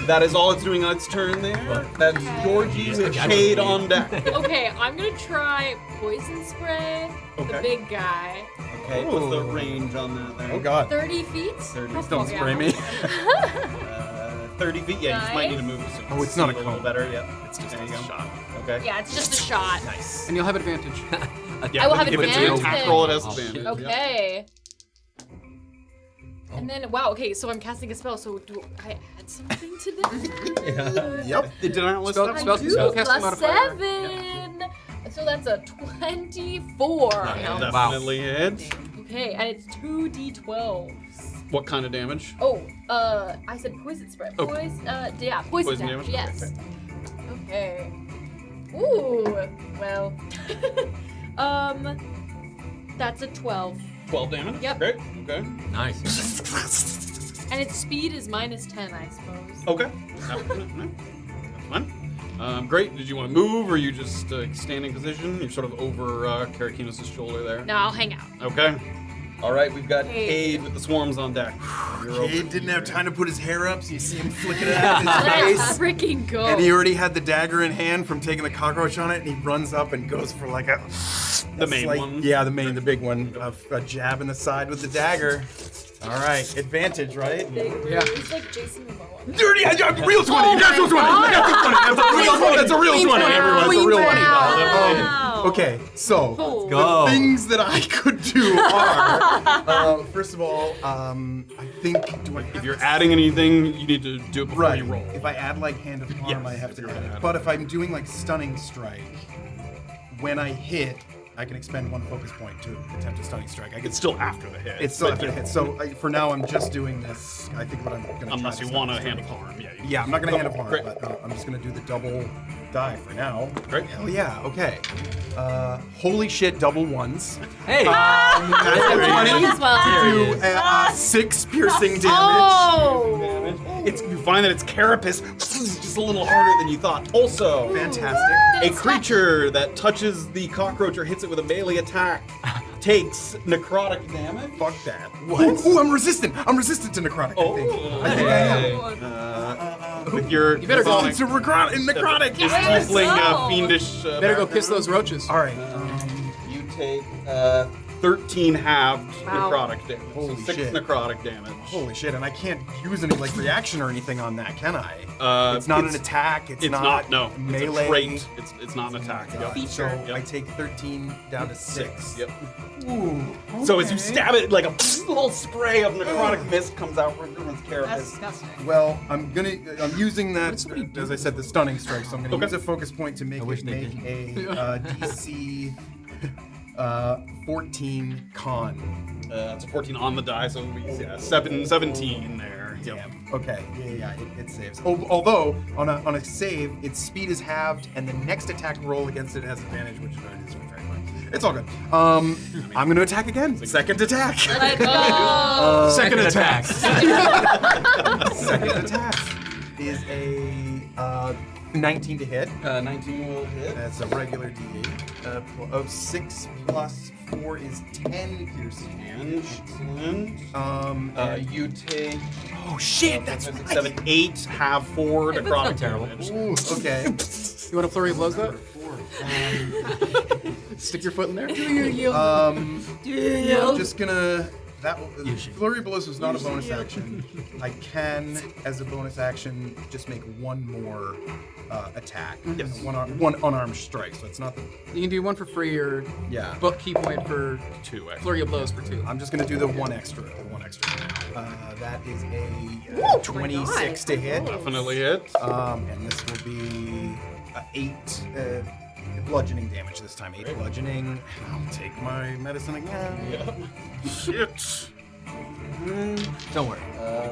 S1: That is all it's doing on its turn there. That's Georgie with Cade on deck.
S9: Okay, I'm gonna try poison spray.
S1: Okay.
S9: The big guy.
S1: Okay, what's the range on that there?
S4: Oh god.
S9: 30 feet.
S1: 30.
S4: Don't spray me.
S1: 30 feet. Yeah, you just might need to move it so
S4: Oh, it's not a
S1: little
S4: cone.
S1: better. Yeah,
S4: It's just
S1: there
S4: a
S1: you go.
S4: shot.
S1: Okay.
S9: Yeah, it's just a shot.
S4: Nice.
S5: and you'll have advantage.
S1: Yeah,
S9: I will have
S1: if it's an
S9: advantage
S1: attack
S9: then.
S1: roll, it has
S6: Oh,
S1: advantage.
S9: Okay. And then, wow, okay, so I'm casting a spell, so do I add something to this?
S4: Yep.
S1: Did I not list
S5: Spell-
S1: that?
S5: spell-
S9: Two
S5: spellcasting
S9: plus
S5: modifier.
S9: 7. So that's a 24.
S1: Definitely hits.
S9: Okay, and it's 2d12s.
S1: What kind of damage?
S9: Oh, I said poison spray.
S1: Okay.
S9: Poison
S1: Poison
S9: damage,
S1: damage?
S9: yes. Okay. Ooh, well. That's a 12.
S1: 12 damage?
S9: Yep.
S1: Great. Okay.
S6: Nice.
S9: And its speed is minus 10, I suppose.
S1: Okay. That's fine. Great. Did you want to move, or are you just standing position? You're sort of over Karakinos' shoulder there.
S9: No, I'll hang out.
S1: Okay. All right, we've got
S2: Cade.
S1: Cade with the swarms on deck. You're over
S4: Cade didn't have
S1: here.
S4: time to put his hair up, so you see him flicking it out of his
S9: Let's
S4: face.
S9: freaking go.
S4: And he already had the dagger in hand from taking the cockroach on it, and he runs up and goes for like a
S1: The main
S4: slight-
S1: one.
S4: Yeah, the big one. A jab in the side with the dagger. All right, advantage, right?
S5: Yeah.
S9: He's like Jason Momoa.
S4: Dirty, real 20. Natural 20. Natural 20. That's a real 20. That's a real 20. Everyone, it's a real 20.
S2: Wow.
S4: Okay, so
S6: Go.
S4: the things that I could do are, first of all, I think. Do I?
S1: If you're adding anything, you need to do it before
S4: Right.
S1: you roll.
S4: If I add like hand of harm,
S1: Yes,
S4: I have
S1: if
S4: to
S1: you're
S4: add
S1: gonna
S4: it.
S1: add
S4: But if I'm doing like stunning strike, when I hit, I can expend 1 focus point to attempt a stunning strike. I can
S1: It's still after the hit.
S4: It's still
S1: but
S4: after the hit. So for now, I'm just doing this. I think what I'm gonna.
S1: Unless
S4: try
S1: you
S4: to
S1: want a
S4: stunning
S1: hand of
S4: strike.
S1: harm. Yeah.
S4: Yeah, I'm not gonna hand of harm,
S1: Great.
S4: but I'm just gonna do the double die for now.
S1: Great.
S4: Hell yeah. Okay. Holy shit, double ones.
S6: Hey.
S9: As well.
S4: Do 6 piercing damage.
S9: Oh!
S1: You find that its carapace is just a little harder than you thought. Also,
S4: Fantastic.
S1: a creature that touches the cockroach or hits it with a melee attack takes necrotic damage.
S4: Fuck that. What? Ooh, I'm resistant. I'm resistant to necrotic. I think. I think I am.
S1: With your
S5: You better go.
S4: Resistant to necrotic.
S1: This
S2: Yes.
S1: tiefling
S2: go.
S1: fiendish.
S5: Better go kiss those roaches.
S4: All right.
S1: You take 13 halved
S3: Wow.
S1: necrotic damage.
S4: Holy
S1: so 6
S4: shit.
S1: necrotic damage.
S4: Holy shit! And I can't use any like reaction or anything on that, can I? It's not an attack. It's
S1: not. No.
S4: melee.
S1: It's a trait. It's not an attack. Yep.
S4: So
S1: Yep.
S4: I take 13 down to 6.
S1: Yep.
S4: Ooh.
S1: So as you
S4: okay.
S1: stab it, like a little spray of necrotic mist comes out from its
S2: That's
S1: carapace.
S2: disgusting.
S4: Well, I'm using that, as I said, the stunning strike. So I'm gonna
S1: Okay.
S4: use a focus point to make
S6: wish
S4: it
S6: they
S4: make a DC 14 con.
S1: It's a 14 on the die, so it'll be 17 there. Yep.
S4: Damn. Okay. Yeah. It saves. Although on a save, its speed is halved, and the next attack roll against it has advantage, which is very fine. It's all good. I'm gonna attack again. Second attack.
S9: Let's go!
S4: Second attack.
S6: attacks.
S4: Second attack is a 19 to hit.
S1: 19 will hit.
S4: That's a regular D8. 6 plus 4 is 10 piercing.
S1: Excellent. You take.
S4: Oh shit, that's
S1: 6, 7, 8, have 4 necrotic
S6: terrible.
S1: damage.
S4: Ooh, okay.
S5: You want a flurry of blows that? Stick your foot in there.
S4: I'm just gonna that flurry of blows was not a bonus action. I can, as a bonus action, just make one more attack. Yes. One unarmed strike. So it's not the.
S5: You can do one for free or book key point for
S1: 2 extra.
S5: flurry of blows for 2.
S4: I'm just gonna do the one extra. That is a 26 to hit.
S1: Definitely hit.
S4: And this will be 8 bludgeoning damage this time. 8 bludgeoning. I'll take my medicine again. Shit.
S6: Don't worry.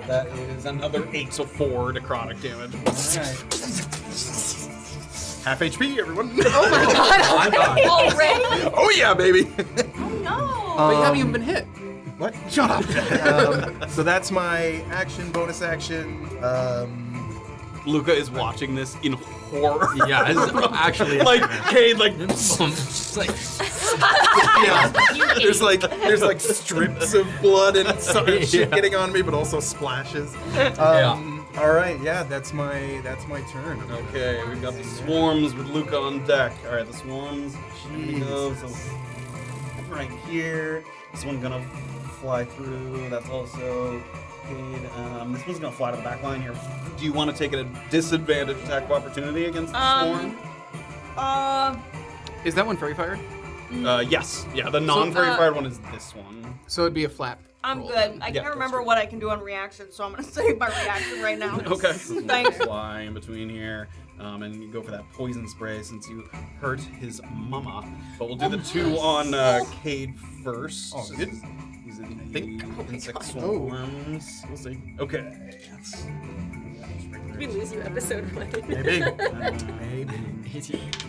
S1: That is another 8, so 4 necrotic damage.
S4: Half HP, everyone.
S3: Oh my god.
S2: Already?
S4: Oh yeah, baby.
S2: No.
S5: But you haven't even been hit.
S4: What? Shut up. So that's my action, bonus action.
S1: Luca is watching this in horror.
S6: Yeah, it's actually
S1: like Cade, like
S6: just like
S4: There's like strips of blood and some shit getting on me, but also splashes. All right, yeah, that's my turn.
S1: okay, we've got the swarms with Luca on deck. All right, the swarms. Here we go. So right here, this one's gonna fly through. That's also Cade. This one's gonna fly to the back line here. Do you want to take a disadvantage attack of opportunity against the swarm?
S5: Is that one fairy fired?
S1: Yes. Yeah, the non-fairy fired one is this one.
S5: So it'd be a flat.
S2: I'm
S5: roll.
S2: good. I
S1: Yeah,
S2: can't remember what I can do on reaction, so I'm gonna save my reaction right now.
S1: Okay.
S2: Thanks.
S1: Fly in between here, and you go for that poison spray since you hurt his mama. But we'll do the 2 on Cade first.
S4: Oh, good.
S1: These are the insect swarms. We'll see. Okay.
S3: We lose you episode 1.
S4: Maybe.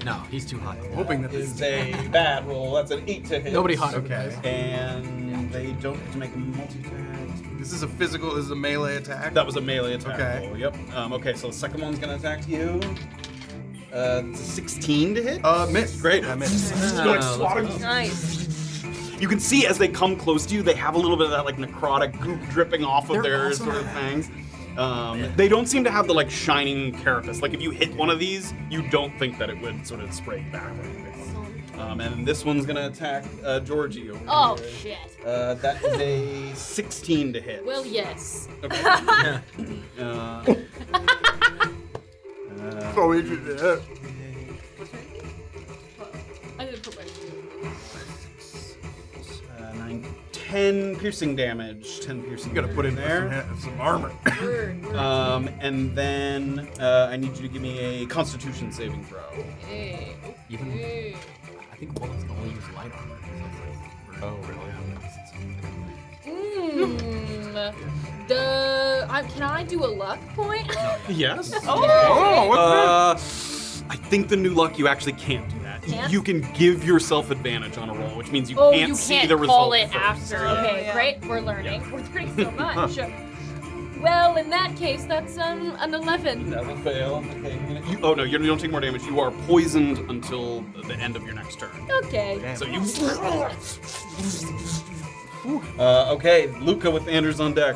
S6: no, he's too hot.
S4: Hoping that
S1: This is a bad roll. That's an 8 to hit.
S5: Nobody hot.
S4: Okay.
S1: And they don't get to make a multi-attack.
S4: This is a melee attack.
S1: That was a melee attack
S4: Okay.
S1: roll. Yep. Okay, so the second one's gonna attack you. It's a 16 to hit.
S4: Miss.
S1: Great.
S4: I missed.
S2: Nice.
S1: You can see as they come close to you, they have a little bit of that like necrotic goop dripping off of their sort of fangs. They don't seem to have the like shining carapace. Like if you hit one of these, you don't think that it would sort of spray back. And this one's gonna attack Georgie over
S9: Oh,
S1: here.
S9: shit.
S1: That is a 16 to hit.
S9: Well, yes.
S1: Okay.
S4: So we did that.
S9: I didn't put my...
S1: 9, 10 piercing damage. 10 piercing.
S4: You gotta put in
S1: there.
S4: some armor.
S1: And then I need you to give me a Constitution saving throw.
S9: Hey.
S6: Even
S9: Hey.
S6: I think bullets can only use light armor.
S1: Oh, really?
S9: Can I do a luck point?
S1: Yes.
S4: Oh,
S1: what's I think the new luck you actually can't do that.
S9: Can't?
S1: You can give yourself advantage on a roll, which means you
S9: Oh,
S1: can't
S9: you
S1: see
S9: can't
S1: the
S9: call
S1: result
S9: it
S1: first.
S9: after.
S2: Yeah.
S9: Okay,
S2: Yeah.
S9: great. We're learning. We're learning so much. Well, in that case, that's an 11.
S1: That will fail. Okay. Oh no, you don't take more damage. You are poisoned until the end of your next turn.
S9: Okay.
S1: So you. Okay, Luca with Anders on deck.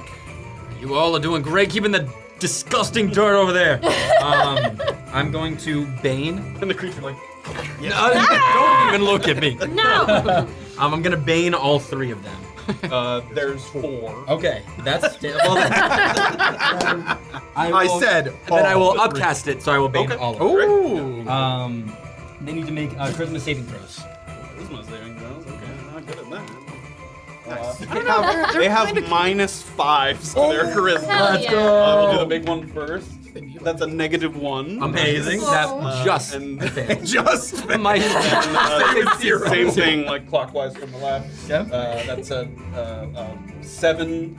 S6: You all are doing great keeping the disgusting dirt over there. I'm going to Bane.
S1: And the creature like.
S6: No, don't even look at me.
S9: No!
S6: I'm gonna Bane all 3 of them.
S1: There's 4.
S6: Okay, that's well.
S4: I said.
S6: Then I will
S4: all 3.
S6: upcast it, so I will Bane
S1: Okay.
S6: all of them.
S4: Ooh.
S6: They need to make charisma saving throws.
S1: Charisma saving throws. Okay, I'm not good at that.
S2: They're
S1: They have
S2: kinda cute.
S1: -5 to their charisma.
S9: Hell
S6: Let's
S9: yeah.
S6: go.
S1: We'll do the big one first. That's a -1.
S6: Amazing. That just
S1: and
S4: Just.
S6: my
S1: same thing, like clockwise from the left.
S6: Yep.
S1: That's a 7,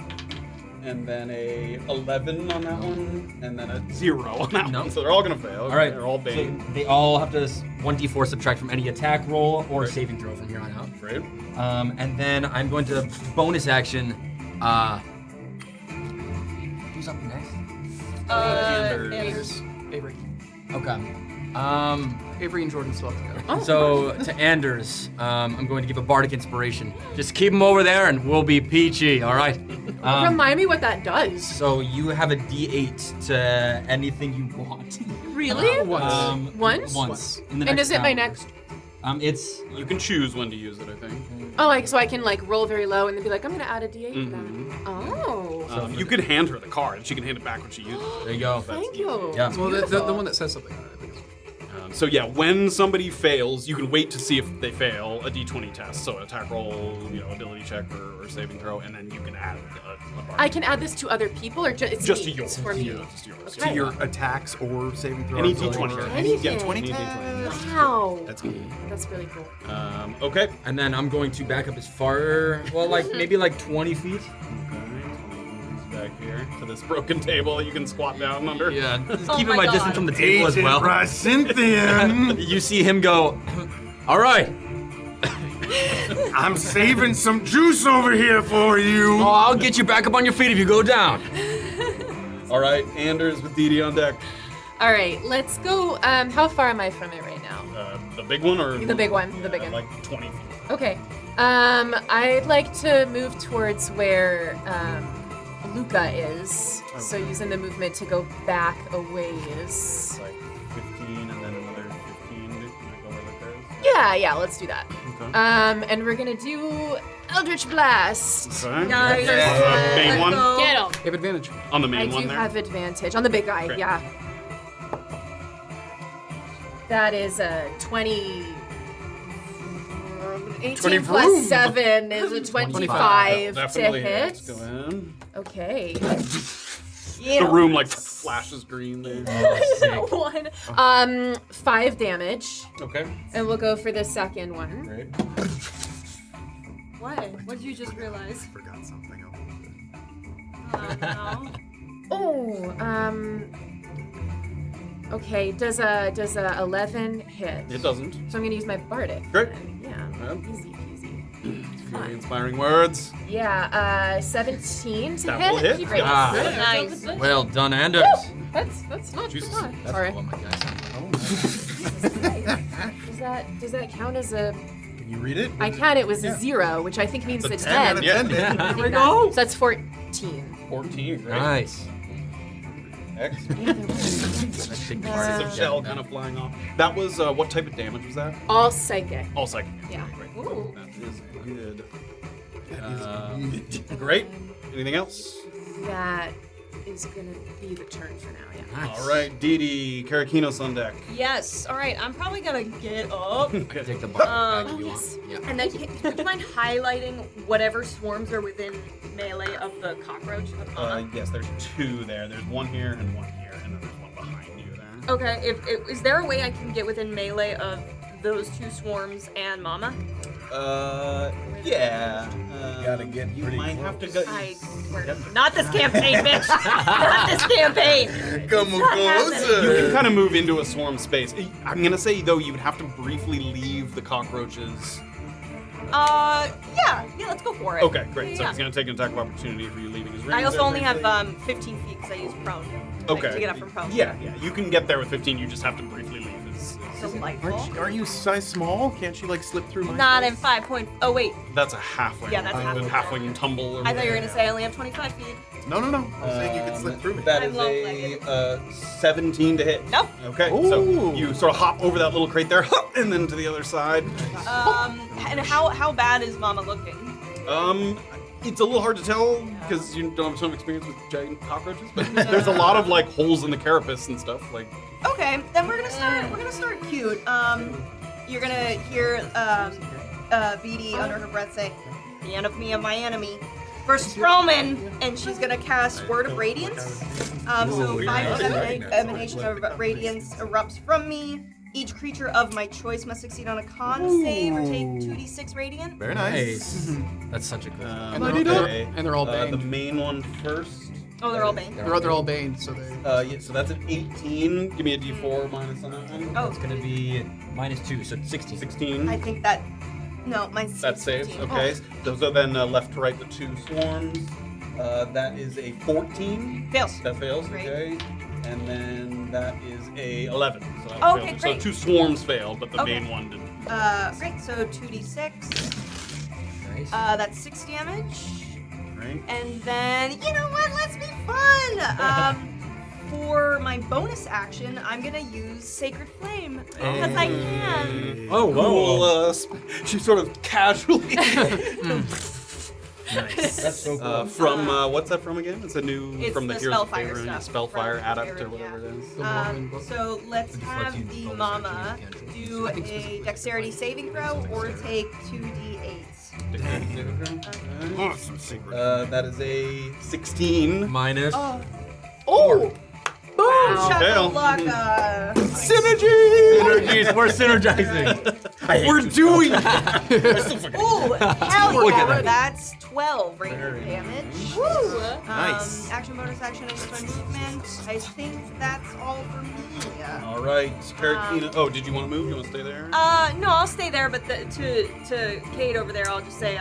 S1: and then a 11 on that one, and then a 0 on that
S6: No.
S1: one. So they're all gonna fail.
S6: All right.
S1: They're all
S6: So
S1: bane.
S6: they all have to 1d4 subtract from any attack roll or saving throw from here on out.
S1: Great.
S6: And then I'm going to bonus action. Who's up next?
S1: Anders.
S5: Avery.
S6: Okay.
S5: Avery and Jordan still have to go.
S6: So to Anders, I'm going to give a bardic inspiration. Just keep him over there, and we'll be peachy. All right.
S3: Remind me what that does.
S6: So you have a D8 to anything you want.
S3: Really?
S5: Once.
S3: Once?
S6: Once. In the
S3: And
S6: next
S3: is it my
S6: hour.
S3: next?
S6: It's
S1: You can choose when to use it, I think.
S3: Oh, so I can like roll very low and then be like, I'm gonna add a D8 to
S1: Mm-hmm.
S3: that. Oh.
S1: You could hand her the card, and she can hand it back when she uses it.
S6: there you go.
S3: Thank you.
S6: Yeah.
S5: Well, the one that says something on it, I think.
S1: So yeah, when somebody fails, you can wait to see if they fail a D20 test. So an attack roll, ability check or saving throw, and then you can add a bar.
S3: I can add this to other people or just
S1: just to
S3: me?
S1: yours.
S3: It's for me.
S1: Yeah, just to yours.
S4: To your attacks or saving throws.
S1: Any
S4: or
S1: D20.
S4: whatever.
S3: Anything.
S4: 20
S1: Any
S4: test.
S3: Wow.
S4: That's good.
S3: That's really cool.
S1: Okay.
S6: And then I'm going to back up as far, well, like maybe like 20 feet.
S1: Back here to this broken table you can squat down under.
S6: Yeah, just
S9: Oh
S6: keeping
S9: my
S6: my distance
S9: God.
S6: from the table as well.
S4: Rysynthian.
S6: You see him go, all right,
S4: I'm saving some juice over here for you.
S6: oh, I'll get you back up on your feet if you go down.
S1: All right, Anders with Deedee on deck.
S3: All right, let's go. How far am I from it right now?
S1: The big one or
S3: The big one, the big one.
S1: Like 20 feet.
S3: Okay. I'd like to move towards where Luca is. So using the movement to go back a ways.
S1: Like 15 and then another 15. Can I go where Luca is?
S3: Yeah, let's do that.
S1: Okay.
S3: And we're gonna do Eldritch Blast.
S1: Okay.
S2: Nice.
S1: Main one?
S9: Get him.
S5: You have advantage.
S1: On the
S3: I
S1: main
S3: do
S1: one there?
S3: have advantage on the big guy.
S1: Great.
S3: Yeah. That is a 20. 18
S4: 20
S3: plus
S4: vroom.
S3: 7 is a 25 to
S1: Definitely
S3: hit.
S1: hits. Go in.
S3: Okay.
S1: The room like flashes green there.
S3: One. 5 damage.
S1: Okay.
S3: And we'll go for the second one.
S1: Great.
S2: What? What did you just realize?
S4: Forgot something.
S2: No.
S3: Oh, okay, does a 11 hit?
S1: It doesn't.
S3: So I'm gonna use my bardic.
S1: Great.
S3: then. Yeah.
S1: Yep.
S3: Easy peasy.
S1: Very inspiring words.
S3: Yeah, 17 to
S1: That
S3: hit.
S1: will hit.
S3: Great.
S6: Ah.
S2: Nice.
S6: Well done, Anders.
S3: That's not too bad.
S6: That's
S3: Sorry.
S6: what my guy sounds
S3: Does that count as a?
S4: Can you read it?
S3: I can. It was a 0, which I think means
S4: It's
S3: a
S4: a 10 out
S3: 10.
S4: of
S1: Yeah.
S4: 10. man.
S3: There we go. So that's 14.
S1: 14. Great.
S6: Nice.
S1: Excellent.
S6: Let's take the
S1: Pieces
S6: party
S1: of shell kind of flying off. That was what type of damage was that?
S3: All psychic.
S1: All psychic.
S3: Yeah.
S1: Great. That is good. Great. Anything else?
S3: That is gonna be the turn for now. Yeah.
S6: Nice.
S1: All right, Deedee, Karakinos on deck.
S2: Yes. All right. I'm probably gonna get up.
S6: Take the bag if you
S3: yes.
S6: want. Yeah.
S2: And then, would you mind highlighting whatever swarms are within melee of the cockroach? Of Mama?
S1: Yes, there's 2 there. There's one here and one here, and then there's one behind you there.
S2: Okay. Is there a way I can get within melee of those 2 swarms and Mama?
S1: Yeah.
S4: Gotta get
S1: You
S4: pretty
S1: might have to go.
S2: Not this campaign, bitch. Not this campaign.
S4: Come
S2: not happening.
S1: You can kind of move into a swarm space. I'm gonna say though, you would have to briefly leave the cockroaches.
S2: Yeah. Let's go for it.
S1: Okay, great. So
S2: Yeah.
S1: he's gonna take an attack of opportunity for you leaving his range.
S2: I also
S1: there
S2: only have
S1: briefly.
S2: 15 feet because I use prone.
S1: Okay.
S2: To get up from prone.
S1: Yeah. You can get there with 15. You just have to briefly leave.
S2: Delightful.
S4: Aren't you size small? Can't you like slip through my
S2: Not
S4: space?
S2: in 5 point. Oh wait.
S1: That's a halfling.
S2: Yeah, that's a halfling.
S1: halfling tumble. Or
S2: I thought you were
S1: whatever.
S2: gonna say I only have 25 feet.
S4: No. I'm saying you can slip through me.
S1: That
S2: I'm
S1: is
S2: long-legged.
S1: a 17 to hit.
S2: Nope.
S1: Okay,
S4: Ooh.
S1: so you sort of hop over that little crate there, and then to the other side.
S2: And how bad is Mama looking?
S1: It's a little hard to tell because you don't have some experience with giant cockroaches, but there's a lot of like holes in the carapace and stuff. Like,
S2: Okay, then we're gonna start cute. You're gonna hear Bete under her breath say, "The enemy of my enemy." For Strowman, and she's gonna cast Word of Radiance. So 5 emanation of radiance erupts from me. Each creature of my choice must succeed on a con save or take 2d6 radiant.
S4: Very nice.
S6: That's such a good.
S5: And they're all
S1: the
S5: banged.
S1: main one first.
S2: Oh, they're all banged.
S5: They're all banged, so they.
S1: Yeah, so that's an 18. Give me a d4 minus on that one.
S2: Oh,
S6: It's gonna be -2, so 16.
S1: 16.
S2: I think that. No, mine's
S1: That saves.
S2: 15.
S1: Okay. So then left to right, the 2 swarms. That is a 14.
S2: Fails.
S1: That fails.
S2: Great.
S1: Okay. And then that is a 11. So that
S2: Okay,
S1: fails.
S2: great.
S1: So 2 swarms failed, but the
S2: Okay.
S1: main one didn't.
S2: Great. So 2d6.
S6: Nice.
S2: That's 6 damage.
S1: Right.
S2: And then, you know what? Let's be fun. for my bonus action, I'm gonna use Sacred Flame because I can.
S6: Oh,
S1: Cool. She sort of casually.
S4: Nice.
S6: That's so cool.
S1: From what's that from again? It's a new
S2: It's
S1: from the
S2: the
S1: Heroes of
S2: Spellfire
S1: Favorite,
S2: stuff
S1: Spellfire
S2: from
S1: Adept or
S2: Favorite,
S1: whatever it is.
S5: The Mormon book.
S2: So let's have
S6: you
S2: the
S6: bonus
S2: mama
S6: action
S2: do a dexterity saving throw or take 2d8.
S4: Awesome secret.
S1: That is a 16.
S6: Minus.
S3: Oh!
S2: Boom!
S1: Fail.
S2: Shakalaka!
S6: Synergies. We're synergizing.
S1: We're doing it!
S2: Ooh, hell
S6: Look at
S2: yeah!
S6: that.
S2: That's 12 radiant damage.
S9: Woo!
S4: Nice.
S2: Action, bonus action, and my movement. I think that's all for me.
S1: All right, Karakina. Oh, did you want to move? You want to stay there?
S2: No, I'll stay there, but to Cade over there, I'll just say,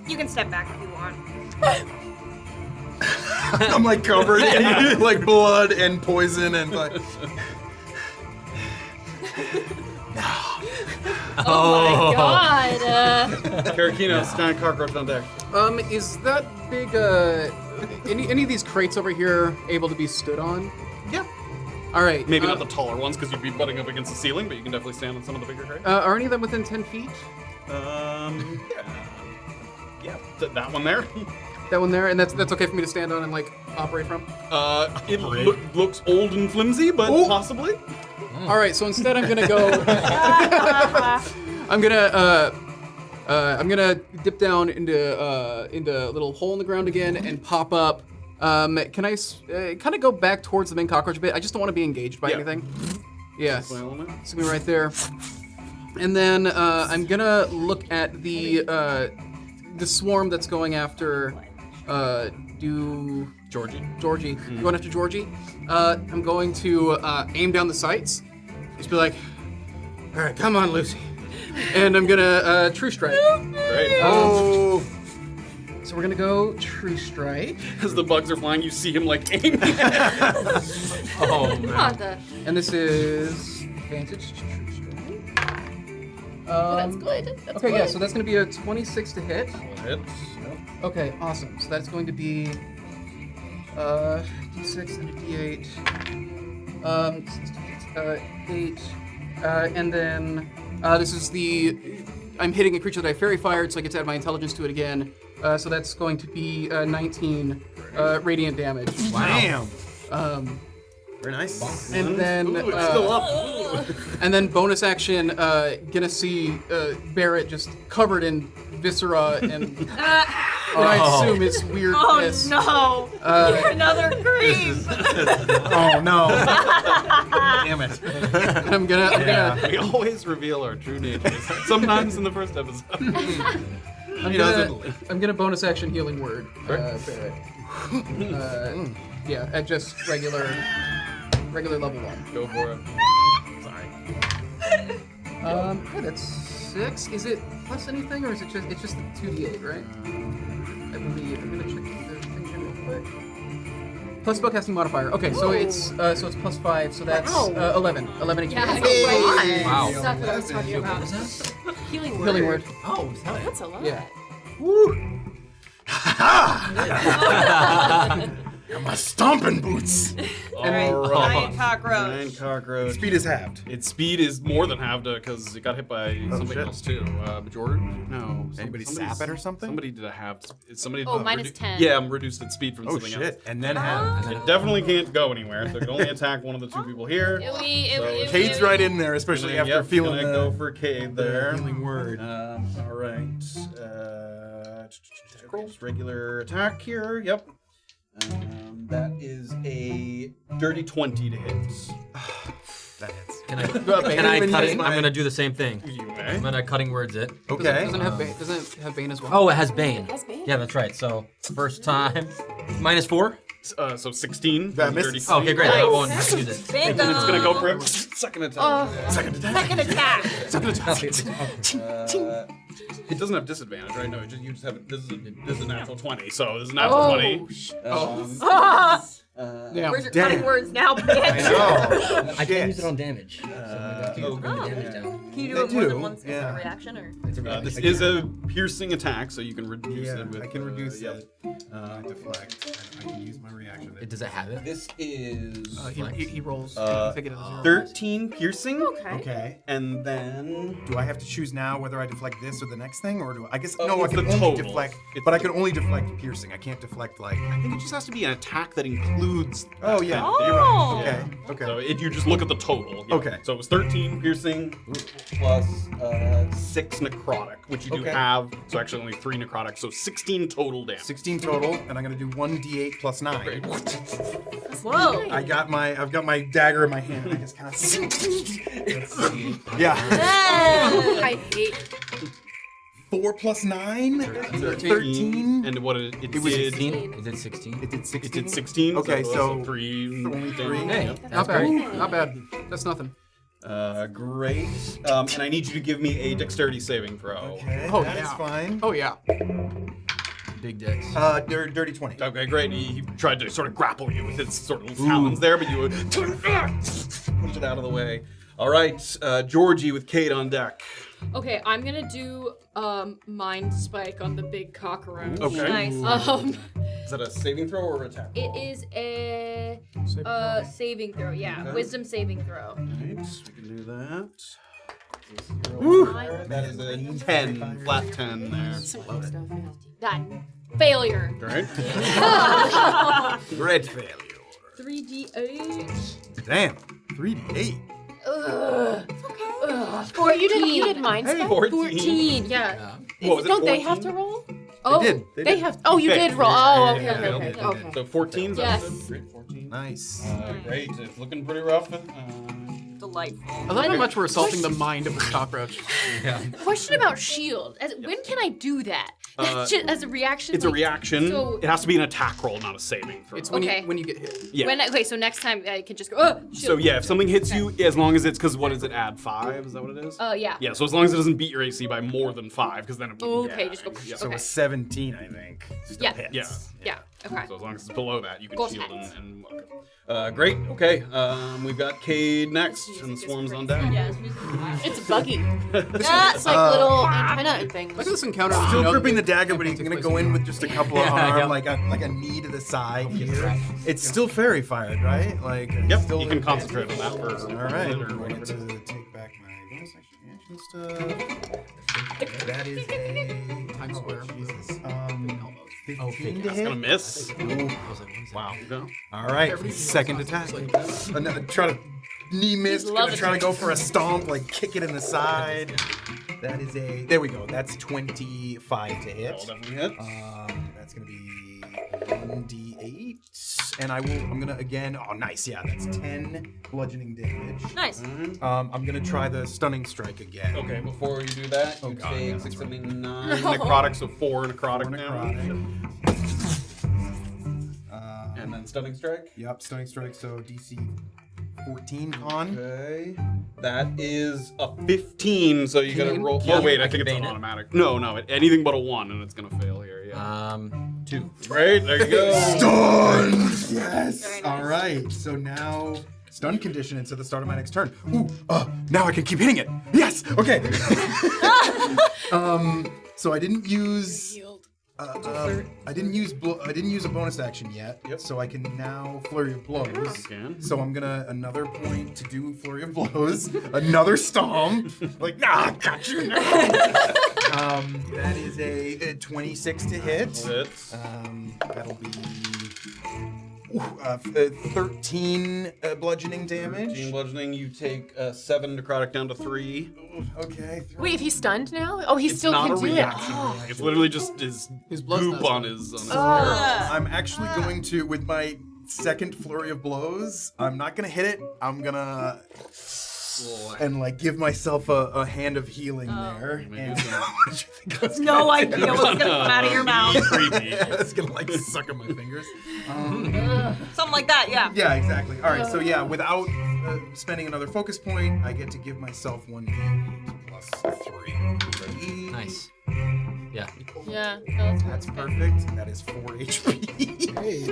S2: you can step back if you want.
S4: I'm like covered in like blood and poison and like.
S9: Oh my god!
S1: Karakinos, giant cockroach on deck.
S5: Is that big, any of these crates over here able to be stood on?
S1: Yeah.
S5: All right.
S1: Maybe not the taller ones because you'd be butting up against the ceiling, but you can definitely stand on some of the bigger crates.
S5: Are any of them within 10 feet?
S1: Yeah, that one there.
S5: That one there, and that's okay for me to stand on and like operate from.
S1: It looks old and flimsy, but possibly.
S5: All right, so instead I'm gonna go. I'm gonna dip down into a little hole in the ground again and pop up. Can I kind of go back towards the main cockroach a bit? I just don't want to be engaged by
S1: Yeah.
S5: anything. Yeah,
S1: My element.
S5: it's gonna be right there. And then I'm gonna look at the swarm that's going after
S1: Georgie.
S5: Georgie. Going after Georgie. I'm going to aim down the sights. Just be like, all right, come on, Lucy. And I'm gonna True Strike.
S1: Great.
S4: Oh.
S5: So we're gonna go True Strike.
S1: As the bugs are flying, you see him like aiming.
S6: Oh man.
S9: God,
S5: And this is advantage to True Strike.
S9: that's good. That's
S5: Okay,
S9: good.
S5: yeah, so that's gonna be a 26 to hit.
S1: Hits.
S5: Okay, awesome. So that's going to be d6 and a d8. 8. And then this is I'm hitting a creature that I fairy fired, so I get to add my intelligence to it again. So that's going to be 19 radiant damage.
S4: Damn.
S5: Um,
S4: Very nice.
S5: and then
S1: Ooh, it's still up.
S5: and then bonus action, gonna see Barrett just covered in viscera and what I assume is weird
S2: Oh
S5: piss.
S2: no! Another creep!
S4: Oh no. Damn it.
S5: I'm gonna
S1: We always reveal our true natures. Sometimes in the first episode.
S5: I'm gonna bonus action healing word, Barrett. Yeah, at just regular level 1.
S1: Go for it.
S5: Yeah, that's 6. Is it plus anything, or is it just 2d8, right? I believe. I'm gonna check the thing here real quick. Plus spellcasting modifier. Okay, so it's plus 5, so that's 11. 11 HP.
S9: Yeah, that's a lot.
S6: Wow.
S9: That's what I was talking about. Healing word.
S5: Healing word.
S6: Oh, hell yeah.
S9: That's a lot.
S5: Yeah.
S4: My stomping boots.
S2: Alright, giant cockroach.
S1: Giant cockroach.
S4: Speed is halved.
S1: Its speed is more than halved because it got hit by something
S4: shit.
S1: else too. George? No.
S4: Anybody
S1: somebody's-
S4: sap it or something?
S1: Somebody did a halved. Somebody.
S9: Oh, minus 10.
S1: Yeah, I'm reduced its speed from
S4: Oh
S1: something
S4: shit.
S1: else.
S4: And then halved.
S1: It definitely can't go anywhere. So it can only attack one of the two people here.
S4: Cade's right in there, especially after
S1: Yep,
S4: feeling
S1: gonna
S4: the
S1: go for Cade there.
S4: healing word.
S1: All right. Just regular attack here. Yep. That is a dirty 20 to hit.
S4: That hits.
S6: Can I
S4: even
S6: cut
S4: use
S6: it?
S4: my-
S6: I'm gonna do the same thing.
S1: You
S6: I'm gonna cutting words it.
S4: Okay.
S5: Doesn't have Bane as well.
S6: Oh, it has Bane.
S9: It has Bane.
S6: Yeah, that's right. So first time, -4.
S1: so 16.
S4: That
S1: dirty
S4: misses.
S1: 20.
S6: Okay, great. I won't use it.
S2: Bingo!
S1: And it's gonna go for a second attack.
S4: Second attack.
S2: Second attack!
S1: It doesn't have disadvantage, right? No, you just have this is a natural 20. So this is a natural 20.
S5: Yeah.
S2: Where's your
S4: Damn.
S2: cutting words now, bitch?
S4: I know.
S6: I can't use it on damage.
S1: oh,
S6: Bring the damage down.
S2: Can you do
S4: They
S2: it more than
S4: do,
S2: one specific
S4: yeah.
S2: reaction, or?
S1: This is a piercing attack, so you can reduce
S4: Yeah,
S1: it with.
S4: I can reduce
S1: yep.
S4: it. Deflect. I can use my reaction.
S6: Does it have it?
S1: This is
S5: He rolls. Take it as a 0.
S1: 13 piercing.
S2: Okay.
S4: Okay.
S1: And then
S4: Do I have to choose now whether I deflect this or the next thing, or do I guess
S1: Oh,
S4: no? I
S1: it's
S4: can
S1: the
S4: only
S1: total.
S4: deflect,
S1: It's
S4: but I
S1: the-
S4: can only deflect piercing. I can't deflect like.
S1: I think it just has to be an attack that includes.
S4: Oh yeah,
S2: Oh.
S4: you're right. Okay,
S1: Yeah.
S4: okay.
S1: So you just look at the total. Yeah.
S4: Okay.
S1: So it was 13 piercing plus 6 necrotic, which you do
S4: Okay.
S1: have. So actually only 3 necrotic. So 16 total damage.
S4: 16 total, and I'm gonna do 1d8 plus 9.
S2: Whoa.
S4: I've got my dagger in my hand. And I just kind of. Let's see. Yeah.
S3: I hate
S4: 4 plus 9. 13.
S1: And what it
S4: was
S1: did.
S6: 16? Is it 16?
S4: It did 16.
S1: It did 16.
S4: Okay,
S1: so
S4: so
S1: 3.
S4: only 3.
S6: Hey,
S5: Not
S6: that's great.
S5: bad. Not bad. That's nothing.
S1: Great. And I need you to give me a dexterity saving throw.
S4: Okay,
S5: Oh,
S4: that's
S5: yeah.
S4: fine.
S5: Oh yeah.
S6: Big dicks.
S4: Dirty 20.
S1: Okay, great. He tried to sort of grapple you with his sort of talons there, but you pushed it out of the way. All right, Georgie with Cade on deck.
S9: Okay, I'm gonna do mind spike on the big cockroach.
S1: Okay.
S2: Nice.
S1: Is that a saving throw or attack?
S9: It is a saving throw. Yeah,
S1: Okay.
S9: wisdom saving throw.
S1: Right, we can do that. Woo. That is a 10, flat 10 there.
S3: some cool stuff. Yeah.
S9: That failure.
S1: All right.
S4: Red failure.
S9: 3d8.
S4: Damn. 3d8.
S3: Or you did mind
S1: Hey,
S3: spell?
S1: 14.
S9: Yeah.
S1: What was it,
S3: Don't they
S1: 14?
S3: have to roll?
S9: Oh,
S4: They did.
S3: Have. Oh, you
S1: Okay.
S3: did roll. Oh,
S1: Yeah,
S3: okay,
S1: yeah,
S3: okay,
S1: yeah,
S3: okay.
S1: So 14,
S9: Yes.
S1: Great, 14.
S4: Nice.
S1: Great, it's looking pretty rough.
S2: Delightful.
S5: I love how much we're assaulting the mind of this cockroach.
S9: Question about shield. When can I do that? That's just as a reaction.
S1: It's a
S9: like,
S1: reaction.
S9: So
S1: It has to be an attack roll, not a saving throw.
S5: It's when
S9: Okay.
S5: you get hit.
S1: Yeah.
S9: okay, so next time I can just go. Oh, shield.
S1: So yeah, if something hits you, as long as it's because what does it add 5? Is that what it is?
S9: Yeah.
S1: Yeah. So as long as it doesn't beat your AC by more than 5, because then it would.
S9: Okay, just go.
S1: Yeah.
S4: So
S9: okay.
S4: a 17, I think. Still
S9: Yeah.
S4: hits.
S1: Yeah.
S9: Yeah. Okay.
S1: So as long as it's below that, you can
S9: Goes
S1: shield
S9: hats.
S1: and great. Okay. We've got Cade next, and the swarm's on deck.
S2: Yeah,
S3: It's buggy.
S2: Ah,
S3: It's like little antenna things.
S5: Look at this encounter.
S4: Still
S5: you know,
S4: gripping the dagger, but
S5: campaign
S4: he's
S5: takes
S4: gonna
S5: place
S4: go in with just a couple of arm, like a knee to the side here. It's still fairy fired, right? Like
S1: Yep.
S4: Still
S1: You can concentrate on that for.
S4: All right.
S1: Or
S4: I'm going
S1: whatever.
S4: to take back my bonus action stuff. That is a
S5: Times square.
S4: Jesus.
S6: Oh,
S4: 15 to
S1: That's gonna
S4: hit.
S1: miss.
S6: Wow.
S1: No.
S4: All right. Second attack. Try to knee miss.
S9: Loving
S4: Try to
S9: it.
S4: go for a stomp, like kick it in the side. That is a. There we go. That's 25 to hit.
S1: That'll definitely hit.
S4: That's gonna be 1d8, and I'm gonna again. Oh, nice. Yeah, that's 10 bludgeoning damage.
S2: nice.
S4: I'm gonna try the stunning strike again.
S1: Okay, before you do that, you
S4: God,
S1: take
S4: yeah, that's
S1: 6,
S4: right.
S1: 7, 9 necrotic, so 4 necrotic
S4: Four
S1: damage.
S4: necrotic.
S1: And then stunning strike.
S4: Yep, stunning strike. So DC 14 con.
S1: Okay. That is a 15, so you gotta roll.
S6: Yeah,
S1: Oh, wait,
S6: I
S1: I think
S6: can
S1: it's an
S6: bait it.
S1: automatic. No, anything but a 1, and it's gonna fail here, yeah.
S6: 2.
S1: Great, there you go.
S4: Stun! Yes.
S2: Very nice.
S4: All right. So now stun condition until the start of my next turn. Ooh. Now I can keep hitting it. Yes. Okay. So I didn't use. I didn't use a bonus action yet.
S1: Yep.
S4: So I can now flurry of blows.
S1: You can.
S4: So I'm gonna another point to do flurry of blows. Another stomp. Like got you now. That is a 26 to hit.
S1: Hits.
S4: That'll be 13 bludgeoning damage.
S1: 13 bludgeoning, you take 7 necrotic down to 3.
S4: Okay.
S3: Wait, if he's stunned now? Oh, he
S1: It's
S3: still
S1: not
S3: can
S1: a
S3: do it.
S1: reaction.
S3: Oh.
S1: It's literally just his
S5: blood's
S1: goop
S5: not
S1: on his.
S4: I'm actually going to, with my second flurry of blows, I'm not gonna hit it. I'm gonna and like give myself a hand of healing there. And what did you think I was
S2: No
S4: gonna
S2: idea what's gonna come out of your mouth.
S1: Creepy.
S4: It's gonna like suck on my fingers.
S2: Something like that, yeah.
S4: Yeah, exactly. All right, so yeah, without spending another focus point, I get to give myself 1d8 plus 3.
S6: Nice. Yeah.
S9: Yeah. No,
S4: That's perfect. That is 4 HP.
S5: Hey,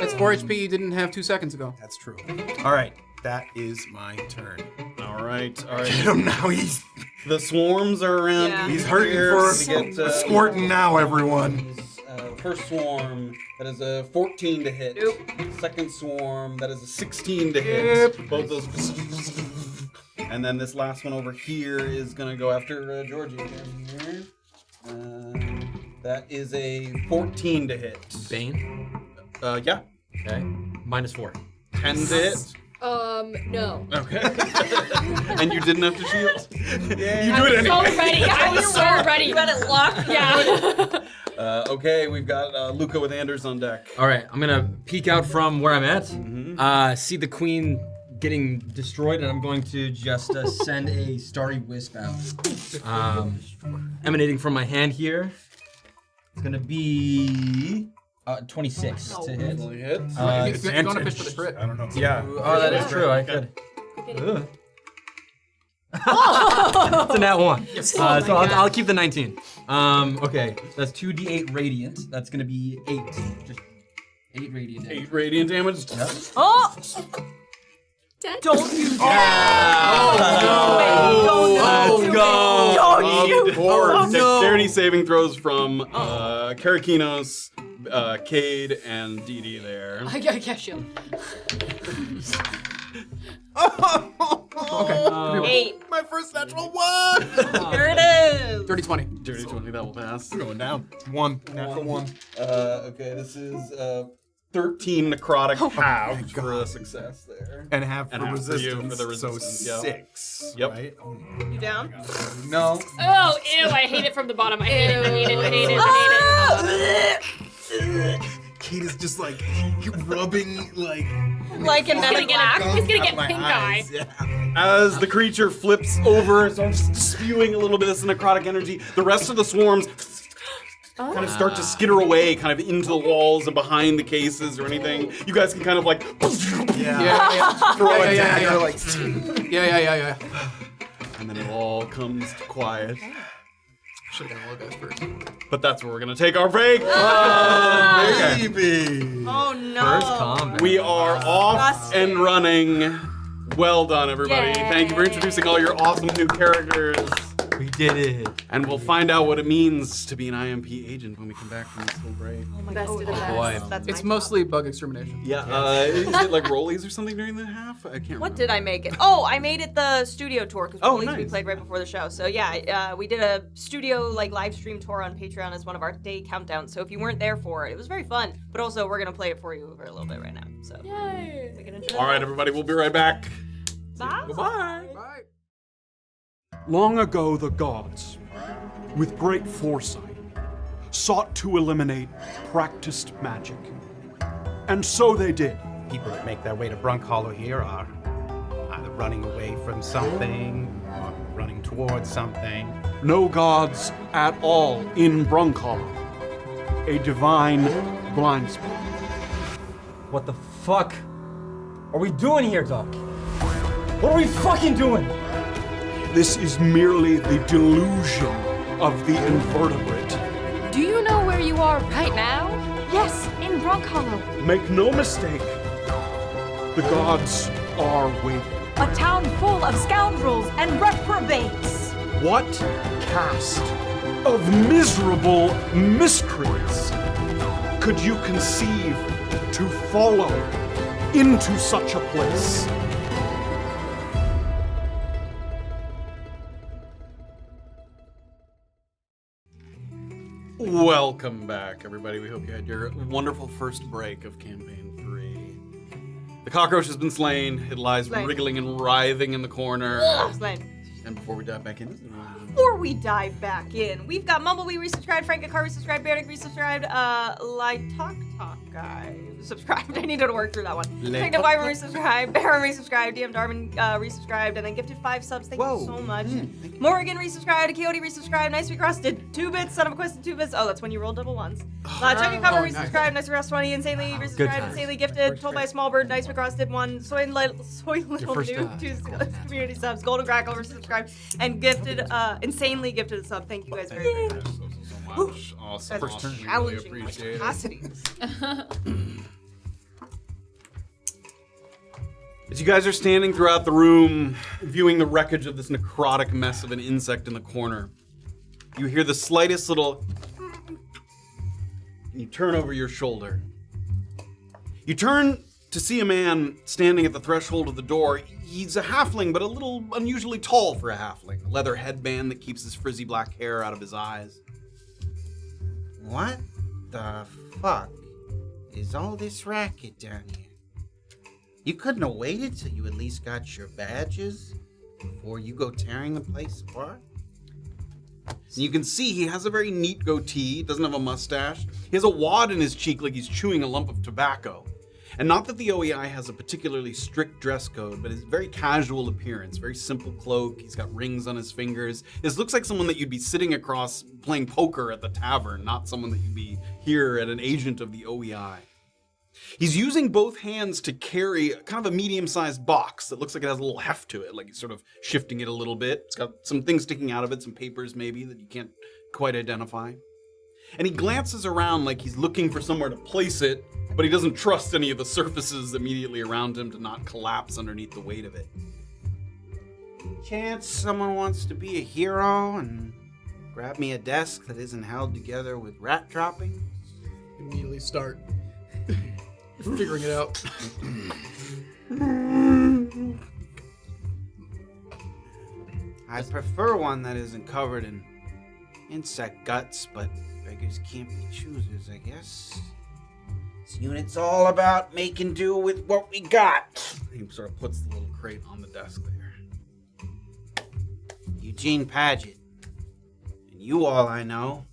S5: that's 4 HP you didn't have 2 seconds ago.
S4: That's true. All right, that is my turn.
S1: All right.
S4: Get him now.
S1: The swarms are around.
S2: Yeah.
S4: He's hurting
S1: here
S4: for
S1: to get,
S4: squirting now, everyone.
S1: First swarm, that is a 14 to hit.
S2: Nope.
S1: Second swarm, that is a 16 to hit. Both those. And then this last one over here is gonna go after Georgie again here. That is a 14 to hit.
S6: Bane.
S1: Yeah.
S6: Okay. -4.
S1: 10 to hit.
S9: No.
S1: Okay. And you didn't have to shield. Yeah. You do it
S9: So
S1: anyway.
S9: ready. I was so ready.
S2: You got it locked.
S9: Yeah.
S1: Okay, we've got Luca with Anders on deck.
S6: All right, I'm gonna peek out from where I'm at, see the queen getting destroyed, and I'm going to just send a starry wisp out, emanating from my hand here. It's gonna be 26 to hit.
S1: Definitely hit.
S5: If you're going to fish for the crit.
S4: I don't know.
S6: Yeah. Oh, that is true. I could. Ugh. It's a nat 1. So I'll keep the 19. Okay, that's 2d8 radiant. That's gonna be 8. Just 8 radiant damage.
S1: 8 radiant damage.
S6: Yep.
S2: Oh! Don't you
S1: Let's go!
S2: Don't you!
S1: Dexterity saving throws from Karakinos, Cade, and Deedee there.
S9: I got Cascio.
S5: Okay.
S2: 8.
S4: My first natural 1.
S2: Here it is.
S5: Dirty 20.
S1: Dirty 20, that will pass.
S4: We're going down. 1. Natural 1.
S1: Okay, this is 13 necrotic halved for a success there.
S4: And half
S1: And
S4: for
S1: half for you
S4: resistance.
S1: for the resistance,
S4: So
S1: yeah.
S4: 6.
S1: Yep.
S4: Right?
S2: You down?
S4: No.
S9: Oh, ew! I hate it from the bottom. I hate it. I hate it. I hate it. I hate it.
S4: Kate is just like rubbing like
S2: Like in
S9: He's gonna get
S4: gum
S9: he's gonna
S4: out
S9: get
S4: my
S9: pink
S4: eyes.
S9: eye.
S4: Yeah.
S1: As the creature flips over, starts spewing a little bit of this necrotic energy, the rest of the swarms kind of start to skitter away, kind of into the walls and behind the cases or anything. You guys can kind of like
S5: Yeah.
S1: throw a
S5: Yeah.
S1: dagger, like,
S5: Yeah.
S1: and then it all comes to quiet.
S5: Should have got all guys first.
S1: But that's where we're gonna take our break.
S4: Baby.
S2: Oh no.
S6: First combat.
S1: We are off
S2: Disgusting.
S1: and running. Well done, everybody.
S9: Yay.
S1: Thank you for introducing all your awesome new characters.
S6: We did it.
S1: And we'll find out what it means to be an I.M.P. agent when we come back from this little break.
S2: Oh my
S3: Best
S2: God.
S3: of the best.
S6: Boy.
S2: That's
S5: It's
S2: my
S5: mostly bug extermination.
S1: Yeah, is it like rollies or something during the half? I can't remember.
S2: What did I make it? Oh, I made it the studio tour because we
S1: nice.
S2: played right before the show. So yeah, we did a studio like live stream tour on Patreon as one of our day countdowns. So if you weren't there for it, it was very fun. But also we're gonna play it for you for a little bit right now. So
S9: Yay.
S2: we can enjoy
S1: All right, everybody, we'll be right back.
S2: Bye.
S1: Bye.
S5: Bye.
S10: Long ago, the gods, with great foresight, sought to eliminate practiced magic. And so they did.
S7: People that make their way to Brunk Hollow here are either running away from something or running towards something.
S10: No gods at all in Brunkhollow. A divine blind spot.
S6: What the fuck are we doing here, Doc? What are we fucking doing?
S10: This is merely the delusion of the invertebrate.
S8: Do you know where you are right now?
S11: Yes, in Bronk Hollow.
S10: Make no mistake, the gods are waiting.
S11: A town full of scoundrels and reprobates.
S10: What caste of miserable miscreants could you conceive to follow into such a place?
S1: Welcome back, everybody. We hope you had your wonderful first break of Campaign 3. The cockroach has been slain. It lies
S2: Slain.
S1: wriggling and writhing in the corner.
S2: Slain.
S1: And before we dive back in,
S2: Before we dive back in, we've got Mumblebee resubscribed, Frankakar resubscribed, Barrett resubscribed, Talk guy subscribed. I needed to work through that one. Techno Wyvern resubscribed, Baron resubscribed, DM Darwin resubscribed, and then gifted 5 subs. Thank you so much. Morgan resubscribed, Coyote resubscribed, Nice Week Rusted, 2 bits, Son of a Quest 2 bits. Oh, that's when you roll double ones. Chucky Cover
S5: nice.
S2: resubscribed, Nice Week Rust 20, Insanely
S6: Good
S2: resubscribed,
S6: times.
S2: Insanely gifted, Told by a Small Bird, Nice Week Rusted 1, Soy Little
S6: first,
S2: Noob, 2 community subs, Golden Crackle resubscribed, and gifted, insanely gifted a sub. Thank you guys very much.
S1: much. Awesome.
S2: That's
S1: Awesome. Really
S2: challenging my
S1: appreciate it.
S2: capacities.
S1: As you guys are standing throughout the room, viewing the wreckage of this necrotic mess of an insect in the corner, you hear the slightest little... and you turn over your shoulder. You turn to see a man standing at the threshold of the door. He's a halfling, but a little unusually tall for a halfling. A leather headband that keeps his frizzy black hair out of his eyes.
S7: What the fuck is all this racket down here? You couldn't have waited till you at least got your badges before you go tearing the place apart?
S1: And you can see he has a very neat goatee, doesn't have a mustache. He has a wad in his cheek like he's chewing a lump of tobacco. And not that the O.E.I has a particularly strict dress code, but his very casual appearance, very simple cloak. He's got rings on his fingers. This looks like someone that you'd be sitting across playing poker at the tavern, not someone that you'd be here at an agent of the O.E.I. He's using both hands to carry kind of a medium-sized box that looks like it has a little heft to it, like he's sort of shifting it a little bit. It's got some things sticking out of it, some papers maybe that you can't quite identify. And he glances around like he's looking for somewhere to place it, but he doesn't trust any of the surfaces immediately around him to not collapse underneath the weight of it.
S7: Chance someone wants to be a hero and grab me a desk that isn't held together with rat droppings?
S5: Immediately start figuring it out.
S7: I'd prefer one that isn't covered in insect guts, but beggars can't be choosers, I guess. This unit's all about making do with what we got.
S1: He sort of puts the little crate on the desk there.
S7: Eugene Paget. And you all I know,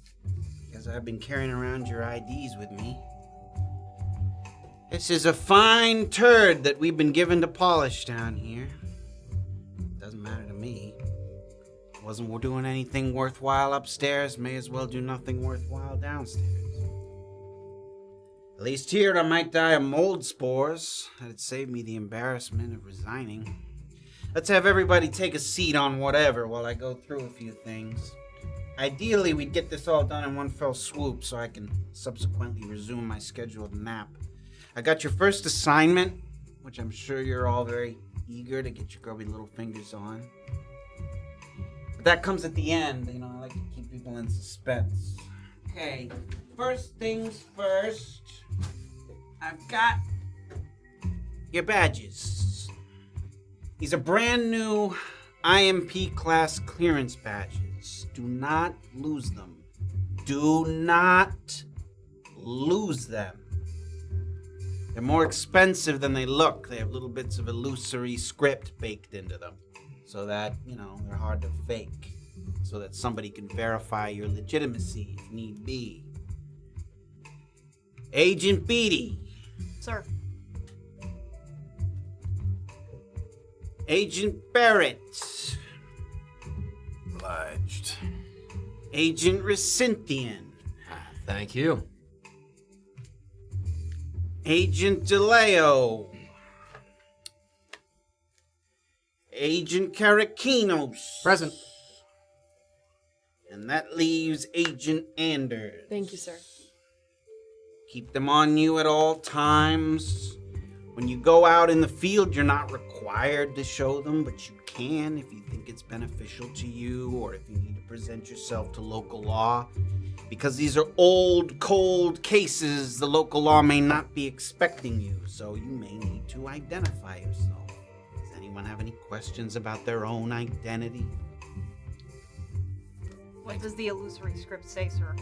S7: because I've been carrying around your IDs with me. This is a fine turd that we've been given to polish down here. Doesn't matter to me. Wasn't doing anything worthwhile upstairs, may as well do nothing worthwhile downstairs. At least here I might die of mold spores. That'd save me the embarrassment of resigning. Let's have everybody take a seat on whatever while I go through a few things. Ideally, we'd get this all done in one fell swoop so I can subsequently resume my scheduled nap. I got your first assignment, which I'm sure you're all very eager to get your grubby little fingers on. But that comes at the end, you know, I like to keep people in suspense. Okay, first things first. I've got your badges. These are brand new I.M.P class clearance badges. Do not lose them. Do not lose them. They're more expensive than they look. They have little bits of illusory script baked into them so that, you know, they're hard to fake, so that somebody can verify your legitimacy if need be. Agent Bete.
S2: Sir.
S7: Agent Barrett.
S4: Obliged.
S7: Agent Rysynthian.
S6: Thank you.
S7: Agent Leyo. Agent Karakinos.
S5: Present.
S7: And that leaves Agent Anders.
S3: Thank you, sir.
S7: Keep them on you at all times. When you go out in the field, you're not required to show them, but you can if you think it's beneficial to you or if you need to present yourself to local law. Because these are old, cold cases, the local law may not be expecting you, so you may need to identify yourself. Does anyone have any questions about their own identity?
S2: What does the illusory script say, sir?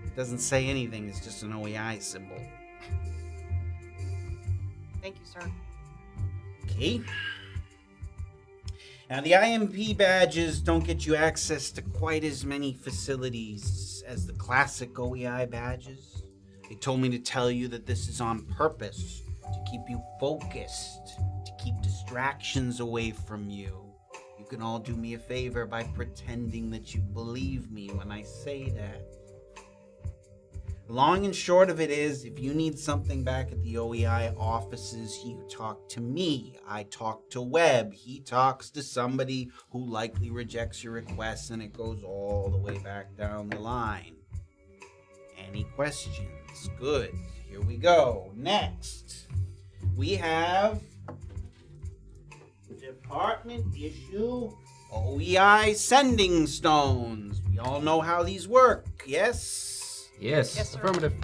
S7: It doesn't say anything, it's just an O.E.I symbol.
S2: Thank you, sir.
S7: Okay. Now, the I.M.P badges don't get you access to quite as many facilities as the classic O.E.I badges. They told me to tell you that this is on purpose, to keep you focused, to keep distractions away from you. You can all do me a favor by pretending that you believe me when I say that. Long and short of it is, if you need something back at the O.E.I offices, you talk to me. I talk to Webb. He talks to somebody who likely rejects your requests, and it goes all the way back down the line. Any questions? Good. Here we go. Next, we have department issue O.E.I. sending stones. We all know how these work, yes?
S6: Yes.
S2: Yes, sir.
S5: Affirmative.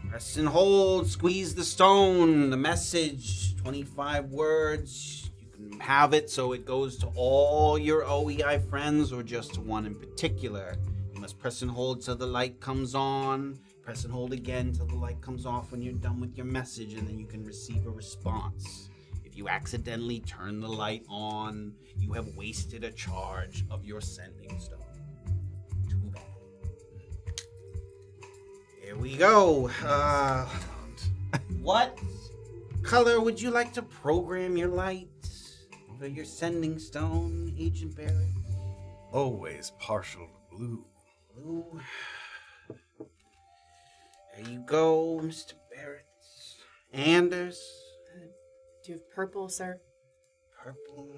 S7: Press and hold, squeeze the stone, the message, 25 words. You can have it so it goes to all your O.E.I. friends or just to one in particular. You must press and hold till the light comes on. Press and hold again till the light comes off when you're done with your message, and then you can receive a response. If you accidentally turn the light on, you have wasted a charge of your sending stone. Too bad. Here we go. What color would you like to program your light for your sending stone, Agent Barrett?
S4: Always partial to blue.
S7: Blue. There you go, Mr. Barrett. Anders.
S3: Do you have purple, sir?
S7: Purple.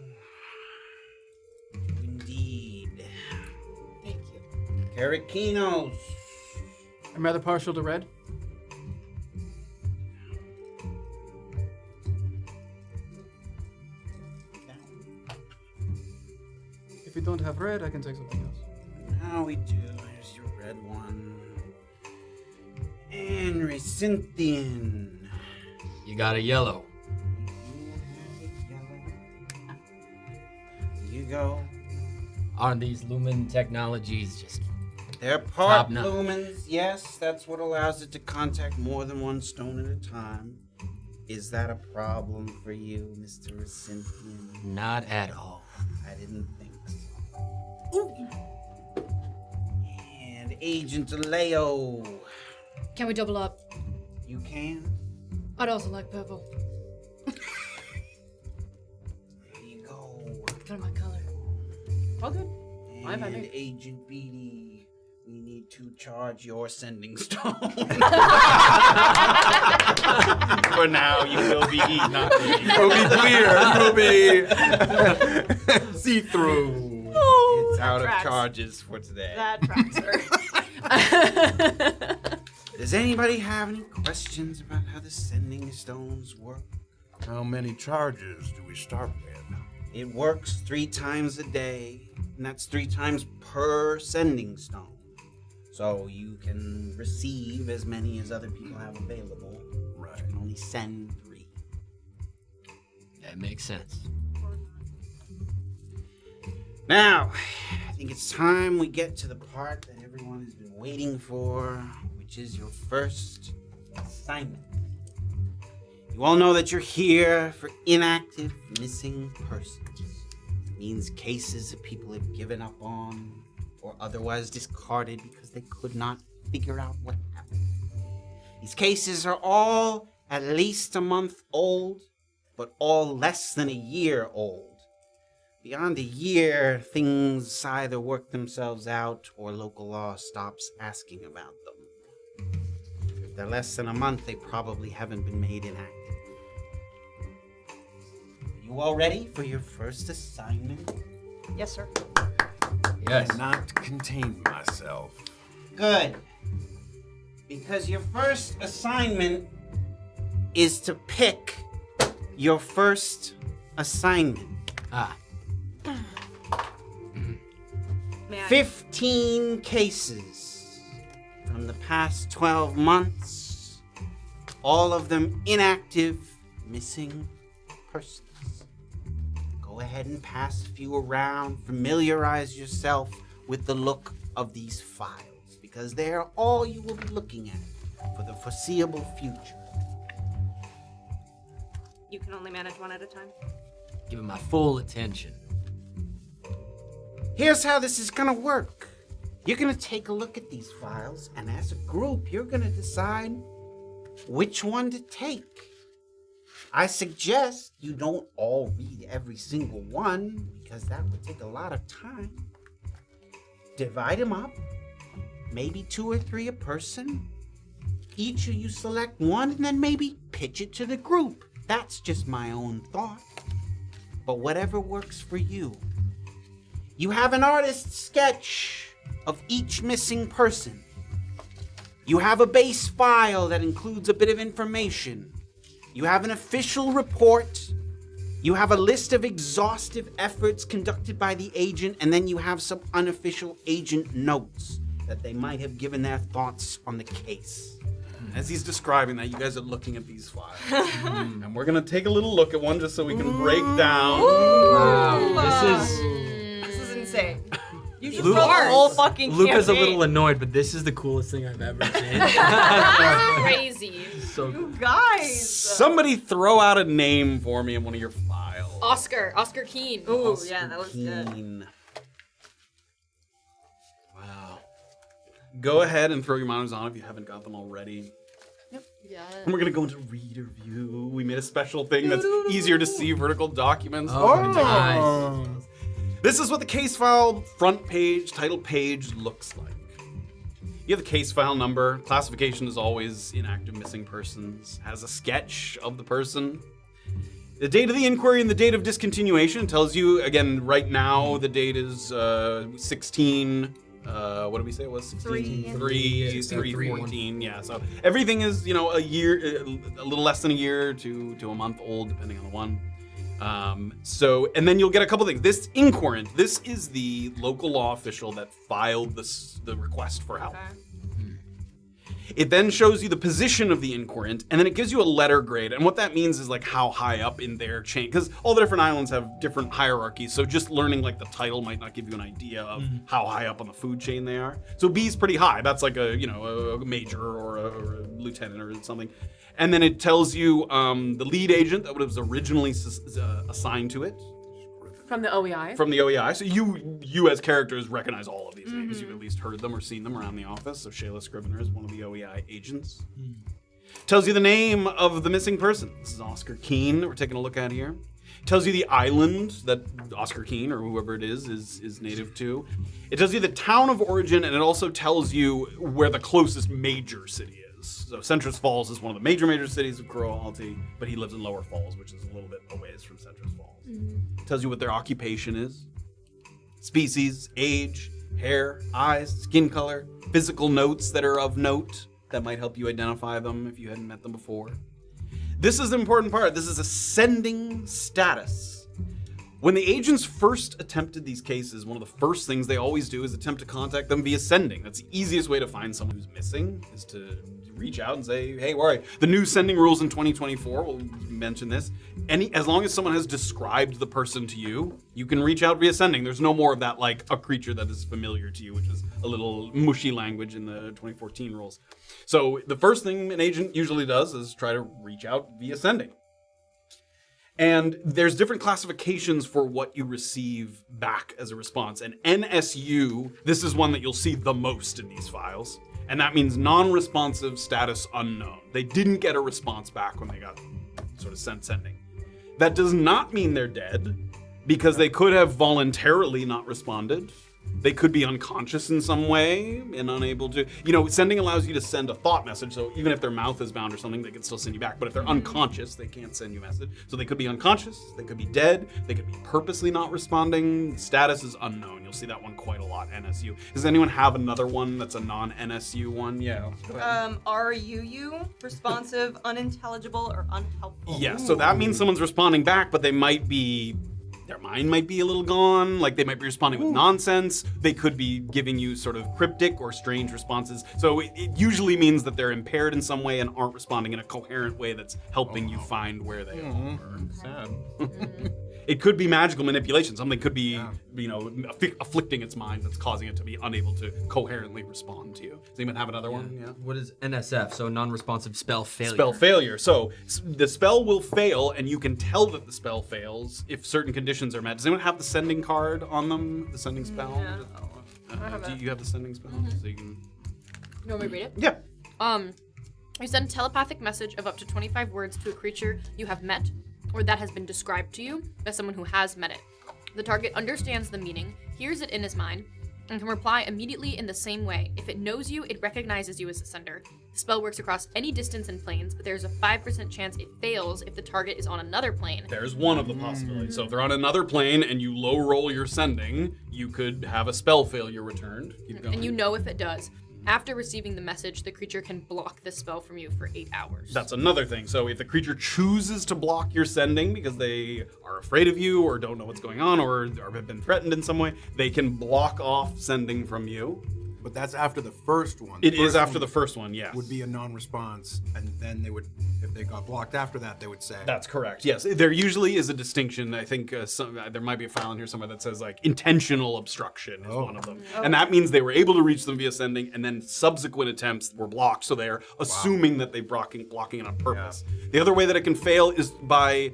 S7: Indeed.
S3: Thank you.
S7: Karakinos.
S5: I'm rather partial to red. If you don't have red, I can take something else.
S7: Now we do. Here's your red one. And Rysynthian.
S6: You got a yellow.
S7: You go.
S6: Aren't these lumen technologies just
S7: They're part
S6: Top-notch.
S7: lumens. Yes, that's what allows it to contact more than one stone at a time. Is that a problem for you, Mr. Rysynthian?
S6: not at all?
S7: I didn't think so. And Agent Leyo.
S8: Can we double up?
S7: You can?
S8: I'd also like purple.
S7: There you go.
S8: For my color.
S3: All good. Fine by
S7: And
S3: me.
S7: Agent Bete, we need to charge your sending stone. For now, you will be eaten, not me.
S4: It'll be clear. It'll be see-through.
S7: It's out of
S2: tracks.
S7: charges for today.
S2: That tracks her.
S7: Does anybody have any questions about how the sending stones work?
S4: How many charges do we start with?
S7: It works 3 times a day, and that's 3 times per sending stone. So you can receive as many as other people have available.
S4: Right.
S7: You can only send 3.
S6: That makes sense.
S7: Now, I think it's time we get to the part that everyone has been waiting for, which is your first assignment. You all know that you're here for inactive missing persons. It means cases that people have given up on or otherwise discarded because they could not figure out what happened. These cases are all at least a month old, but all less than a year old. Beyond a year, things either work themselves out or local law stops asking about them. If they're less than a month, they probably haven't been made inactive. You all ready for your first assignment?
S2: Yes, sir.
S6: Yes.
S4: Cannot contain myself.
S7: Good. Because your first assignment is to pick your first assignment.
S6: Ah.
S2: May I?
S7: 15 cases from the past 12 months, all of them inactive, missing persons. Go ahead and pass a few around, familiarize yourself with the look of these files, because they are all you will be looking at for the foreseeable future.
S2: You can only manage one at a time.
S6: Give it my full attention.
S7: Here's how this is gonna work. You're gonna take a look at these files, and as a group, you're gonna decide which one to take. I suggest you don't all read every single one, because that would take a lot of time. Divide them up, maybe 2 or 3 a person. Each of you select one, and then maybe pitch it to the group. That's just my own thought. But whatever works for you. You have an artist's sketch of each missing person. You have a base file that includes a bit of information. You have an official report. You have a list of exhaustive efforts conducted by the agent, and then you have some unofficial agent notes that they might have given their thoughts on the case.
S1: As he's describing that, you guys are looking at these files. And we're going to take a little look at one just so we can break down.
S6: Wow,
S2: This is insane. You should
S6: Luke-
S2: roll the whole fucking
S6: Luca's a
S2: campaign.
S6: little annoyed, but this is the coolest thing I've ever seen.
S9: Crazy.
S6: So cool.
S2: Guys.
S1: Somebody throw out a name for me in one of your files.
S9: Oscar Keene.
S2: Ooh, yeah, that was good.
S1: Keen. Wow. Go ahead and throw your monitors on if you haven't got them already.
S9: Yeah.
S1: And we're going to go into reader view. We made a special thing that's easier to see vertical documents.
S6: Nice.
S1: This is what the case file front page, title page looks like. You have the case file number. Classification is always inactive missing persons. Has a sketch of the person. The date of the inquiry and the date of discontinuation tells you, again, right now the date is 16. What did we say it was? 16, 3/14. Yeah, so everything is, a year, a little less than a year to a month old, depending on the one. And then you'll get a couple things. This inquirant, this is the local law official that filed the request for help.
S2: Okay.
S1: It then shows you the position of the inquirant, and then it gives you a letter grade. And what that means is like how high up in their chain, because all the different islands have different hierarchies. So just learning like the title might not give you an idea of how high up on the food chain they are. So B's pretty high. That's like a major or a lieutenant or something. And then it tells you the lead agent that was originally assigned to it.
S3: From the O.E.I.
S1: From the O.E.I. So you as characters recognize all of these names. You've at least heard them or seen them around the office. So Shayla Scrivener is one of the O.E.I. agents. Tells you the name of the missing person. This is Oscar Keene that we're taking a look at here. Tells you the island that Oscar Keene or whoever it is native to. It tells you the town of origin, and it also tells you where the closest major city is. So Centris Falls is one of the major cities of Kuroalti, but he lives in Lower Falls, which is a little bit a ways from Centris Falls. Tells you what their occupation is, species, age, hair, eyes, skin color, physical notes that are of note that might help you identify them if you hadn't met them before. This is the important part. This is ascending status. When the agents first attempted these cases, one of the first things they always do is attempt to contact them via sending. That's the easiest way to find someone who's missing, is to reach out and say, hey, where are you? The new sending rules in 2024, we'll mention this. As long as someone has described the person to you, you can reach out via sending. There's no more of that like a creature that is familiar to you, which is a little mushy language in the 2014 rules. So the first thing an agent usually does is try to reach out via sending. And there's different classifications for what you receive back as a response. And NSU, this is one that you'll see the most in these files. And that means non-responsive status unknown. They didn't get a response back when they got sort of sending. That does not mean they're dead, because they could have voluntarily not responded. They could be unconscious in some way and unable to, sending allows you to send a thought message. So even if their mouth is bound or something, they can still send you back. But if they're unconscious, they can't send you a message. So they could be unconscious, they could be dead, they could be purposely not responding. Status is unknown. You'll see that one quite a lot, NSU. Does anyone have another one that's a non-NSU one? Yeah. Go ahead.
S2: RUU, responsive, unintelligible, or unhelpful.
S1: Yeah, so that means someone's responding back, but their mind might be a little gone, like they might be responding with nonsense. They could be giving you sort of cryptic or strange responses. So it usually means that they're impaired in some way and aren't responding in a coherent way that's helping you find where they are.
S4: Sad.
S1: It could be magical manipulation. Something could be, afflicting its mind that's causing it to be unable to coherently respond to you. Does anyone have another one? Yeah.
S6: What is NSF? So non-responsive spell failure.
S1: Spell failure. So the spell will fail, and you can tell that the spell fails if certain conditions are met. Does anyone have the sending card on them? The sending spell?
S2: No.
S1: Do you have the sending spell? So you can.
S9: You want me to read it?
S1: Yeah.
S9: You send a telepathic message of up to 25 words to a creature you have met, or that has been described to you by someone who has met it. The target understands the meaning, hears it in his mind, and can reply immediately in the same way. If it knows you, it recognizes you as the sender. The spell works across any distance and planes, but there's a 5% chance it fails if the target is on another plane.
S1: There's one of the possibilities. So if they're on another plane and you low roll your sending, you could have a spell failure returned. Keep going.
S9: And you know if it does. After receiving the message, the creature can block the spell from you for 8 hours.
S1: That's another thing. So if the creature chooses to block your sending because they are afraid of you or don't know what's going on or have been threatened in some way, they can block off sending from you.
S4: But that's after the first one.
S1: It is after the first one, yes.
S4: Would be a non-response, and then they would, if they got blocked after that, they would say.
S1: That's correct. Yes, there usually is a distinction. I think there might be a file in here somewhere that says like intentional obstruction is one of them, and that means they were able to reach them via sending, and then subsequent attempts were blocked. So they're assuming that they're blocking it on purpose. Yeah. The other way that it can fail is by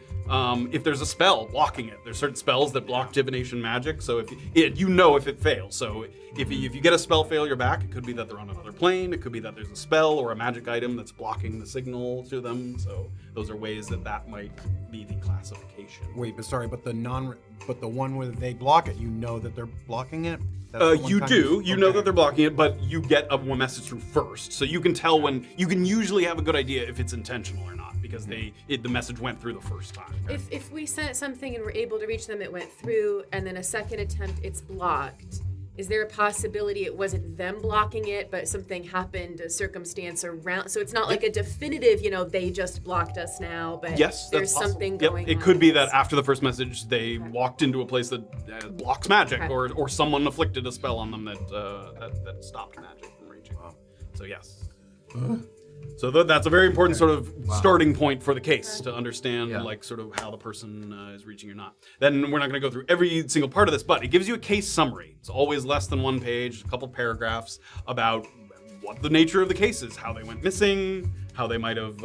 S1: if there's a spell blocking it. There's certain spells that block divination magic. So if if it fails. So if you get a spell failure back, it could be that they're on another plane. It could be that there's a spell or a magic item that's blocking the signal to them. So those are ways that might be the classification.
S4: Wait, but the one where they block it, you know that they're blocking it?
S1: You do. You know that they're blocking it, but you get a message through first. So you can tell when, you can usually have a good idea if it's intentional or not, because the message went through the first time.
S3: If we sent something and were able to reach them, it went through, and then a second attempt, it's blocked. Is there a possibility it wasn't them blocking it, but something happened, a circumstance around? So it's not like a definitive, they just blocked us now, but
S1: yes,
S3: there's something going on.
S1: It could be that after the first message, they walked into a place that blocks magic, or someone afflicted a spell on them that stopped magic from reaching them. So yes. So that's a very important sort of starting point for the case to understand sort of how the person is reaching or not. Then we're not going to go through every single part of this, but it gives you a case summary. It's always less than one page, a couple paragraphs about what the nature of the case is, how they went missing, how they might have,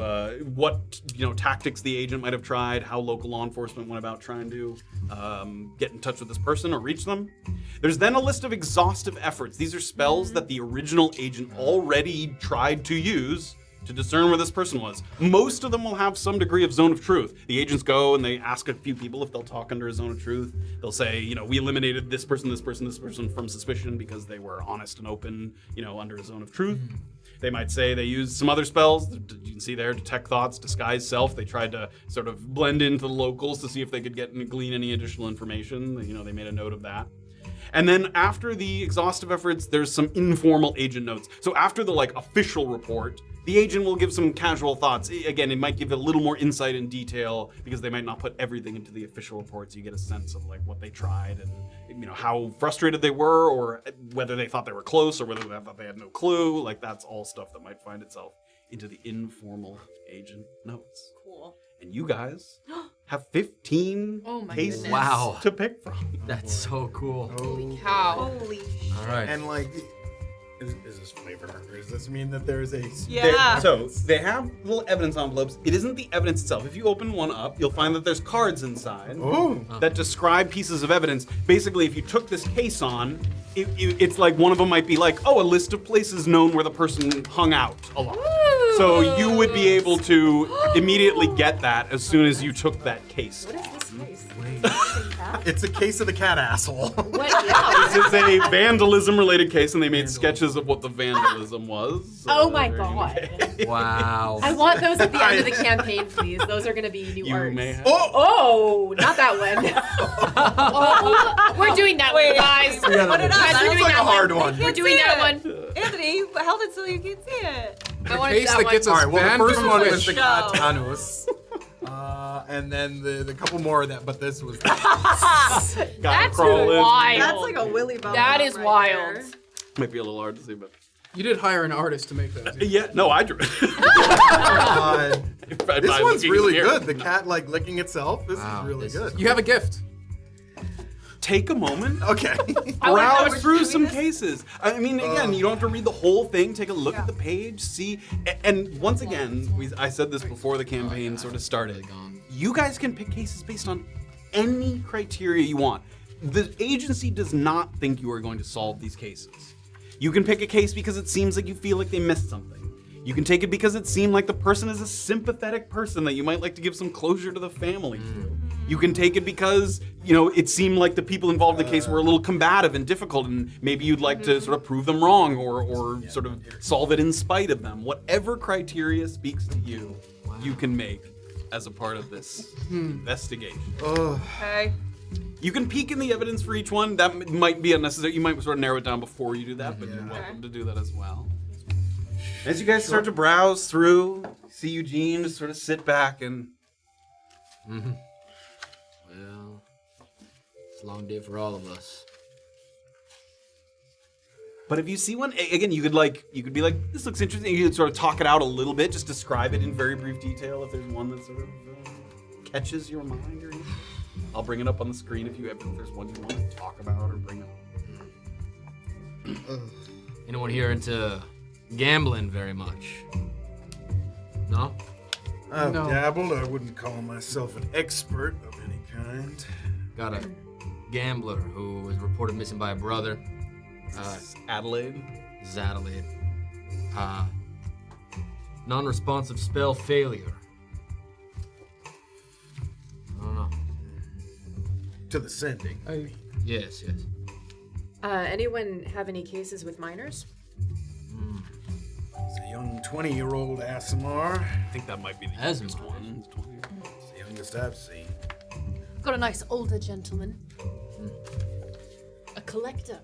S1: what tactics the agent might have tried, how local law enforcement went about trying to get in touch with this person or reach them. There's then a list of exhaustive efforts. These are spells that the original agent already tried to use to discern where this person was. Most of them will have some degree of zone of truth. The agents go and they ask a few people if they'll talk under a zone of truth. They'll say, we eliminated this person from suspicion because they were honest and open, under a zone of truth. They might say they used some other spells. You can see there, detect thoughts, disguise self. They tried to sort of blend into the locals to see if they could glean any additional information. They made a note of that. And then after the exhaustive efforts, there's some informal agent notes. So after the official report, the agent will give some casual thoughts. Again, it might give a little more insight and detail because they might not put everything into the official report, so you get a sense of what they tried and how frustrated they were, or whether they thought they were close or whether they thought they had no clue. That's all stuff that might find itself into the informal agent notes.
S2: Cool.
S1: And you guys have 15 cases to pick from.
S6: That's so cool.
S3: Holy cow.
S2: Holy shit.
S6: All right.
S4: And is this flavor? Or does this mean that there's a...
S1: So they have little evidence envelopes. It isn't the evidence itself. If you open one up, you'll find that there's cards inside that describe pieces of evidence. Basically, if you took this case on, it's like one of them might be a list of places known where the person hung out a lot. So you would be able to immediately get that as soon as you took that case.
S3: What is this case?
S4: It's a case of the cat asshole.
S1: This is a vandalism-related case, and they made sketches of what the vandalism was.
S3: Oh my god.
S6: Wow.
S3: I want those at the end of the campaign, please. Those are going to be new
S1: You
S3: arts.
S1: may have.
S3: Oh, not that one.
S9: We're doing that one, guys.
S2: Put it up.
S9: We're doing
S4: a hard one.
S9: We're doing that one.
S2: Anthony, held it so you can see it.
S9: I want to
S5: Case
S9: that
S5: that
S9: one.
S5: gets us
S4: All right, well,
S5: banned
S4: the first
S5: from
S4: one
S5: Twitch.
S4: was the Karakinos. And then the couple more of that, but this was...
S9: That's
S1: crawl in.
S9: wild.
S2: That's like a Willy bump.
S9: That is wild.
S1: Might be a little hard to see, but
S5: You did hire an artist to make those.
S1: no, I drew.
S4: This one's really good. The cat licking itself. This is really good.
S5: You have a gift.
S1: Take a moment.
S4: Okay.
S1: Browse through some cases. I mean, again, you don't have to read the whole thing. Take a look at the page, see. And once again, I said this before the campaign sort of started. You guys can pick cases based on any criteria you want. The agency does not think you are going to solve these cases. You can pick a case because it seems like you feel like they missed something. You can take it because it seemed like the person is a sympathetic person that you might like to give some closure to the family to. You can take it because, it seemed like the people involved in the case were a little combative and difficult, and maybe you'd like to sort of prove them wrong or sort of solve it in spite of them. Whatever criteria speaks to you, you can make as a part of this investigation.
S2: Okay.
S1: You can peek in the evidence for each one. That might be unnecessary. You might sort of narrow it down before you do that, but you're welcome to do that as well. As you guys start to browse through, see Eugene just sort of sit back and...
S12: Mm-hmm. Well, it's a long day for all of us.
S1: But if you see one, again, you could be like, this looks interesting. You could sort of talk it out a little bit, just describe it in very brief detail if there's one that sort of catches your mind or anything. I'll bring it up on the screen if there's one you want to talk about or bring up.
S12: Anyone here into gambling very much? No?
S13: I've
S5: No.
S13: dabbled. I wouldn't call myself an expert of any kind.
S12: Got a gambler who was reported missing by a brother.
S1: Adelaide.
S12: This is Adelaide. Non-responsive spell failure. I don't know.
S13: To the sending.
S12: Yes.
S3: Anyone have any cases with minors?
S13: It's a young 20-year-old Asimar.
S1: I think that might be the youngest one.
S13: It's the youngest I've seen.
S9: Got a nice older gentleman. A collector.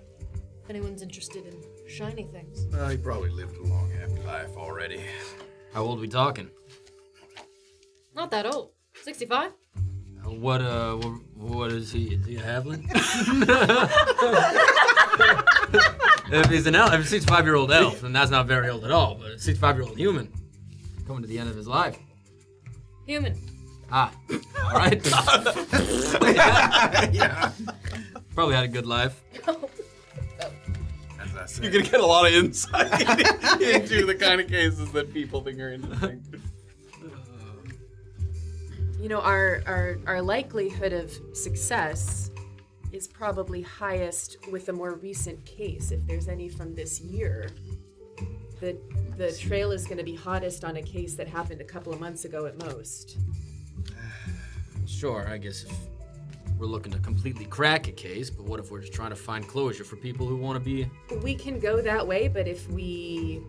S9: If anyone's interested in shiny things.
S13: Well, he probably lived a long afterlife already.
S12: How old are we talking?
S9: Not that old. 65?
S12: What is he? Is he a halfling? If he's an elf, if he's a 65-year-old elf, then that's not very old at all. But a 65-year-old human coming to the end of his life.
S9: Human.
S12: All right.
S13: Yeah.
S12: Probably had a good life.
S13: As I said.
S1: You're gonna get a lot of insight into the kind of cases that people think are interesting.
S3: You know, our likelihood of success is probably highest with a more recent case. If there's any from this year, the trail is going to be hottest on a case that happened a couple of months ago at most.
S12: Sure, I guess if we're looking to completely crack a case, but what if we're just trying to find closure for people who want to be...
S3: We can go that way, but if we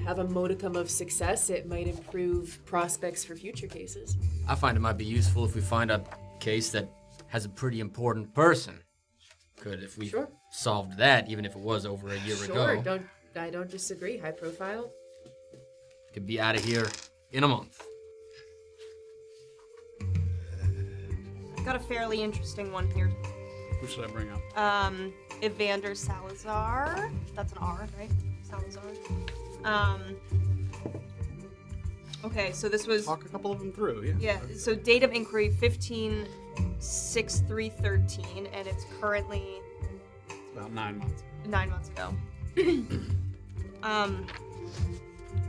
S3: have a modicum of success, it might improve prospects for future cases.
S12: I find it might be useful if we find a case that has a pretty important person. If we solved that, even if it was over a year ago.
S3: Sure, I don't disagree. High profile.
S12: Could be out of here in a month.
S2: I've got a fairly interesting one here.
S1: Who should I bring up?
S2: Evander Salazar. That's an R, right? Salazar. Okay, so this was...
S1: Talk a couple of them through, yeah.
S2: Yeah, so date of inquiry 15/6/3/13, and it's currently...
S1: It's about 9 months.
S2: 9 months ago.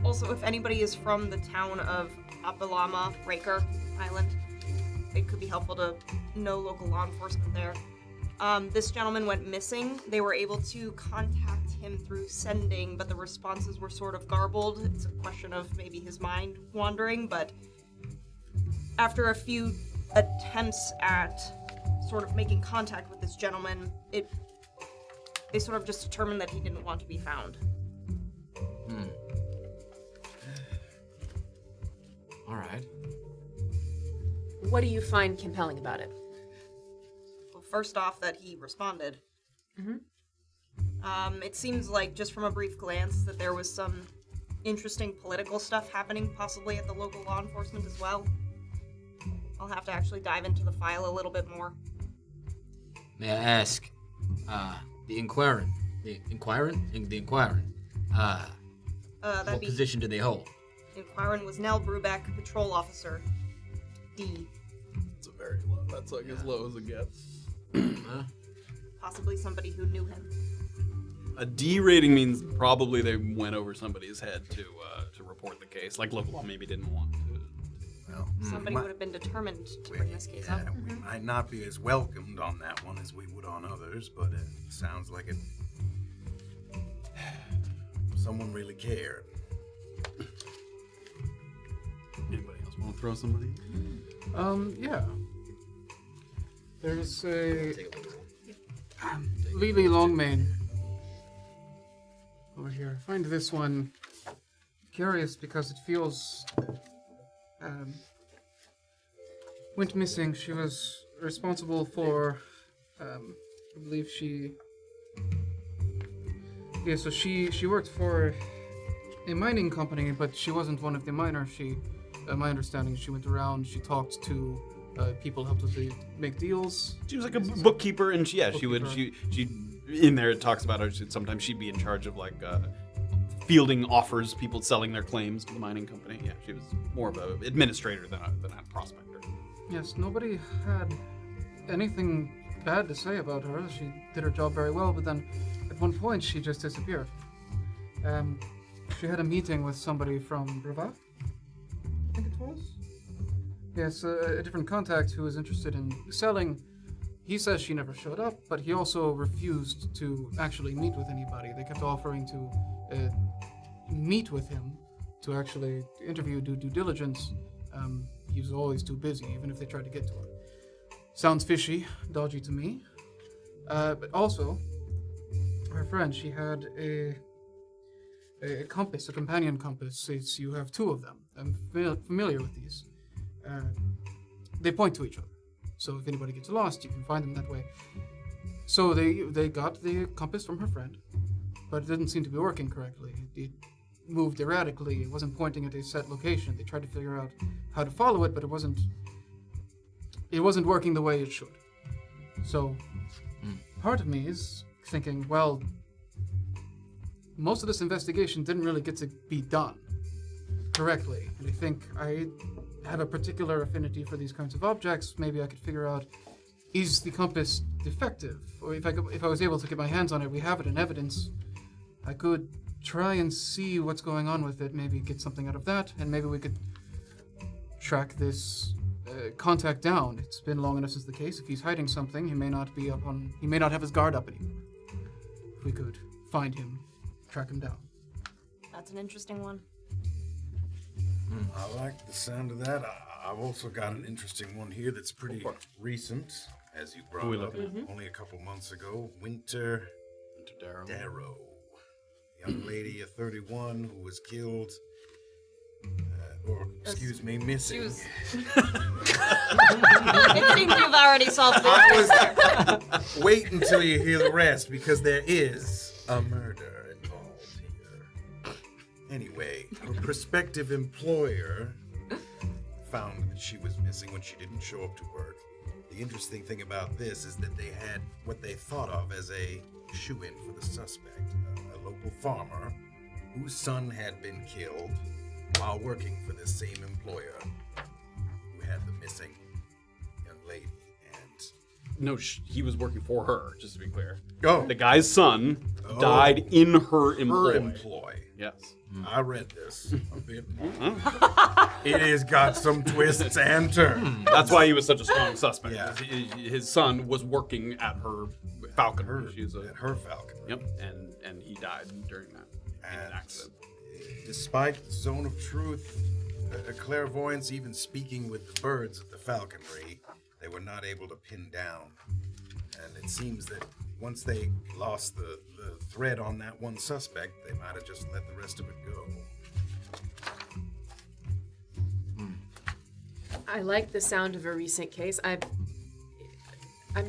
S2: Also, if anybody is from the town of Apalama, Raker Island, it could be helpful to know local law enforcement there. This gentleman went missing. They were able to contact him through sending, but the responses were sort of garbled. It's a question of maybe his mind wandering, but after a few attempts at sort of making contact with this gentleman, they sort of just determined that he didn't want to be found.
S12: All right.
S3: What do you find compelling about it?
S2: Well, first off, that he responded. It seems like, just from a brief glance, that there was some interesting political stuff happening, possibly at the local law enforcement as well. I'll have to actually dive into the file a little bit more.
S12: May I ask, the inquiring,
S2: That'd
S12: what
S2: be
S12: position do they hold?
S2: inquiring was Nell Brubeck, patrol officer, D.
S1: It's a very low. That's like as low as it gets.
S2: Possibly somebody who knew him.
S1: A D rating means probably they went over somebody's head to report the case. Like local law maybe didn't want to.
S13: Well,
S2: Somebody would have been determined to bring this case up.
S13: We might not be as welcomed on that one as we would on others, but it sounds like it. Someone really cared.
S1: Anybody else want to throw somebody?
S5: Yeah. There's a Lily Longmane over here. I find this one curious because it feels went missing. She was responsible for I believe she so she worked for a mining company, but she wasn't one of the miners. My understanding, she went around, she talked to people, helped with the make deals.
S1: She was like a bookkeeper, and she in there it talks about her. Sometimes she'd be in charge of like fielding offers, people selling their claims to the mining company. Yeah, she was more of an administrator than a prospector.
S5: Yes, nobody had anything bad to say about her. She did her job very well, but then at one point she just disappeared. She had a meeting with somebody from Brava, I think it was? Yes, a different contact who was interested in selling. He says she never showed up, but he also refused to actually meet with anybody. They kept offering to meet with him to actually interview, do due diligence. He was always too busy, even if they tried to get to him. Sounds fishy, dodgy to me. But also, her friend, she had a compass, a companion compass. You have two of them. I'm familiar with these. They point to each other. So if anybody gets lost, you can find them that way. So they got the compass from her friend, but it didn't seem to be working correctly. It moved erratically. It wasn't pointing at a set location. They tried to figure out how to follow it, but it wasn't working the way it should. So part of me is thinking, well, most of this investigation didn't really get to be done correctly. And I think I have a particular affinity for these kinds of objects. Maybe I could figure out, is the compass defective? Or if I was able to get my hands on it, we have it in evidence, I could try and see what's going on with it, maybe get something out of that, and maybe we could track this contact down. It's been long enough since the case. If he's hiding something, he may not have his guard up anymore. If we could find him, track him down.
S2: That's an interesting one.
S13: I like the sound of that. I've also got an interesting one here that's pretty recent, as you brought up, only a couple months ago. Winter Darrow. Young lady of 31 who was killed, missing.
S2: It seems you've already solved this.
S13: Wait until you hear the rest, because there is a murder involved here. Anyway, her prospective employer found that she was missing when she didn't show up to work. The interesting thing about this is that they had what they thought of as a shoe-in for the suspect, a local farmer whose son had been killed while working for this same employer who had the missing young lady. And
S1: no, he was working for her, just to be clear.
S13: Oh.
S1: The guy's son died in her employ.
S13: Her employ.
S1: Yes.
S13: I read this a bit more. It has got some twists and turns.
S1: That's why he was such a strong suspect.
S13: Yeah.
S1: His son was working at her falconry.
S13: At her falconry.
S1: Yep, and he died during that in an accident.
S13: Despite the zone of truth, a clairvoyance, even speaking with the birds at the falconry, they were not able to pin down. And it seems that once they lost the thread on that one suspect, they might have just let the rest of it go.
S3: I like the sound of a recent case. I'm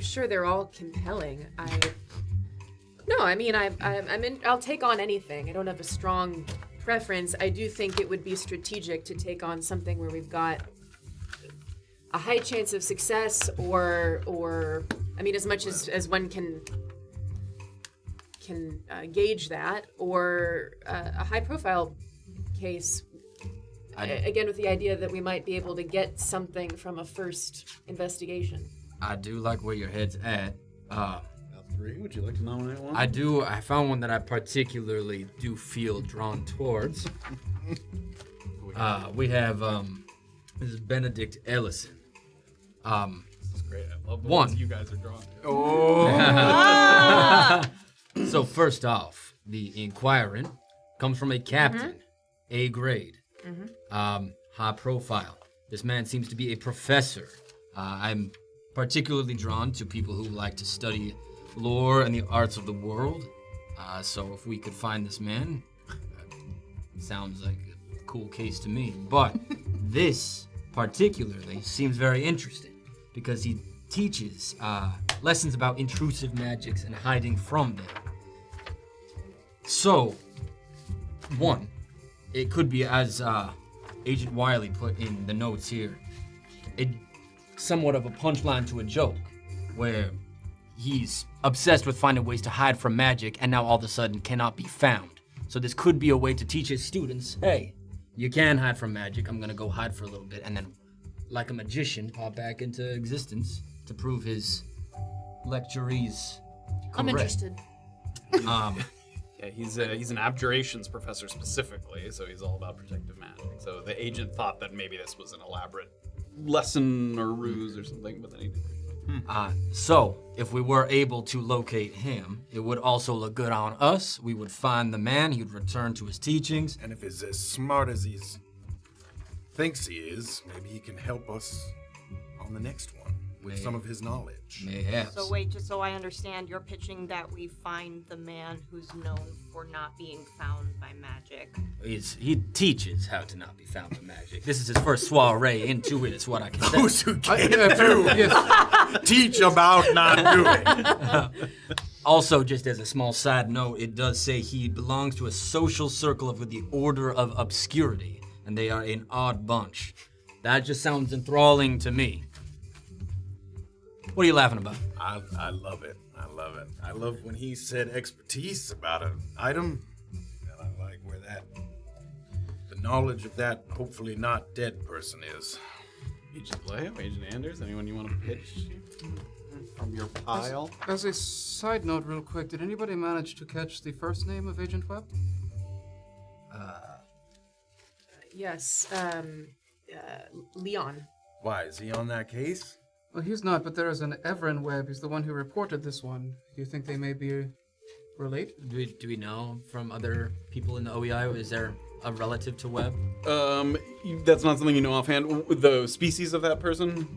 S3: sure they're all compelling. I'll take on anything. I don't have a strong preference. I do think it would be strategic to take on something where we've got a high chance of success, or as much as one can gauge that, or a high-profile case. Again, with the idea that we might be able to get something from a first investigation.
S12: I do like where your head's at.
S1: Three? Would you like to nominate one?
S12: I do. I found one that I particularly do feel drawn towards. We have Mrs. Benedict Ellison.
S1: This is great. I love the
S12: One.
S1: ones you guys are drawn to.
S12: So first off, the inquiring comes from a captain, A grade, high profile. This man seems to be a professor. I'm particularly drawn to people who like to study lore and the arts of the world. So if we could find this man, sounds like a cool case to me. But this particularly seems very interesting because he teaches lessons about intrusive magics and hiding from them. So, one, it could be, as Agent Wiley put in the notes here, somewhat of a punchline to a joke, where he's obsessed with finding ways to hide from magic and now all of a sudden cannot be found. So this could be a way to teach his students, hey, you can hide from magic. I'm gonna go hide for a little bit and then, like a magician, pop back into existence to prove his lecturees correct.
S9: I'm interested.
S1: Yeah, he's an abjurations professor specifically, so he's all about protective magic. So the agent thought that maybe this was an elaborate lesson or ruse or something, but then he didn't.
S12: So, if we were able to locate him, it would also look good on us. We would find the man, he would return to his teachings.
S13: And if he's as smart as he thinks he is, maybe he can help us on the next one with some of his knowledge.
S12: Yes.
S2: So wait, just so I understand, you're pitching that we find the man who's known for not being found by magic.
S12: He teaches how to not be found by magic. This is his first soiree into it, is what I can say.
S13: Those who can't do, teach about not doing.
S12: Also, just as a small side note, it does say he belongs to a social circle of the Order of Obscurity, and they are an odd bunch. That just sounds enthralling to me. What are you laughing about?
S13: I love it. I love it. I love when he said expertise about an item. And I like where the knowledge of that hopefully not dead person is.
S1: Agent Leyo, Agent Anders, anyone you want to pitch from your pile?
S5: As a side note, real quick, did anybody manage to catch the first name of Agent Webb?
S3: Yes, Leon.
S13: Why, is he on that case?
S5: Well, he's not, but there is an Everin Webb. He's the one who reported this one. Do you think they may be related?
S12: Do we know from other people in the O.E.I? Is there a relative to Webb?
S1: That's not something you know offhand. The species of that person?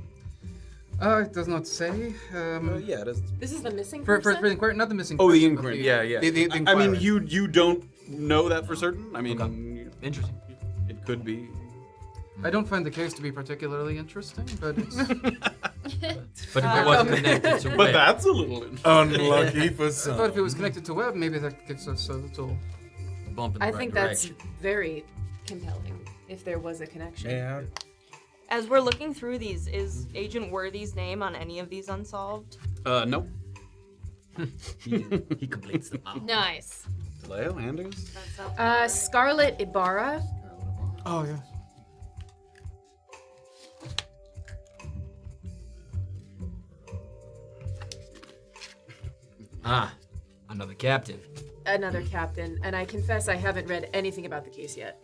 S5: It does not say.
S1: Yeah, it is.
S3: This is the missing
S5: For
S3: person?
S5: the inquiry, not the missing
S1: Oh,
S5: person.
S1: the inquiry. Yeah, yeah.
S5: The
S1: I mean,
S5: inquiry.
S1: you don't know that for certain. I mean,
S12: Okay. Interesting.
S1: It could be.
S5: I don't find the case to be particularly interesting, but it's...
S12: But if it wasn't connected to
S1: But
S12: Webb,
S1: that's a little
S13: Unlucky for
S5: I
S13: some.
S5: thought if it was connected to Webb, maybe that gets us a little...
S12: bump in the
S3: I
S12: right
S3: think
S12: direction.
S3: that's very compelling, if there was a connection.
S13: Yeah.
S2: As we're looking through these, is Agent Worthy's name on any of these unsolved?
S1: No.
S12: He completes them out.
S9: Nice.
S1: Leyo, Anders?
S3: Scarlet Ibarra.
S5: Oh, yeah.
S12: Another captain.
S3: Another captain, and I confess I haven't read anything about the case yet.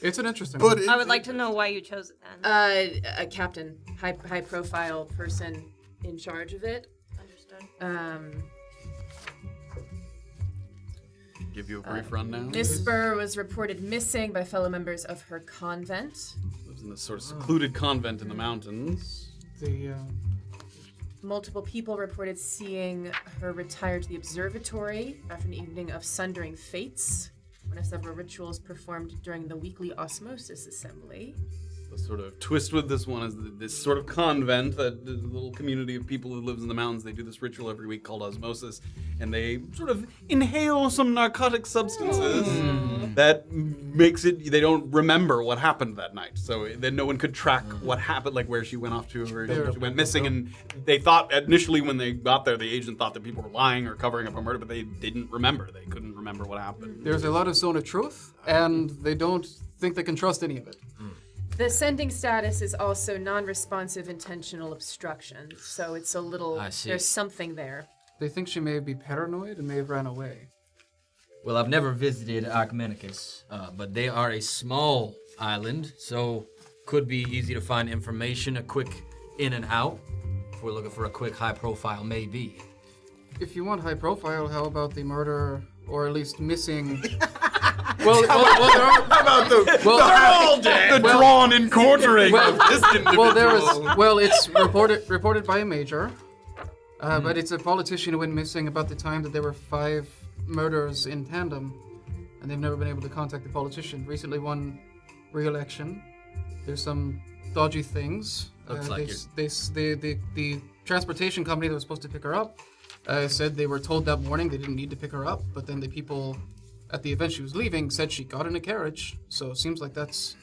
S5: It's an interesting
S13: But
S5: one.
S2: I would like to know why you chose it then.
S3: A captain, high profile person in charge of it.
S2: Understood.
S1: Give you a brief rundown.
S3: Miss Spur was reported missing by fellow members of her convent.
S1: Lives in this sort of secluded convent in the mountains.
S3: Multiple people reported seeing her retire to the observatory after an evening of sundering fates, one of several rituals performed during the weekly osmosis assembly.
S1: The sort of twist with this one is this sort of convent, that the little community of people who lives in the mountains, they do this ritual every week called osmosis, and they sort of inhale some narcotic substances that makes it, they don't remember what happened that night. So then no one could track what happened, like where she went off to, or she went missing, and they thought, initially when they got there, the agent thought that people were lying or covering up a murder, but they didn't remember. They couldn't remember what happened.
S5: There's a lot of zone of truth, and they don't think they can trust any of it.
S3: The sending status is also non-responsive intentional obstruction, so it's a little,
S12: I see.
S3: there's something there.
S5: They think she may be paranoid and may have ran away.
S12: Well, I've never visited Ackermanicus, but they are a small island, so could be easy to find information, a quick in and out. If we're looking for a quick high profile, maybe.
S5: If you want high profile, how about the murder, or at least missing... well, there are...
S13: How about the drawn and quartering of this individual?
S5: Well, there was... Well, it's reported by a major, but it's a politician who went missing about the time that there were 5 murders in tandem, and they've never been able to contact the politician. Recently won re-election. There's some dodgy things.
S12: Looks like
S5: the transportation company that was supposed to pick her up said they were told that morning they didn't need to pick her up, but then the people at the event she was leaving, said she got in a carriage. So it seems like that's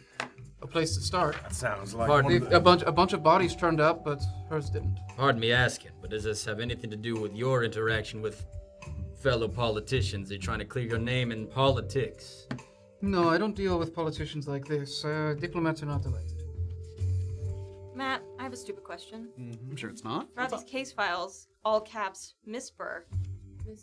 S5: a place to start.
S13: That sounds like
S12: Pardon?
S13: one of the-
S5: A bunch of bodies turned up, but hers didn't.
S12: Pardon me asking, but does this have anything to do with your interaction with fellow politicians? They're trying to clear your name in politics.
S5: No, I don't deal with politicians like this. Diplomats are not elected.
S2: Matt, I have a stupid question.
S1: I'm sure it's not.
S2: Throughout these case files, all caps, Misper.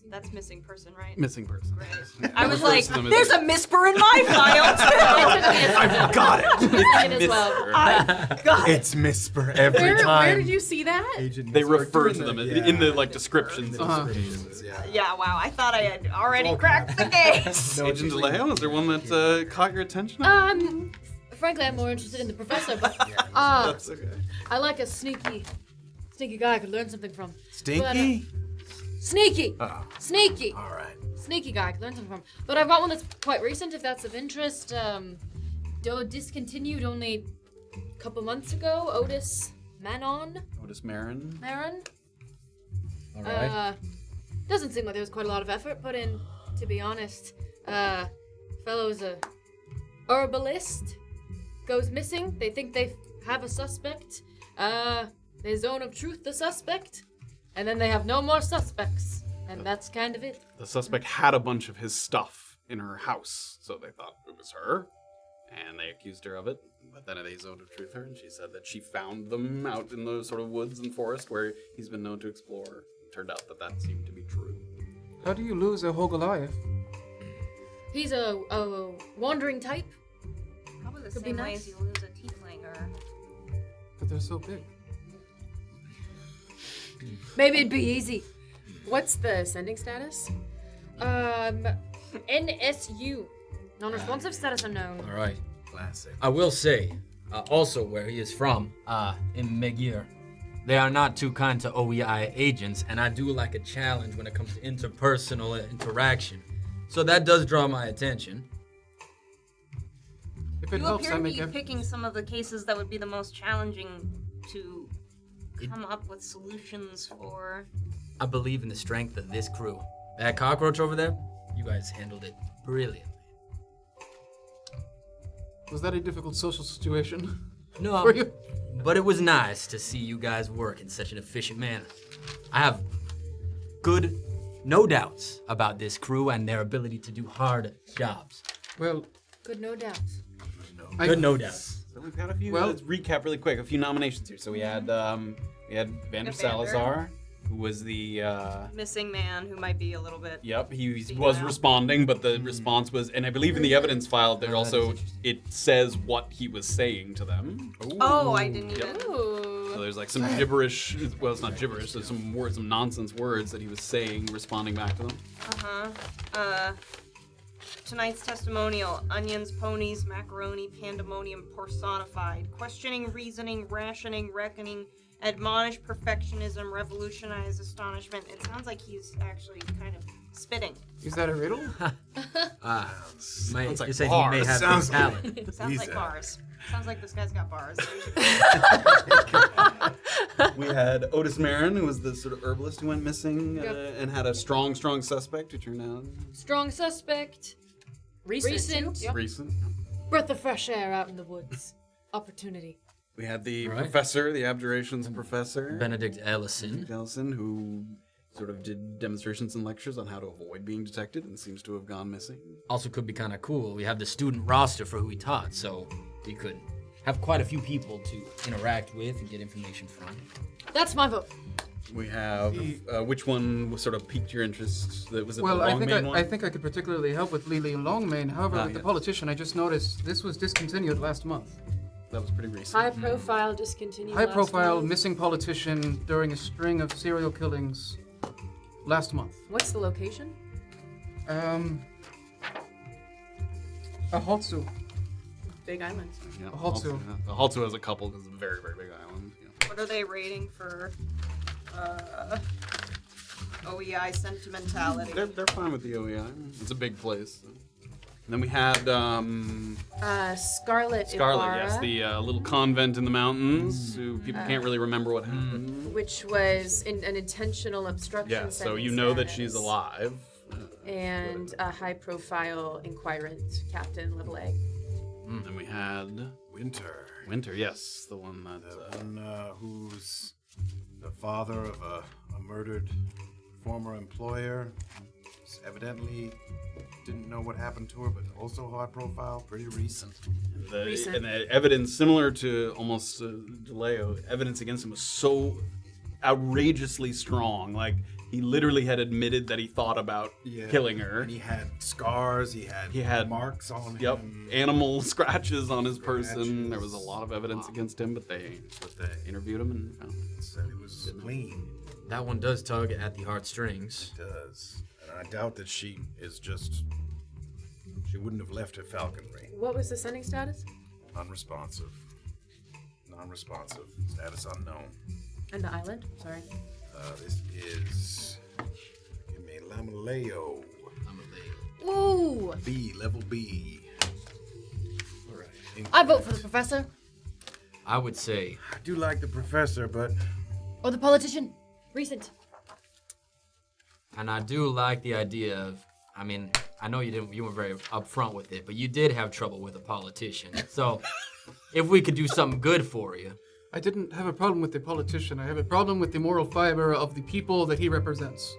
S2: That's missing person, right?
S1: Missing person.
S2: Right. I was like,
S1: to them as-
S2: there's a Misper in my file too.
S4: I got it.
S9: Mine as well.
S2: I got it.
S4: It's Misper every
S3: Where
S4: time.
S3: did you see that?
S13: Agent
S1: They
S13: Misper
S1: refer
S13: doing
S1: to them
S13: that,
S1: in the like descriptions.
S13: Yeah.
S2: Yeah, wow. I thought I had already cracked the case.
S1: Agent Leyo, is there one that caught your attention?
S8: Frankly, I'm more interested in the professor, but
S1: That's okay.
S8: I like a sneaky guy I could learn something from.
S4: Stinky?
S8: Sneaky! Sneaky!
S4: All right.
S8: Sneaky guy I could learn something from. But I've got one that's quite recent, if that's of interest. Discontinued only a couple months ago. Otis Manon?
S1: Otis Marin.
S8: Marin?
S12: All right.
S8: Doesn't seem like there was quite a lot of effort put in, to be honest. Fellow's a herbalist. Goes missing. They think they have a suspect. They zone of truth the suspect. And then they have no more suspects. And that's kind of it.
S1: The suspect had a bunch of his stuff in her house, so they thought it was her, and they accused her of it. But then they zoned of truth her, and she said that she found them out in the sort of woods and forest where he's been known to explore. It turned out that that seemed to be true.
S5: How do you lose a whole Goliath?
S8: He's a wandering type.
S2: Probably the
S8: Could be
S2: same way
S8: nice.
S2: as you lose a tiefling or...
S5: But they're so big.
S8: Maybe it'd be easy.
S3: What's the sending status?
S8: NSU. Non-responsive status unknown.
S12: All right.
S13: Classic.
S12: I will say, also where he is from, in Megir, they are not too kind to O.E.I. agents, and I do like a challenge when it comes to interpersonal interaction. So that does draw my attention.
S5: If it
S2: You
S5: helps,
S2: appear
S5: I
S2: to
S5: make
S2: be
S5: every...
S2: picking some of the cases that would be the most challenging to come up with solutions for.
S12: I believe in the strength of this crew. That cockroach over there, you guys handled it brilliantly.
S5: Was that a difficult social situation?
S12: No,
S5: For you?
S12: but it was nice to see you guys work in such an efficient manner. I have no doubts about this crew and their ability to do hard jobs.
S5: Well,
S8: Good, no doubt.
S12: No doubts.
S1: So we've got a few.
S5: Well-
S1: Let's recap really quick. A few nominations here. So we had Vander Salazar, who was the.
S2: Missing man who might be a little bit.
S1: Yep, he
S2: See
S1: was
S2: now.
S1: responding, but the response was, and I believe in the evidence file there also it says what he was saying to them.
S2: Oh, I didn't even.
S1: So there's like some gibberish. Well, it's not gibberish. There's some words, some nonsense words that he was saying, responding back to them.
S2: Tonight's testimonial: onions, ponies, macaroni, pandemonium personified. Questioning, reasoning, rationing, reckoning, admonish, perfectionism, revolutionize, astonishment. It sounds like he's actually kind of spitting.
S5: is that a riddle?
S1: Sounds like
S12: you say he may
S1: bars.
S12: have
S13: Sounds
S12: some talent.
S2: It sounds like bars. Sounds like this guy's got bars.
S1: We had Otis Marin, who was the sort of herbalist who went missing and had a strong suspect who turned out
S8: Strong suspect. Recent.
S3: Yep.
S1: recent.
S8: Breath of fresh air out in the woods. Opportunity.
S1: We had the
S12: Right.
S1: professor, the abjurations professor,
S12: Benedict Ellison.
S1: Ellison, who sort of did demonstrations and lectures on how to avoid being detected and seems to have gone missing.
S12: Also could be kind of cool. We have the student roster for who he taught, so we could have quite a few people to interact with and get information from.
S8: That's my vote.
S1: We have which one was sort of piqued your interest? That was it
S5: Well,
S1: the long main one?
S5: I think I could particularly help with Lily Longmane. However, with the
S1: yes.
S5: politician, I just noticed this was discontinued last month.
S1: That was pretty recent.
S3: High profile discontinued.
S5: High
S3: last
S5: profile
S3: month.
S5: missing politician during a string of serial killings last month.
S3: What's the location?
S5: Aholtsu.
S3: Big Island.
S1: Yeah,
S5: Aholtsu.
S1: Aholtsu has a couple because it's a very, very big island. Yeah.
S2: What are they rating for O.E.I. sentimentality?
S1: They're fine with the O.E.I. It's a big place. So. And then we had
S3: Scarlet
S1: Scarlet,
S3: Ibarra,
S1: yes, the little convent in the mountains who people can't really remember what happened.
S3: which was an intentional obstruction.
S1: Yeah, so
S3: sending
S1: you know that
S3: status.
S1: she's alive.
S3: and a high-profile inquirant captain, level A.
S1: And we had
S13: Winter.
S1: Winter, yes, the one that.
S13: Who's the father of a murdered former employer. Evidently didn't know what happened to her, but also high profile, pretty recent.
S1: And the evidence, similar to almost Leyo, evidence against him was so outrageously strong. Like, he literally had admitted that he thought about killing her.
S13: And he had scars, he had marks on him.
S1: Animal scratches on his person. There was a lot of evidence against him, but they interviewed him and found
S13: said it was clean.
S12: That one does tug at the heartstrings.
S13: It does. And I doubt that she is just... She wouldn't have left her falconry.
S3: What was the sending status?
S13: Unresponsive. Non-responsive. Status unknown.
S3: And the island? Sorry.
S13: This is... Give me Leyo.
S8: Ooh!
S13: B, level B. All right.
S8: I vote for the professor.
S12: I would say...
S13: I do like the professor, but...
S8: Or the politician. Recent.
S12: And I do like the idea of... I mean, I know you weren't very upfront with it, but you did have trouble with a politician. So, if we could do something good for you...
S5: I didn't have a problem with the politician. I have a problem with the moral fiber of the people that he represents.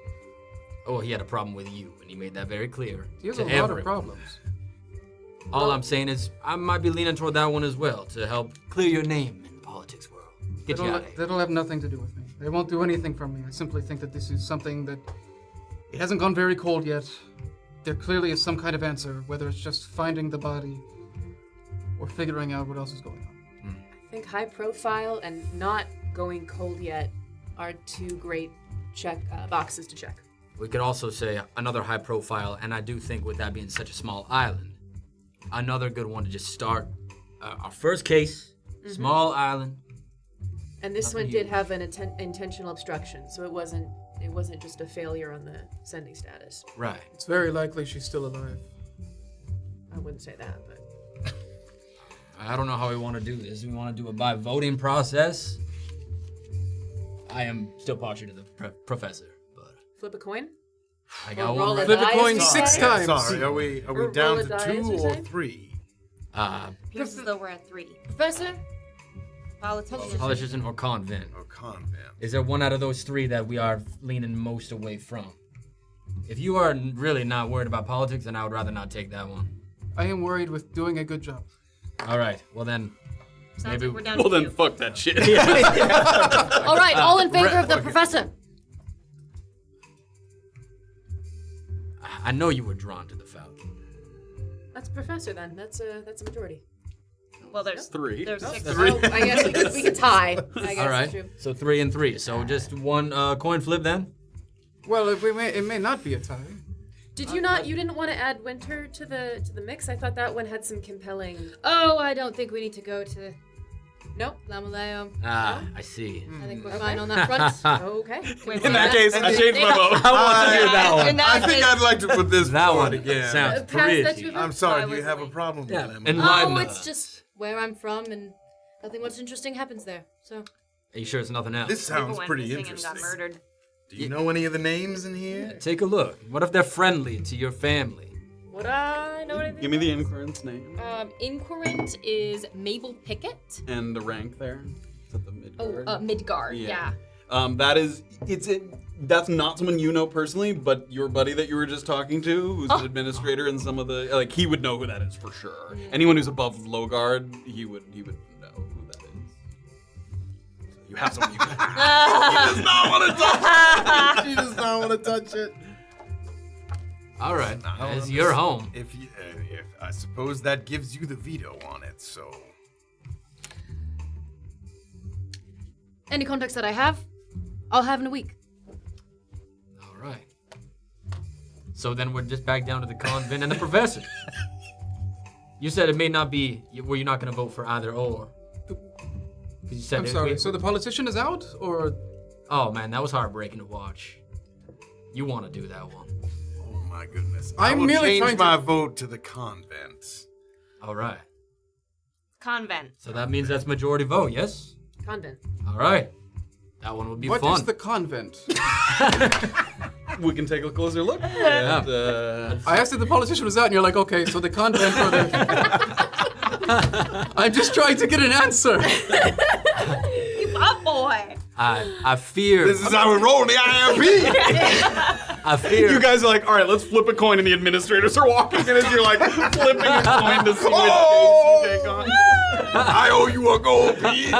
S12: Oh, he had a problem with you, and he made that very clear.
S5: He has
S12: to
S5: a lot
S12: everyone.
S5: of problems.
S12: All I'm saying is, I might be leaning toward that one as well, to help clear your name in the politics world. Get you out of here.
S5: That'll have nothing to do with me. They won't do anything from me. I simply think that this is something that... It hasn't gone very cold yet. There clearly is some kind of answer, whether it's just finding the body or figuring out what else is going on.
S3: I think high profile and not going cold yet are two great boxes to check.
S12: We could also say another high profile, and I do think with that being such a small island, another good one to just start. Our first case, small island.
S3: And this one did have an intentional obstruction, so it wasn't just a failure on the sending status.
S12: Right.
S5: It's very likely she's still alive.
S3: I wouldn't say that, but...
S12: I don't know how we want to do this. We want to do it by voting process. I am still partial to the professor, but...
S3: Flip a coin?
S12: I got
S3: roll
S12: one.
S3: a
S5: Flip a
S3: dice,
S5: coin
S3: you
S5: 6
S3: say?
S5: times.
S13: Sorry, are we
S3: Or
S13: down
S3: roll a
S13: to
S3: dice
S13: 2
S3: or
S13: or
S3: something?
S13: 3?
S2: Appears as though we're at 3.
S8: Professor?
S2: Politician.
S12: Politician or convent.
S13: Or convent.
S12: Is there one out of those 3 that we are leaning most away from? If you are really not worried about politics, then I would rather not take that one.
S5: I am worried with doing a good job.
S12: All right. Well then,
S2: Sounds
S12: maybe
S2: like we're down
S1: Well,
S2: to
S1: then
S2: 2.
S1: fuck that shit.
S8: All right, all in favor of the professor.
S12: I know you were drawn to the Falcon.
S3: That's professor then. That's a majority.
S2: Well, there's
S1: 3.
S2: There's 6.
S3: Oh, I guess we could tie. I guess
S12: All right.
S3: that's true.
S12: So 3 and 3. So just one coin flip then.
S5: Well, it may not be a tie.
S3: Did you not? You didn't want to add Winter to the mix? I thought that one had some compelling.
S8: Oh, I don't think we need to go to
S3: Nope.
S8: Lamaleo.
S12: Ah, I see.
S8: I think we're fine on that front.
S3: Okay.
S1: In that case, I changed my vote.
S12: I want to hear that
S2: In
S12: one.
S2: that
S13: I think
S2: case-
S13: I'd like to put this
S12: That
S13: forward
S12: one
S13: again.
S12: sounds
S3: Pass that
S12: pretty.
S3: to
S13: I'm sorry, do you have a problem with them?
S12: Enlighten
S8: Oh,
S12: us.
S8: it's just where I'm from, and nothing much interesting happens there. So
S12: Are you sure it's nothing else?
S13: This
S2: People
S13: sounds
S2: went
S13: pretty
S2: missing
S13: interesting.
S2: and got murdered.
S13: Do you know any of the names in here?
S12: Take a look. What if they're friendly to your family?
S8: would I know anything?
S1: Give me the inquirent's name
S8: Inquirent is Mabel Pickett.
S1: and the rank there. Is that the mid
S8: Oh,
S1: guard?
S8: Midgard. Yeah.
S1: That's not someone you know personally, but your buddy that you were just talking to, who's an administrator in some of the, like, he would know who that is for sure. Anyone who's above low guard, he would know who that is. So you have someone you can. He does not want to touch it. She does not want to touch it.
S12: All right. It's your home.
S13: If I suppose that gives you the veto on it, so.
S8: Any contacts that I have, I'll have in a week.
S12: All right. So then we're just back down to the convent and the professor. You said it may not be, were you not going to vote for either or? 'Cause you said
S5: I'm sorry. So the politician is out, or?
S12: Oh man, that was heartbreaking to watch. You want to do that one.
S13: Oh my goodness.
S5: I'm
S13: I will
S5: merely
S13: change
S5: trying to-
S13: my vote to the convent.
S12: All right.
S2: Convent.
S12: So that means that's majority vote, yes?
S3: Convent.
S12: All right. That one would be
S5: What
S12: fun.
S5: is the convent?
S1: We can take a closer look. At,
S5: I asked if the politician was out, and you're like, okay, so the convent or the... I'm just trying to get an answer.
S2: You pop boy.
S6: I fear.
S1: This is how we roll in the I.M.P.
S6: I fear.
S1: You guys are like, all right, let's flip a coin, and the administrators are walking in as you're like flipping a coin to see which case you take on.
S13: I owe you a gold piece.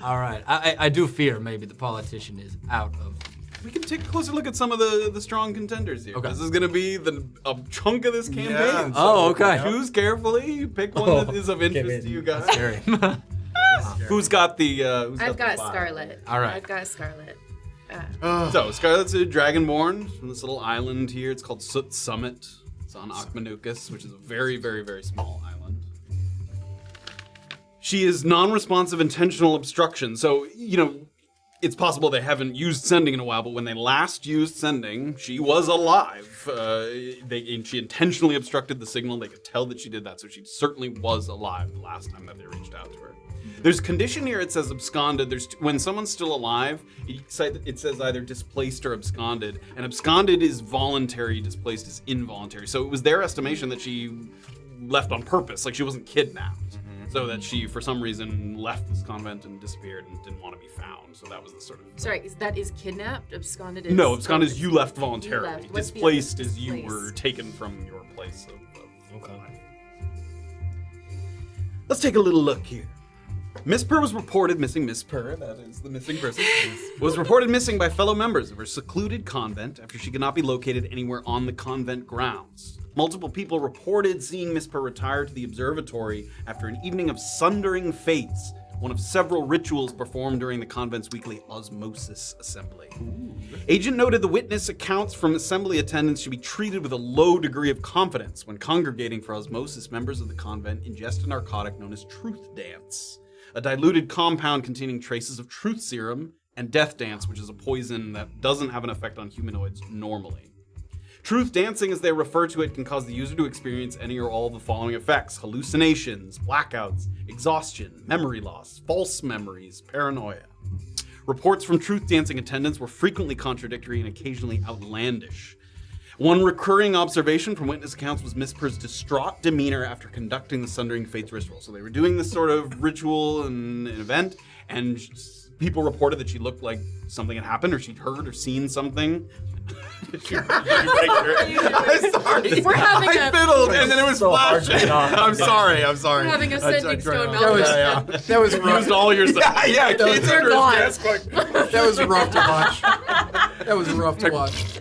S6: All right. I do fear maybe the politician is out of.
S1: We can take a closer look at some of the strong contenders here.
S6: Okay.
S1: This is going to be a chunk of this campaign.
S13: Yeah.
S6: Oh, okay.
S1: Choose carefully. Pick one that is of interest to you guys.
S6: Scary.
S1: Who's got the?
S3: I've got
S1: the fire?
S3: Scarlet.
S6: All right.
S3: I've got Scarlet.
S1: So Scarlet's a dragonborn from this little island here. It's called Soot Summit. It's on Akmanukas, which is a very, very, very small island. She is non-responsive intentional obstruction. So, it's possible they haven't used sending in a while, but when they last used sending, she was alive. And she intentionally obstructed the signal. They could tell that she did that, so she certainly was alive the last time that they reached out to her. There's a condition here, it says absconded. When someone's still alive, it says either displaced or absconded. And absconded is voluntary, displaced is involuntary. So it was their estimation that she left on purpose, like she wasn't kidnapped. So that she, for some reason, left this convent and disappeared and didn't want to be found. So that was the sort of...
S3: Sorry, that is kidnapped? Absconded is...
S1: No, absconded is you left voluntarily.
S3: You left. What's the
S1: Displaced
S3: other?
S1: is you
S3: Displaced.
S1: were taken from your place of
S12: Okay.
S1: life. Let's take a little look here. Miss Purr was reported missing. Miss Purr, that is the missing person, was reported missing by fellow members of her secluded convent after she could not be located anywhere on the convent grounds. Multiple people reported seeing Miss Purr retire to the observatory after an evening of sundering fates, one of several rituals performed during the convent's weekly osmosis assembly. Agent noted the witness accounts from assembly attendants should be treated with a low degree of confidence when congregating for osmosis. Members of the convent ingest a narcotic known as truth dance, a diluted compound containing traces of truth serum, and death dance, which is a poison that doesn't have an effect on humanoids normally. Truth dancing, as they refer to it, can cause the user to experience any or all of the following effects: hallucinations, blackouts, exhaustion, memory loss, false memories, paranoia. Reports from truth dancing attendants were frequently contradictory and occasionally outlandish. One recurring observation from witness accounts was Miss Purr's distraught demeanor after conducting the Sundering Fates ritual. So they were doing this sort of ritual and an event, and people reported that she looked like something had happened, or she'd heard or seen something. I'm sorry.
S3: We're having
S1: I fiddled, and then it was flashing. I'm sorry.
S3: We're having a sending stone meltdown.
S5: That was rough.
S1: Used all your stuff. Yeah,
S5: Kate's
S3: They're
S5: under his
S3: gone.
S5: desk going, that was rough to watch. That was rough to watch.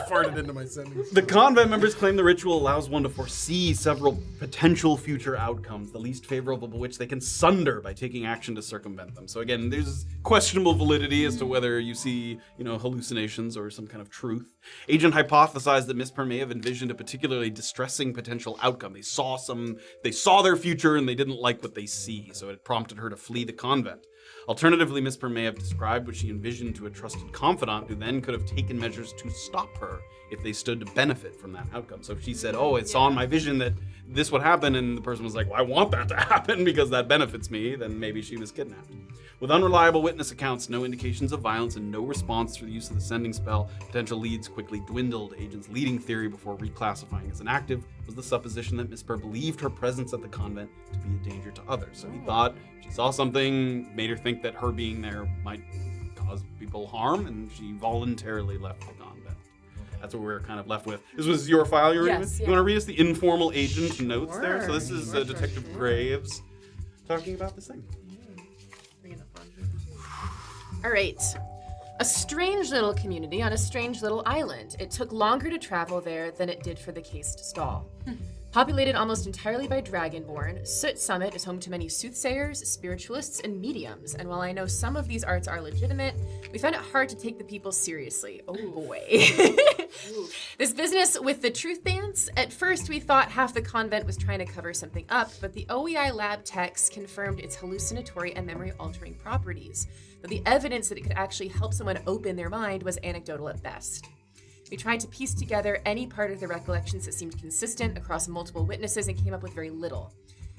S13: Farted into my sentence.
S1: The convent members claim the ritual allows one to foresee several potential future outcomes, the least favorable of which they can sunder by taking action to circumvent them. So again, there's questionable validity as to whether you see, hallucinations or some kind of truth. Agent hypothesized that Miss Purr may have envisioned a particularly distressing potential outcome. They saw their future and they didn't like what they see, so it prompted her to flee the convent. Alternatively, Miss Purr may have described what she envisioned to a trusted confidant who then could have taken measures to stop her if they stood to benefit from that outcome. So if she said, I saw in my vision that this would happen, and the person was like, well, I want that to happen because that benefits me, then maybe she was kidnapped. With unreliable witness accounts, no indications of violence, and no response through the use of the sending spell, potential leads quickly dwindled. Agent's leading theory before reclassifying as inactive was the supposition that Miss Purr believed her presence at the convent to be a danger to others. So he thought she saw something, made her think that her being there might cause people harm, and she voluntarily left the convent. That's what we're kind of left with. This was your file you were reading?
S3: Yes,
S1: You want to read us the informal agent notes there? So this is Detective Graves talking about this thing.
S3: All right. A strange little community on a strange little island. It took longer to travel there than it did for the case to stall. Populated almost entirely by Dragonborn, Soot Summit is home to many soothsayers, spiritualists, and mediums. And while I know some of these arts are legitimate, we found it hard to take the people seriously. Oh boy. This business with the truth dance, at first we thought half the convent was trying to cover something up, but the O.E.I lab techs confirmed its hallucinatory and memory-altering properties, though the evidence that it could actually help someone open their mind was anecdotal at best. We tried to piece together any part of the recollections that seemed consistent across multiple witnesses and came up with very little.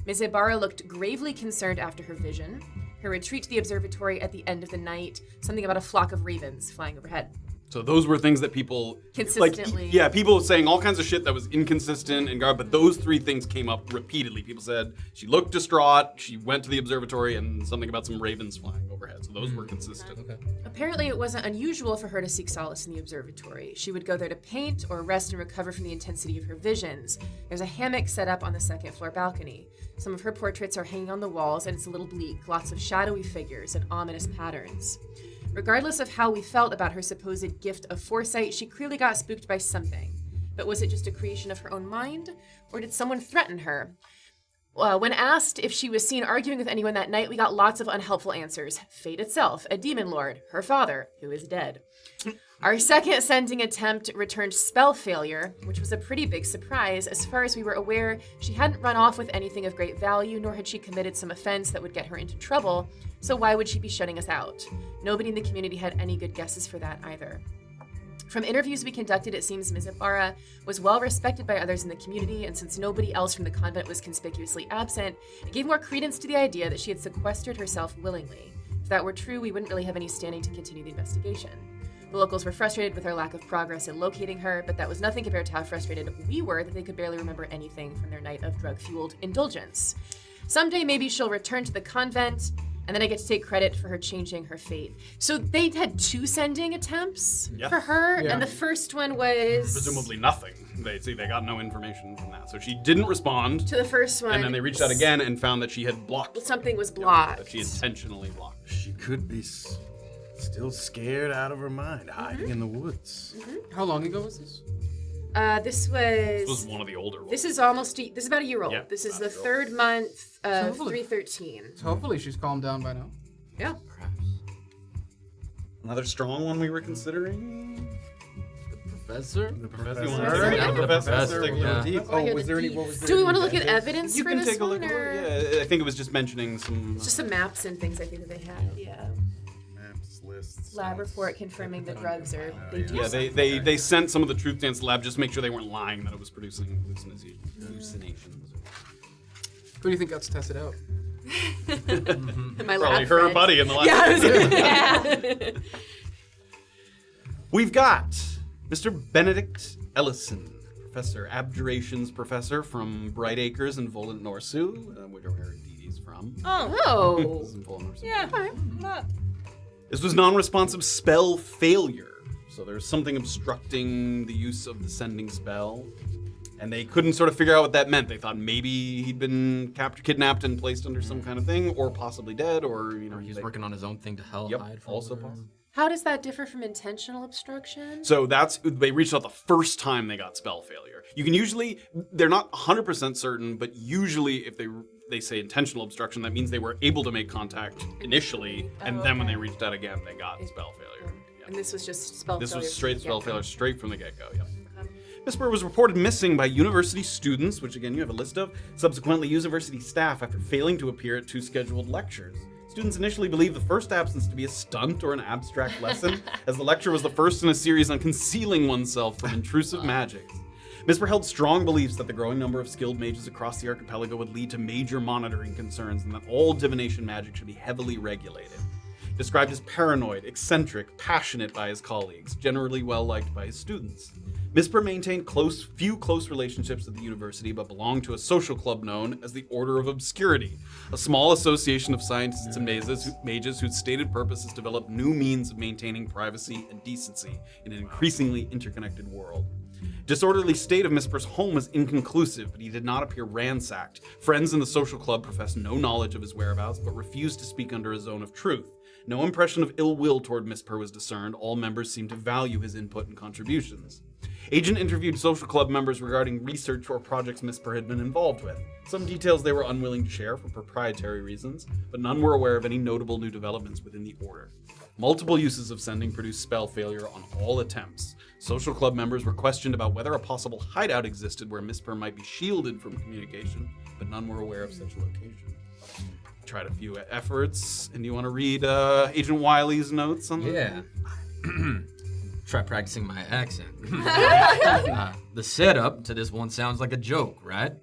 S3: Ms. Ibarra looked gravely concerned after her vision. her retreat to the observatory at the end of the night, something about a flock of ravens flying overhead.
S1: So those were things that people
S3: Consistently.
S1: people saying all kinds of shit that was inconsistent and but those three things came up repeatedly. People said she looked distraught, she went to the observatory, and something about some ravens flying overhead. So those were consistent.
S12: Okay.
S3: Apparently, it wasn't unusual for her to seek solace in the observatory. She would go there to paint or rest and recover from the intensity of her visions. There's a hammock set up on the second floor balcony. Some of her portraits are hanging on the walls, and it's a little bleak, lots of shadowy figures and ominous patterns. Regardless of how we felt about her supposed gift of foresight, she clearly got spooked by something. But was it just a creation of her own mind, or did someone threaten her? When asked if she was seen arguing with anyone that night, we got lots of unhelpful answers. Fate itself, a demon lord, her father, who is dead. Our second sending attempt returned spell failure, which was a pretty big surprise. As far as we were aware, she hadn't run off with anything of great value, nor had she committed some offense that would get her into trouble, so why would she be shutting us out? Nobody in the community had any good guesses for that either. From interviews we conducted, it seems Ms. Ibarra was well respected by others in the community, and since nobody else from the convent was conspicuously absent, it gave more credence to the idea that she had sequestered herself willingly. If that were true, we wouldn't really have any standing to continue the investigation. The locals were frustrated with our lack of progress in locating her, but that was nothing compared to how frustrated we were that they could barely remember anything from their night of drug-fueled indulgence. Someday maybe she'll return to the convent, and then I get to take credit for her changing her fate. So they had 2 sending attempts for her, and the first one was...
S1: Presumably nothing. They got no information from that. So she didn't respond.
S3: To the first one.
S1: And then they reached out again and found that she had blocked.
S3: Something was blocked.
S1: That she intentionally blocked.
S13: She could be still scared out of her mind, hiding in the woods.
S5: How long ago was this?
S3: This
S1: This
S3: was
S1: was one of the older ones.
S3: this is about a year old.
S1: Yeah,
S3: This is
S1: about
S3: the
S1: a year
S3: third month of
S5: hopefully-
S3: 313.
S5: So hopefully she's calmed down by now.
S3: Yeah.
S1: Another strong one we were considering.
S12: Professor?
S1: The professor.
S13: Professor.
S1: You want to take
S12: Yeah,
S1: the
S12: the
S1: professor?
S12: professor,
S1: Take a little
S12: yeah.
S1: deep.
S13: Oh, was there any? What was there?
S3: Do we
S13: any
S3: want to look at
S13: evidence?
S3: evidence
S1: You
S3: for
S1: can
S3: this
S1: take a
S3: one,
S1: look.
S3: or
S1: Yeah, I think it was just mentioning some.
S3: it's just some maps and things I think that they had. Yeah.
S13: Maps, lists.
S3: Lab report confirming the drugs are they do
S1: Yeah,
S3: something.
S1: they sent some of the truth dance lab just to make sure they weren't lying that it was producing hallucinations.
S5: Who do you think got tested out?
S3: My
S1: Probably
S3: lab
S1: her
S3: friend.
S1: buddy in the lab.
S3: Yeah.
S1: We've got Mr. Benedict Ellison, Professor Abjurations Professor from Bright Acres in Volant Norsu, which are where Deedee's from.
S3: Oh.
S1: This is in Volant Norsu.
S2: Yeah.
S1: This was non-responsive spell failure. So there's something obstructing the use of the sending spell. And they couldn't sort of figure out what that meant. They thought maybe he'd been kidnapped and placed under some kind of thing, or possibly dead, or, you know,
S12: He's working on his own thing to hide from
S1: also
S12: her.
S1: possible.
S3: How does that differ from intentional obstruction?
S1: So they reached out the first time they got spell failure. You can usually, they're not 100% certain, but usually if they say intentional obstruction, that means they were able to make contact initially, and then when they reached out again, they got spell failure. Yeah.
S3: And this was just spell
S1: This
S3: failure.
S1: was straight
S3: from the
S1: spell
S3: get-go.
S1: failure, straight from the get-go, yeah. Miss Burr was reported missing by university students, which again you have a list of, subsequently university staff after failing to appear at 2 scheduled lectures. Students initially believed the first absence to be a stunt or an abstract lesson, as the lecture was the first in a series on concealing oneself from intrusive magics. Miss Burr held strong beliefs that the growing number of skilled mages across the archipelago would lead to major monitoring concerns and that all divination magic should be heavily regulated. Described as paranoid, eccentric, passionate by his colleagues, generally well-liked by his students. Misper maintained few close relationships at the university, but belonged to a social club known as the Order of Obscurity, a small association of scientists and mages whose stated purpose is to develop new means of maintaining privacy and decency in an increasingly interconnected world. Disorderly state of Misper's home was inconclusive, but he did not appear ransacked. Friends in the social club professed no knowledge of his whereabouts, but refused to speak under a zone of truth. No impression of ill will toward Misper was discerned. All members seemed to value his input and contributions. Agent interviewed social club members regarding research or projects Misper had been involved with. Some details they were unwilling to share for proprietary reasons, but none were aware of any notable new developments within the order. Multiple uses of sending produced spell failure on all attempts. Social club members were questioned about whether a possible hideout existed where Misper might be shielded from communication, but none were aware of such a location. Tried a few efforts, and you want to read Agent Wiley's notes on that?
S12: Yeah. Try practicing my accent. The setup to this one sounds like a joke, right?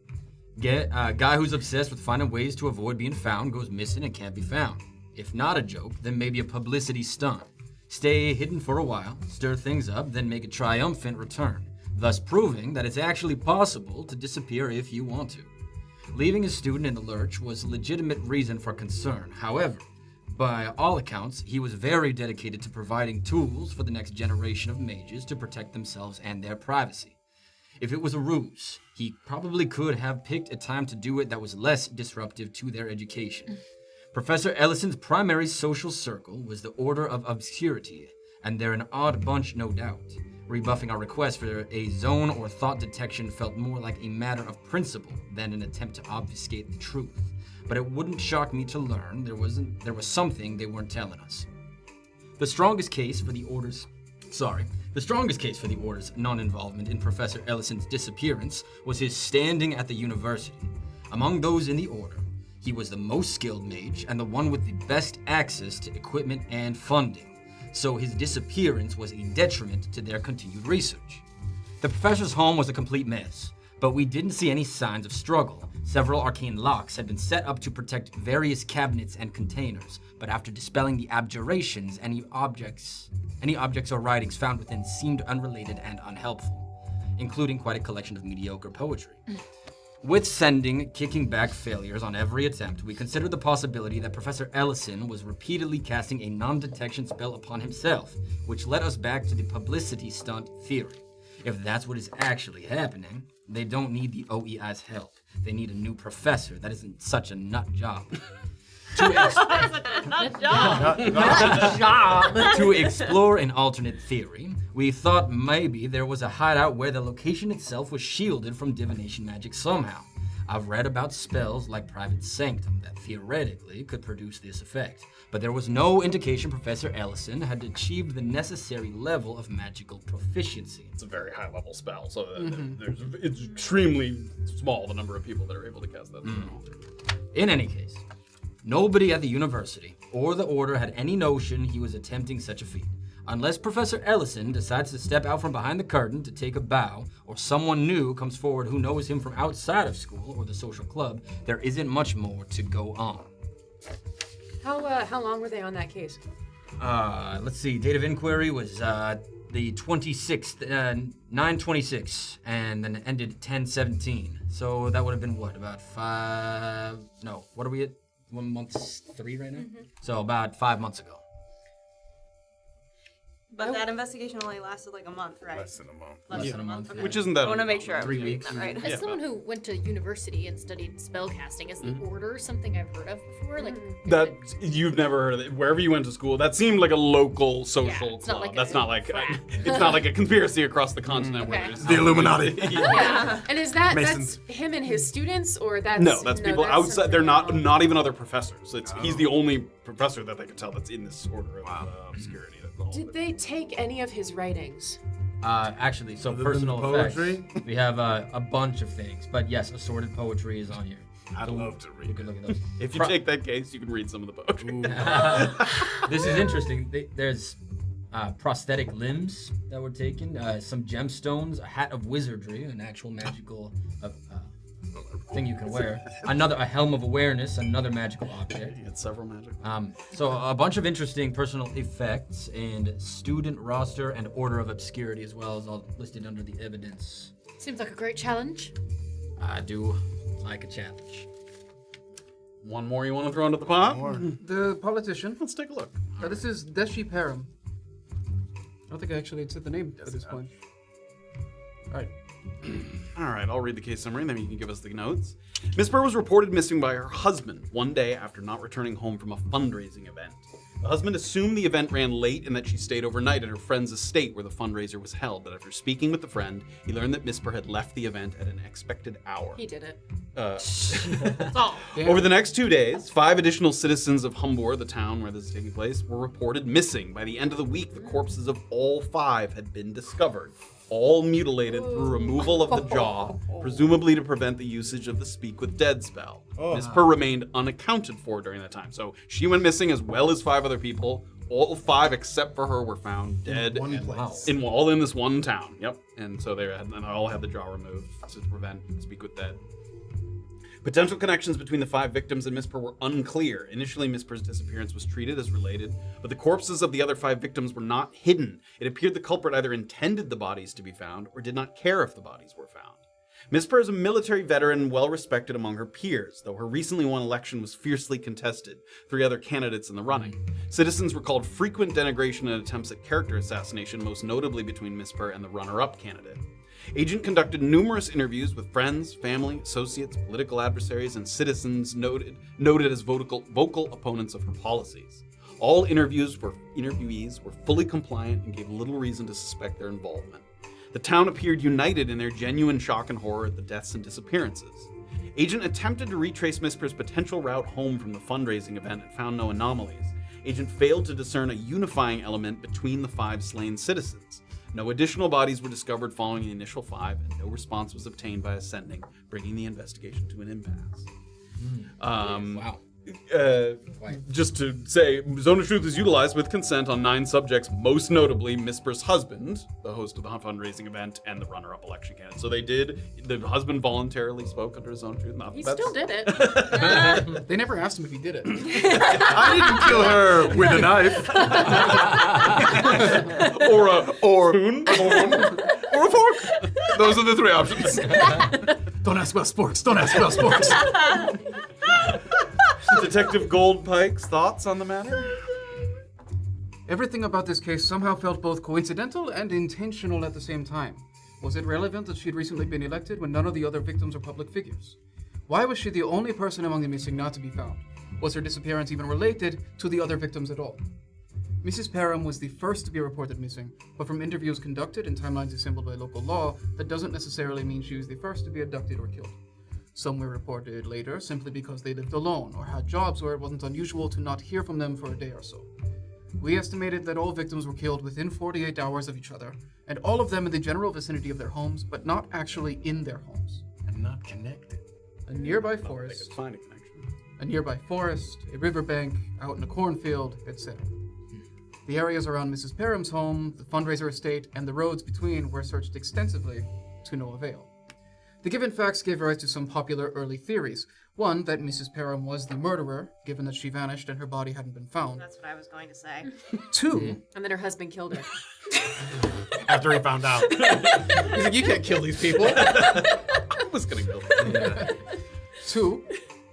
S12: Get a guy who's obsessed with finding ways to avoid being found goes missing and can't be found. If not a joke, then maybe a publicity stunt. Stay hidden for a while, stir things up, then make a triumphant return, thus proving that it's actually possible to disappear if you want to. Leaving a student in the lurch was a legitimate reason for concern. However, by all accounts, he was very dedicated to providing tools for the next generation of mages to protect themselves and their privacy. If it was a ruse, he probably could have picked a time to do it that was less disruptive to their education. Professor Ellison's primary social circle was the Order of Obscurity, and they're an odd bunch, no doubt. Rebuffing our request for a zone or thought detection felt more like a matter of principle than an attempt to obfuscate the truth. But it wouldn't shock me to learn there was something they weren't telling us. The strongest case for the Order's non-involvement in Professor Ellison's disappearance was his standing at the university. Among those in the Order, he was the most skilled mage and the one with the best access to equipment and funding. So his disappearance was a detriment to their continued research. The professor's home was a complete mess, but we didn't see any signs of struggle. Several arcane locks had been set up to protect various cabinets and containers, but after dispelling the abjurations, any objects or writings found within seemed unrelated and unhelpful, including quite a collection of mediocre poetry. With sending kicking back failures on every attempt, we considered the possibility that Professor Ellison was repeatedly casting a non-detection spell upon himself, which led us back to the publicity stunt theory. If that's what is actually happening, they don't need the O.E.I's help. They need a new professor that isn't such a nut job. To explore an alternate theory, we thought maybe there was a hideout where the location itself was shielded from divination magic somehow. I've read about spells like Private Sanctum that theoretically could produce this effect, but there was no indication Professor Ellison had achieved the necessary level of magical proficiency.
S1: It's a very high level spell, so it's extremely small, the number of people that are able to cast that spell.
S12: In any case, nobody at the university or the Order had any notion he was attempting such a feat. Unless Professor Ellison decides to step out from behind the curtain to take a bow, or someone new comes forward who knows him from outside of school or the social club, there isn't much more to go on.
S3: How long were they on that case?
S12: Let's see, date of inquiry was the 26th, 9/26, and then ended 10/17. So that would have been what, about what are we at? 1 month 3 right now? So about 5 months ago.
S2: But that investigation only lasted like a month, right?
S13: Less than a month.
S2: Less than a month. Okay.
S1: Which isn't that
S2: I want to make sure I'm
S12: 3
S2: doing
S12: weeks.
S2: that right.
S9: As someone who went to university and studied spellcasting, is the Order something I've heard of before? Like
S1: That you've never heard of it. Wherever you went to school, that seemed like a local social
S9: it's not
S1: club.
S9: like
S1: That's
S9: a
S1: not like
S9: frat.
S1: it's not like a conspiracy across the continent where
S9: Okay.
S1: there's
S4: The Illuminati.
S3: Yeah. And is that's
S4: Masons.
S3: him and his students, or that's
S1: that's people
S3: that's
S1: outside. They're
S3: something
S1: not even other professors. He's the only professor that they could tell that's in this order of obscurity.
S3: Did they take any of his writings?
S12: Actually, so
S13: Other than
S12: personal
S13: the poetry?
S12: effects. We have a bunch of things, but yes, assorted poetry is on here.
S13: I'd love to
S12: You
S13: read
S12: can
S13: it.
S12: look at those.
S1: If you take that case, you can read some of the poetry.
S12: This is interesting. There's prosthetic limbs that were taken, some gemstones, a hat of wizardry, an actual magical thing you can wear, a helm of awareness, another magical object.
S1: He had several magic.
S12: So a bunch of interesting personal effects and student roster and Order of Obscurity as well as all listed under the evidence.
S9: seems like a great challenge.
S12: I do like a challenge.
S1: One more you want to throw into the pot?
S5: The politician.
S1: Let's take a look.
S5: This is Deshi Param. I don't think I actually said the name at this point. All right.
S1: All right, I'll read the case summary, and then you can give us the notes. Miss Burr was reported missing by her husband one day after not returning home from a fundraising event. The husband assumed the event ran late and that she stayed overnight at her friend's estate where the fundraiser was held, but after speaking with the friend, he learned that Miss Burr had left the event at an expected hour.
S3: He did it.
S1: Over the next 2 days, 5 additional citizens of Humbor, the town where this is taking place, were reported missing. By the end of the week, the corpses of all 5 had been discovered, all mutilated through removal of the jaw, presumably to prevent the usage of the Speak with Dead spell. Miss Burr remained unaccounted for during that time. So she went missing as well as 5 other people. All 5 except for her were found dead
S4: one place.
S1: all in this one town. Yep. And so they all had the jaw removed to prevent Speak with Dead. Potential connections between the 5 victims and Miss Purr were unclear. Initially, Miss Purr's disappearance was treated as related, but the corpses of the other 5 victims were not hidden. It appeared the culprit either intended the bodies to be found or did not care if the bodies were found. Miss Purr is a military veteran and well-respected among her peers, though her recently won election was fiercely contested. 3 other candidates in the running. Citizens recalled frequent denigration and attempts at character assassination, most notably between Miss Purr and the runner-up candidate. Agent conducted numerous interviews with friends, family, associates, political adversaries, and citizens noted as vocal opponents of her policies. All interviewees were fully compliant and gave little reason to suspect their involvement. The town appeared united in their genuine shock and horror at the deaths and disappearances. Agent attempted to retrace Miss Purr's potential route home from the fundraising event and found no anomalies. Agent failed to discern a unifying element between the 5 slain citizens. No additional bodies were discovered following the initial 5, and no response was obtained by Ascending, bringing the investigation to an impasse.
S12: Wow.
S1: Just to say, Zone of Truth is utilized with consent on 9 subjects, most notably Miss Purr's husband, the host of the fundraising event, and the runner-up election candidate. So the husband voluntarily spoke under Zone of Truth.
S9: He still did it.
S5: They never asked him if he did it.
S4: I didn't kill her with a knife.
S1: or a spoon, or a fork. Those are the 3 options.
S5: Don't ask about sports. Don't ask about sports.
S1: Detective Goldpike's thoughts on the matter?
S5: Everything about this case somehow felt both coincidental and intentional at the same time. Was it relevant that she'd recently been elected when none of the other victims are public figures? Why was she the only person among the missing not to be found? Was her disappearance even related to the other victims at all? Mrs. Parham was the first to be reported missing, but from interviews conducted and timelines assembled by local law, that doesn't necessarily mean she was the first to be abducted or killed. Some were reported later simply because they lived alone or had jobs where it wasn't unusual to not hear from them for a day or so. We estimated that all victims were killed within 48 hours of each other, and all of them in the general vicinity of their homes, but not actually in their homes.
S4: And not connected.
S5: A nearby forest, a riverbank, out in a cornfield, etc. The areas around Mrs. Parham's home, the fundraiser estate, and the roads between were searched extensively to no avail. The given facts gave rise to some popular early theories. One, that Mrs. Parham was the murderer, given that she vanished and her body hadn't been found.
S2: That's what I was going to say.
S5: 2,
S9: And then her husband killed her.
S4: After he found out.
S5: he's like, you can't kill these people.
S1: I was gonna kill them.
S5: 2,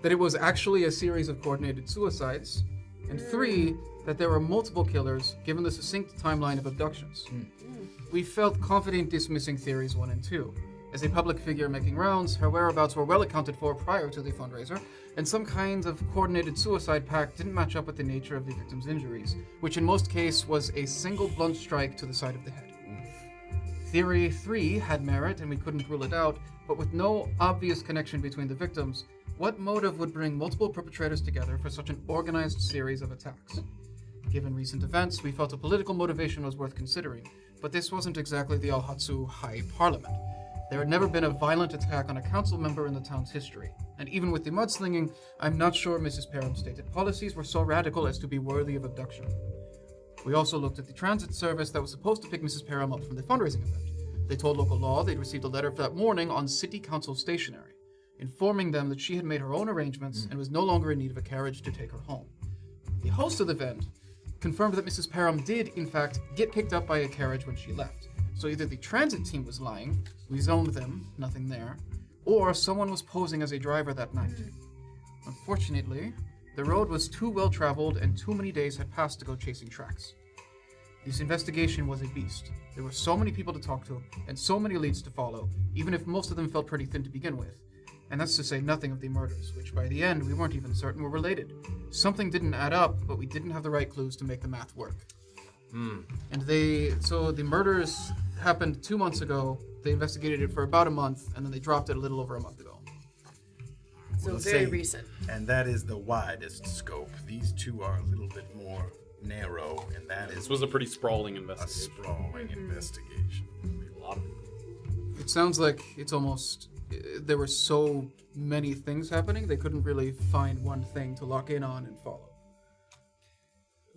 S5: that it was actually a series of coordinated suicides. And 3, that there were multiple killers, given the succinct timeline of abductions. We felt confident dismissing theories 1 and 2. As a public figure making rounds, her whereabouts were well accounted for prior to the fundraiser, and some kinds of coordinated suicide pact didn't match up with the nature of the victim's injuries, which in most cases was a single blunt strike to the side of the head. Theory 3 had merit, and we couldn't rule it out, but with no obvious connection between the victims, what motive would bring multiple perpetrators together for such an organized series of attacks? Given recent events, we felt a political motivation was worth considering, but this wasn't exactly the Alhatsu High Parliament. There had never been a violent attack on a council member in the town's history, and even with the mudslinging, I'm not sure Mrs. Parham's stated policies were so radical as to be worthy of abduction. We also looked at the transit service that was supposed to pick Mrs. Parham up from the fundraising event. They told local law they'd received a letter that morning on city council stationery, informing them that she had made her own arrangements and was no longer in need of a carriage to take her home. The host of the event confirmed that Mrs. Parham did, in fact, get picked up by a carriage when she left. So either the transit team was lying, we zoned them, nothing there, or someone was posing as a driver that night. Unfortunately, the road was too well traveled and too many days had passed to go chasing tracks. This investigation was a beast. There were so many people to talk to and so many leads to follow, even if most of them felt pretty thin to begin with. And that's to say nothing of the murders, which by the end we weren't even certain were related. Something didn't add up, but we didn't have the right clues to make the math work. And so the murders happened 2 months ago. They investigated it for about a month, and then they dropped it a little over a month ago.
S9: So
S13: We'll
S9: very
S13: say-
S9: recent.
S13: And that is the widest scope. These 2 are a little bit more narrow, and that
S1: This
S13: is
S1: was a pretty sprawling
S13: a
S1: investigation.
S13: sprawling investigation.
S1: A lot of
S5: It sounds like it's almost there were so many things happening, they couldn't really find one thing to lock in on and follow.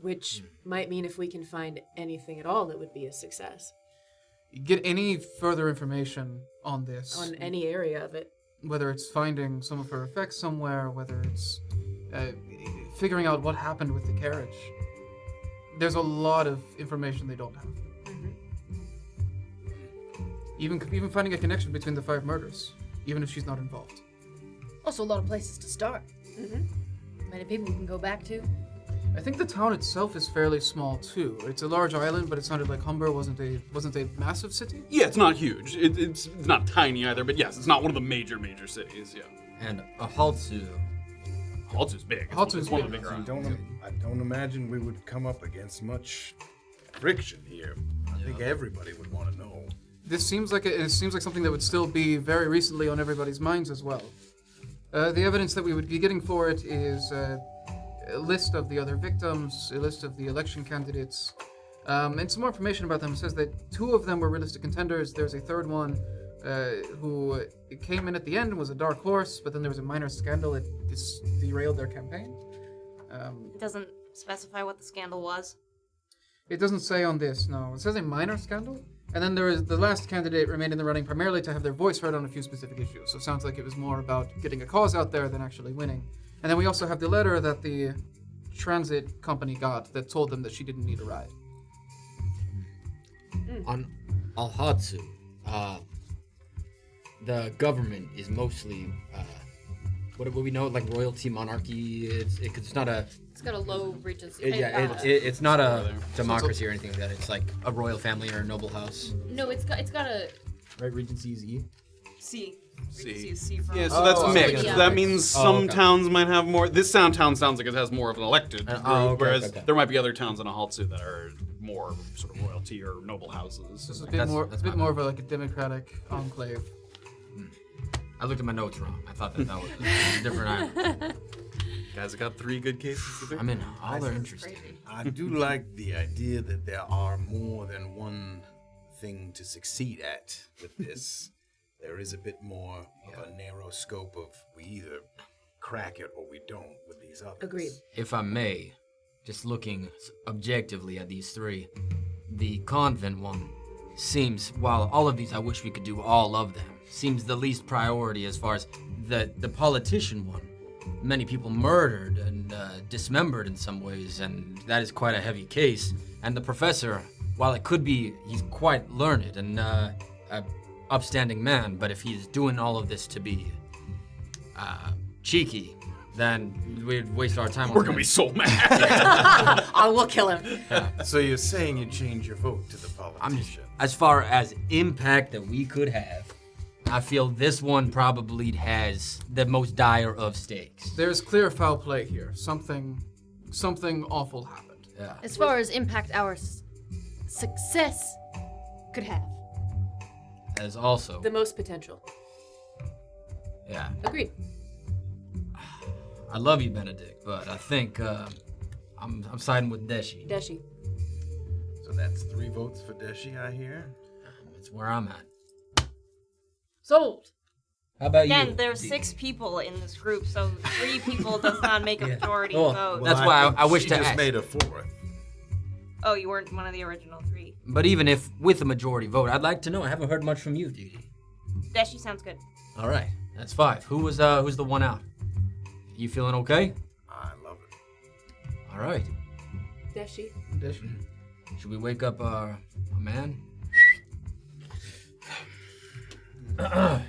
S3: Which might mean if we can find anything at all, it would be a success
S5: Get any further information on this.
S3: on any area of it.
S5: whether it's finding some of her effects somewhere, whether it's figuring out what happened with the carriage. There's a lot of information they don't have. Even finding a connection between the 5 murders, even if she's not involved.
S8: Also, a lot of places to start. Many people we can go back to.
S5: I think the town itself is fairly small too. It's a large island, but it sounded like Humber wasn't a massive city.
S1: Yeah, it's not huge. It's not tiny either, but yes, it's not one of the major cities. Yeah.
S12: And a Haltsu.
S1: Haltsu's big.
S5: Haltsu's
S1: one of
S5: big.
S1: the bigger.
S13: I don't imagine we would come up against much friction here. I think everybody would want to know.
S5: This seems like something that would still be very recently on everybody's minds as well. The evidence that we would be getting for it is a list of the other victims, a list of the election candidates, and some more information about them. It says that 2 of them were realistic contenders. There's a 3rd one who came in at the end and was a dark horse, but then there was a minor scandal that derailed their campaign.
S2: It doesn't specify what the scandal was.
S5: It doesn't say on this, no. It says a minor scandal. And then there is the last candidate remained in the running primarily to have their voice heard on a few specific issues. So it sounds like it was more about getting a cause out there than actually winning. And then we also have the letter that the transit company got that told them that she didn't need a ride.
S12: On Alhatsu, the government is mostly, what do we know, like royalty, monarchy? It's not a...
S9: It's got a low regency.
S12: It's not a democracy or anything like that. It's like a royal family or a noble house.
S9: No, it's got a...
S12: Right, regency is E?
S2: C. Regency is C from...
S1: Yeah, so that's mixed.
S9: yeah.
S1: That means some towns might have more. This town sounds like it has more of an elected group, whereas there might be other towns in Ahaltsu that are more sort of royalty or noble houses.
S5: It's a bit more of a democratic enclave.
S12: I looked at my notes wrong. I thought that was a different island.
S1: Guys, I got 3 good cases.
S12: I mean, all are interesting.
S13: I do like the idea that there are more than one thing to succeed at with this. There is a bit more of a narrow scope of we either crack it or we don't with these others.
S8: Agreed.
S12: If I may, just looking objectively at these 3, the convent one seems, while all of these I wish we could do all of them, seems the least priority as far as the politician one. Many people murdered and dismembered in some ways, and that is quite a heavy case. And the professor, while it could be, he's quite learned and a upstanding man, but if he's doing all of this to be cheeky, then we'd waste our time on
S1: We're gonna be so mad.
S8: I will kill him.
S13: So you're saying you change your vote to the politician?
S12: As far as impact that we could have, I feel this one probably has the most dire of stakes.
S5: There's clear foul play here. Something awful happened.
S12: Yeah.
S8: As far as impact our success could have.
S12: As also,
S3: The most potential.
S12: yeah.
S3: Agreed.
S12: I love you, Benedict, but I think I'm siding with Deshi.
S3: Deshi.
S13: So that's 3 votes for Deshi, I hear.
S12: It's where I'm at.
S3: Sold.
S12: How about you?
S2: Again, there's 6 people in this group, so 3 people does not make a majority
S12: Oh,
S2: vote.
S12: that's why I wish
S13: she
S12: to
S13: just
S12: ask.
S13: made a 4th.
S2: Oh, you weren't one of the original 3.
S12: But even if with a majority vote, I'd like to know. I haven't heard much from you, Deedee.
S2: Deshi sounds good.
S12: All right, that's 5. Who's the one out? You feeling okay?
S13: I love it.
S12: All right.
S3: Deshi.
S12: Should we wake up a man?
S13: Do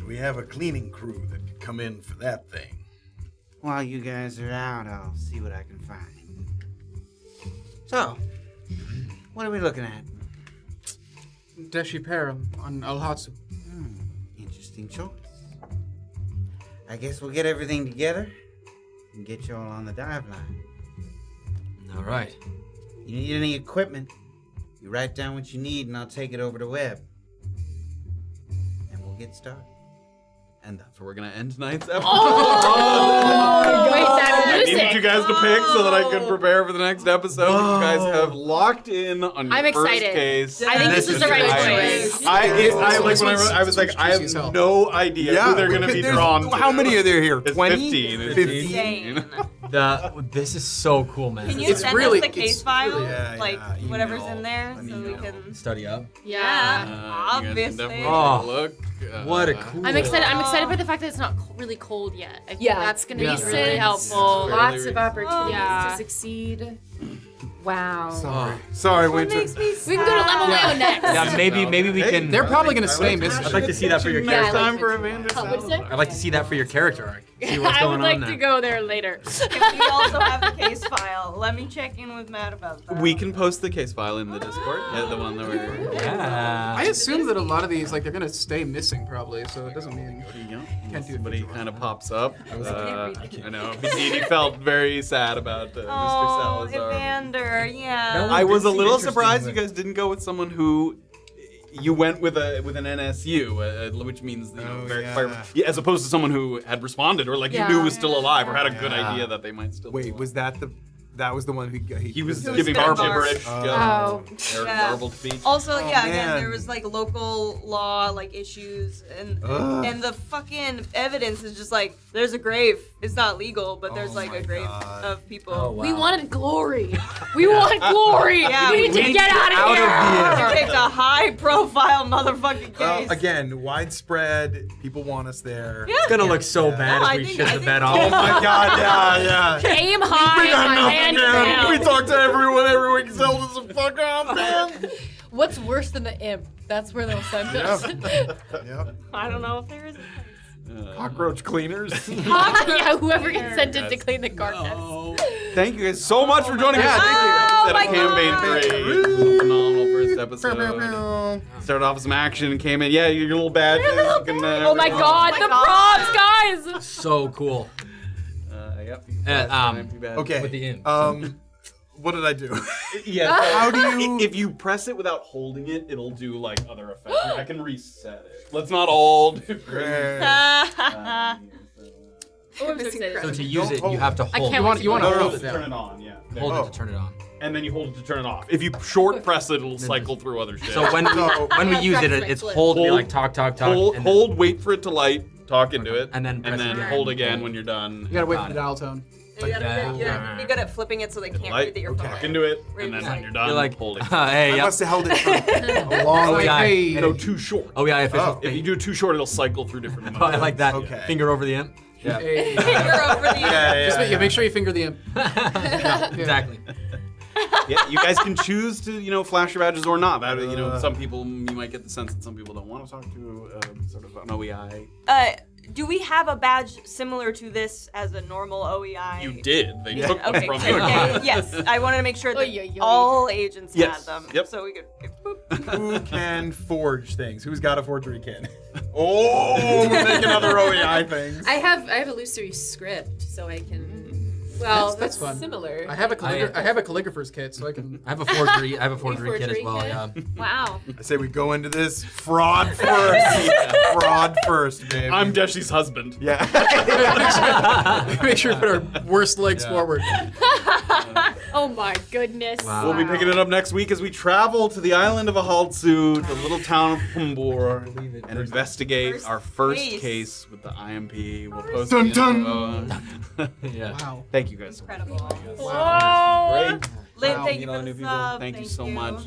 S13: we have a cleaning crew that could come in for that thing?
S7: While you guys are out, I'll see what I can find. So, what are we looking at?
S5: Deshi Param on Alhatsu.
S7: Interesting choice. I guess we'll get everything together and get you all on the dive line.
S12: All right.
S7: You need any equipment, you write down what you need and I'll take it over to Webb. And we'll get started.
S1: And that's where we're gonna end tonight's episode.
S3: Wait, that
S1: I
S3: music.
S1: needed you guys to pick so that I could prepare for the next episode. You guys have locked in on your
S3: I'm
S1: first
S3: excited.
S1: case.
S3: I think this is the right choice.
S1: I was like, I have no idea who they're gonna be drawn to.
S4: How many are there here?
S1: It's
S4: 20?
S1: 15. It's
S4: 15.
S2: Insane.
S6: This is so cool, man.
S2: Can you send us the case file?
S4: Yeah,
S2: like
S4: yeah,
S2: whatever's
S4: email.
S2: in there, so we can.
S6: Study up.
S2: Yeah,
S1: You guys can
S2: obviously.
S1: definitely
S6: Oh.
S1: take a look.
S6: What a cool.
S9: I'm excited by the fact that it's not really cold yet. I think
S3: Yeah,
S9: that's going to be
S3: recent,
S9: really helpful.
S3: Lots of opportunities
S9: Yeah.
S3: to succeed. Wow.
S4: Sorry,
S2: What
S4: Winter.
S2: makes me
S9: We can go to
S2: sad?
S9: Leyo next.
S6: Yeah, maybe we can.
S5: They're probably gonna stay missing.
S6: I'd like to see that for your
S3: Yeah,
S6: character.
S1: Time for Evander.
S9: What'd you say?
S6: I'd like to see that for your character arc. See what's
S9: I
S6: going
S9: would like
S6: on there.
S9: to go there later.
S2: We also have the case file. Let me check in with Matt about that.
S1: We can post the case file in the Discord. Yeah, the one that we're.
S6: Yeah.
S5: I assume that a lot of these, like, they're gonna stay missing probably, so it doesn't mean.
S1: Can't do somebody kind of pops up. I know. Deedee felt very sad about Mr.
S2: Oh,
S1: Salazar.
S2: Evander, yeah.
S1: I was a
S6: seem
S1: little
S6: interesting
S1: surprised you
S6: with-
S1: guys didn't go with someone who you went with an NSU, which means as opposed to someone who had responded or like you knew was still alive or had a good idea that they might still.
S4: Wait, was that was the one who
S1: He was
S2: He was
S1: giving
S2: spitting
S1: gibberish.
S3: Oh.
S2: Yeah.
S1: Garbled speech.
S2: Also, yeah, again,
S4: man.
S2: there was like local law like issues and the fucking evidence is just like there's a grave. It's not legal, but there's like a grave of people.
S6: Oh, wow.
S9: We wanted glory. We want glory.
S2: Yeah,
S9: we need to get out of here.
S2: You picked a high-profile motherfucking case.
S4: Well, again, widespread. People want us there.
S2: Yeah.
S6: It's gonna look so bad
S2: No, I
S6: if we
S2: think-
S6: shit
S2: I
S6: the
S2: think-
S6: bed
S4: Oh
S6: off.
S4: my God! Yeah.
S9: Aim high, my hand down.
S4: We talk to everyone every week. Tell us to fuck off, man.
S3: What's worse than the imp? That's where they'll send us.
S4: Yep.
S2: I don't know if there is.
S4: Cockroach cleaners.
S9: Yeah, whoever gets sent in to clean the carcass.
S1: Thank you guys so much for joining us.
S2: Oh
S1: At
S2: my
S1: Campaign 3. This was a phenomenal first episode. Started off with some action and came in. Yeah, your little badges. You can,
S9: Oh my god, the props, guys!
S6: So cool.
S1: Yep.
S4: Okay.
S6: With the imp.
S4: What did I do?
S1: Yeah.
S4: How do you?
S1: If you press it without holding it, it'll do like other effects. I can reset it. Let's not all do crazy.
S9: Oh, I'm so excited.
S6: So to use it, you have to hold.
S9: can't wait
S5: You want to
S1: No,
S5: hold
S1: to
S5: it
S1: turn
S5: down.
S1: it on. Yeah. There.
S6: Hold it to turn it on.
S1: And then you hold it to turn it off. If you short press it, it'll cycle through other shit.
S6: So when we use it, it's hold, be like talk,
S1: hold,
S6: and
S1: hold, wait for it to light, talk into it,
S6: and then press it again.
S1: hold again when you're done.
S5: You gotta wait
S6: Got
S5: for
S6: it.
S5: the dial tone.
S2: You gotta be good at flipping it so they can't read
S1: Light,
S2: that you're
S1: talk
S2: phone.
S1: into it,
S2: Read
S1: and then
S2: it.
S1: when you're done,
S6: You're like,
S1: hold it.
S6: hey,
S4: I
S6: yeah.
S4: must have held it for a long
S6: Oh,
S4: way.
S6: yeah.
S5: Hey,
S1: No, too short.
S6: O.E.I. official.
S1: If you do too short, it'll cycle through different
S6: Oh, I
S1: modes.
S6: like that.
S4: Okay.
S6: Finger over the imp. Yeah.
S5: hey.
S2: Finger over the
S5: Just make sure you finger the imp.
S6: Exactly.
S1: Yeah, you guys can choose to, flash your badges or not. That, some people, you might get the sense that some people don't want to talk to sort of an O.E.I.
S2: Do we have a badge similar to this as a normal O.E.I?
S1: You did. They took them
S2: Okay,
S1: from
S2: okay,
S1: you.
S2: yes. I wanted to make sure that
S9: Oy, oy, oy.
S2: all agents
S1: Yes,
S2: had them.
S1: yep.
S2: So we could.
S4: Who can forge things? Who's got a forgery kit? Oh, we're making other OEI things.
S3: I have a illusory script, so I can. Well,
S5: That's fun.
S3: similar.
S5: I have a calligrapher's kit, so I can.
S6: I have a forgery. I have a forgery kit as well.
S3: kit?
S6: Yeah.
S2: Wow.
S4: I say we go into this fraud first. Fraud first, baby.
S1: I'm Deshi's husband.
S4: Yeah.
S5: Make sure we put our worst legs forward.
S9: Oh my goodness.
S1: We'll be picking it up next week as we travel to the island of Ahaltsu, the little town of Pumbor, and investigate our first case with the I.M.P. We'll post
S4: Dun,
S1: the
S4: dun.
S1: info.
S6: Yeah.
S5: Wow.
S1: Thank you guys.
S2: Incredible.
S1: Great.
S2: Lynn,
S5: Wow.
S2: thank
S1: You
S2: you
S1: know,
S2: for
S1: new
S2: the
S1: people.
S2: sub.
S1: Thank you so much.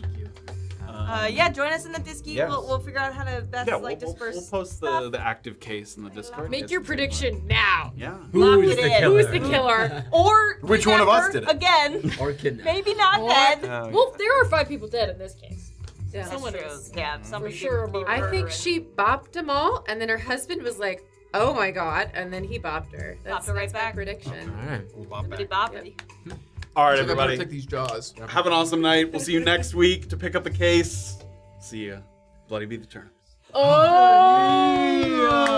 S2: Yeah, join us in the Discord.
S1: Yes.
S2: We'll figure out how to best
S1: Yeah,
S2: disperse.
S1: we'll post the active case in the Discord.
S9: Make your prediction now.
S1: Yeah.
S2: Lock
S6: Who's
S2: it
S6: the
S2: in.
S6: killer?
S9: Who's the killer?
S2: Or
S4: Which one of us did it?
S2: Again.
S6: Or kidnap.
S2: Maybe not dead.
S9: Well, there are 5 people dead in this case.
S3: Yeah.
S9: Someone
S2: That's true.
S9: is.
S2: Yeah, somebody
S9: For sure
S2: did be
S3: I think
S2: murdering.
S3: she bopped them all, and then her husband was like, "Oh my god!" and then he bopped her. That's,
S2: Bopped her right
S3: that's my
S2: back.
S3: prediction.
S6: All right.
S2: Bippity boppity.
S1: All right,
S5: So I gotta
S1: everybody.
S5: protect these jaws.
S1: Have an awesome night. We'll see you next week to pick up the case. See ya. Bloody Be the Turnips.
S9: Oh!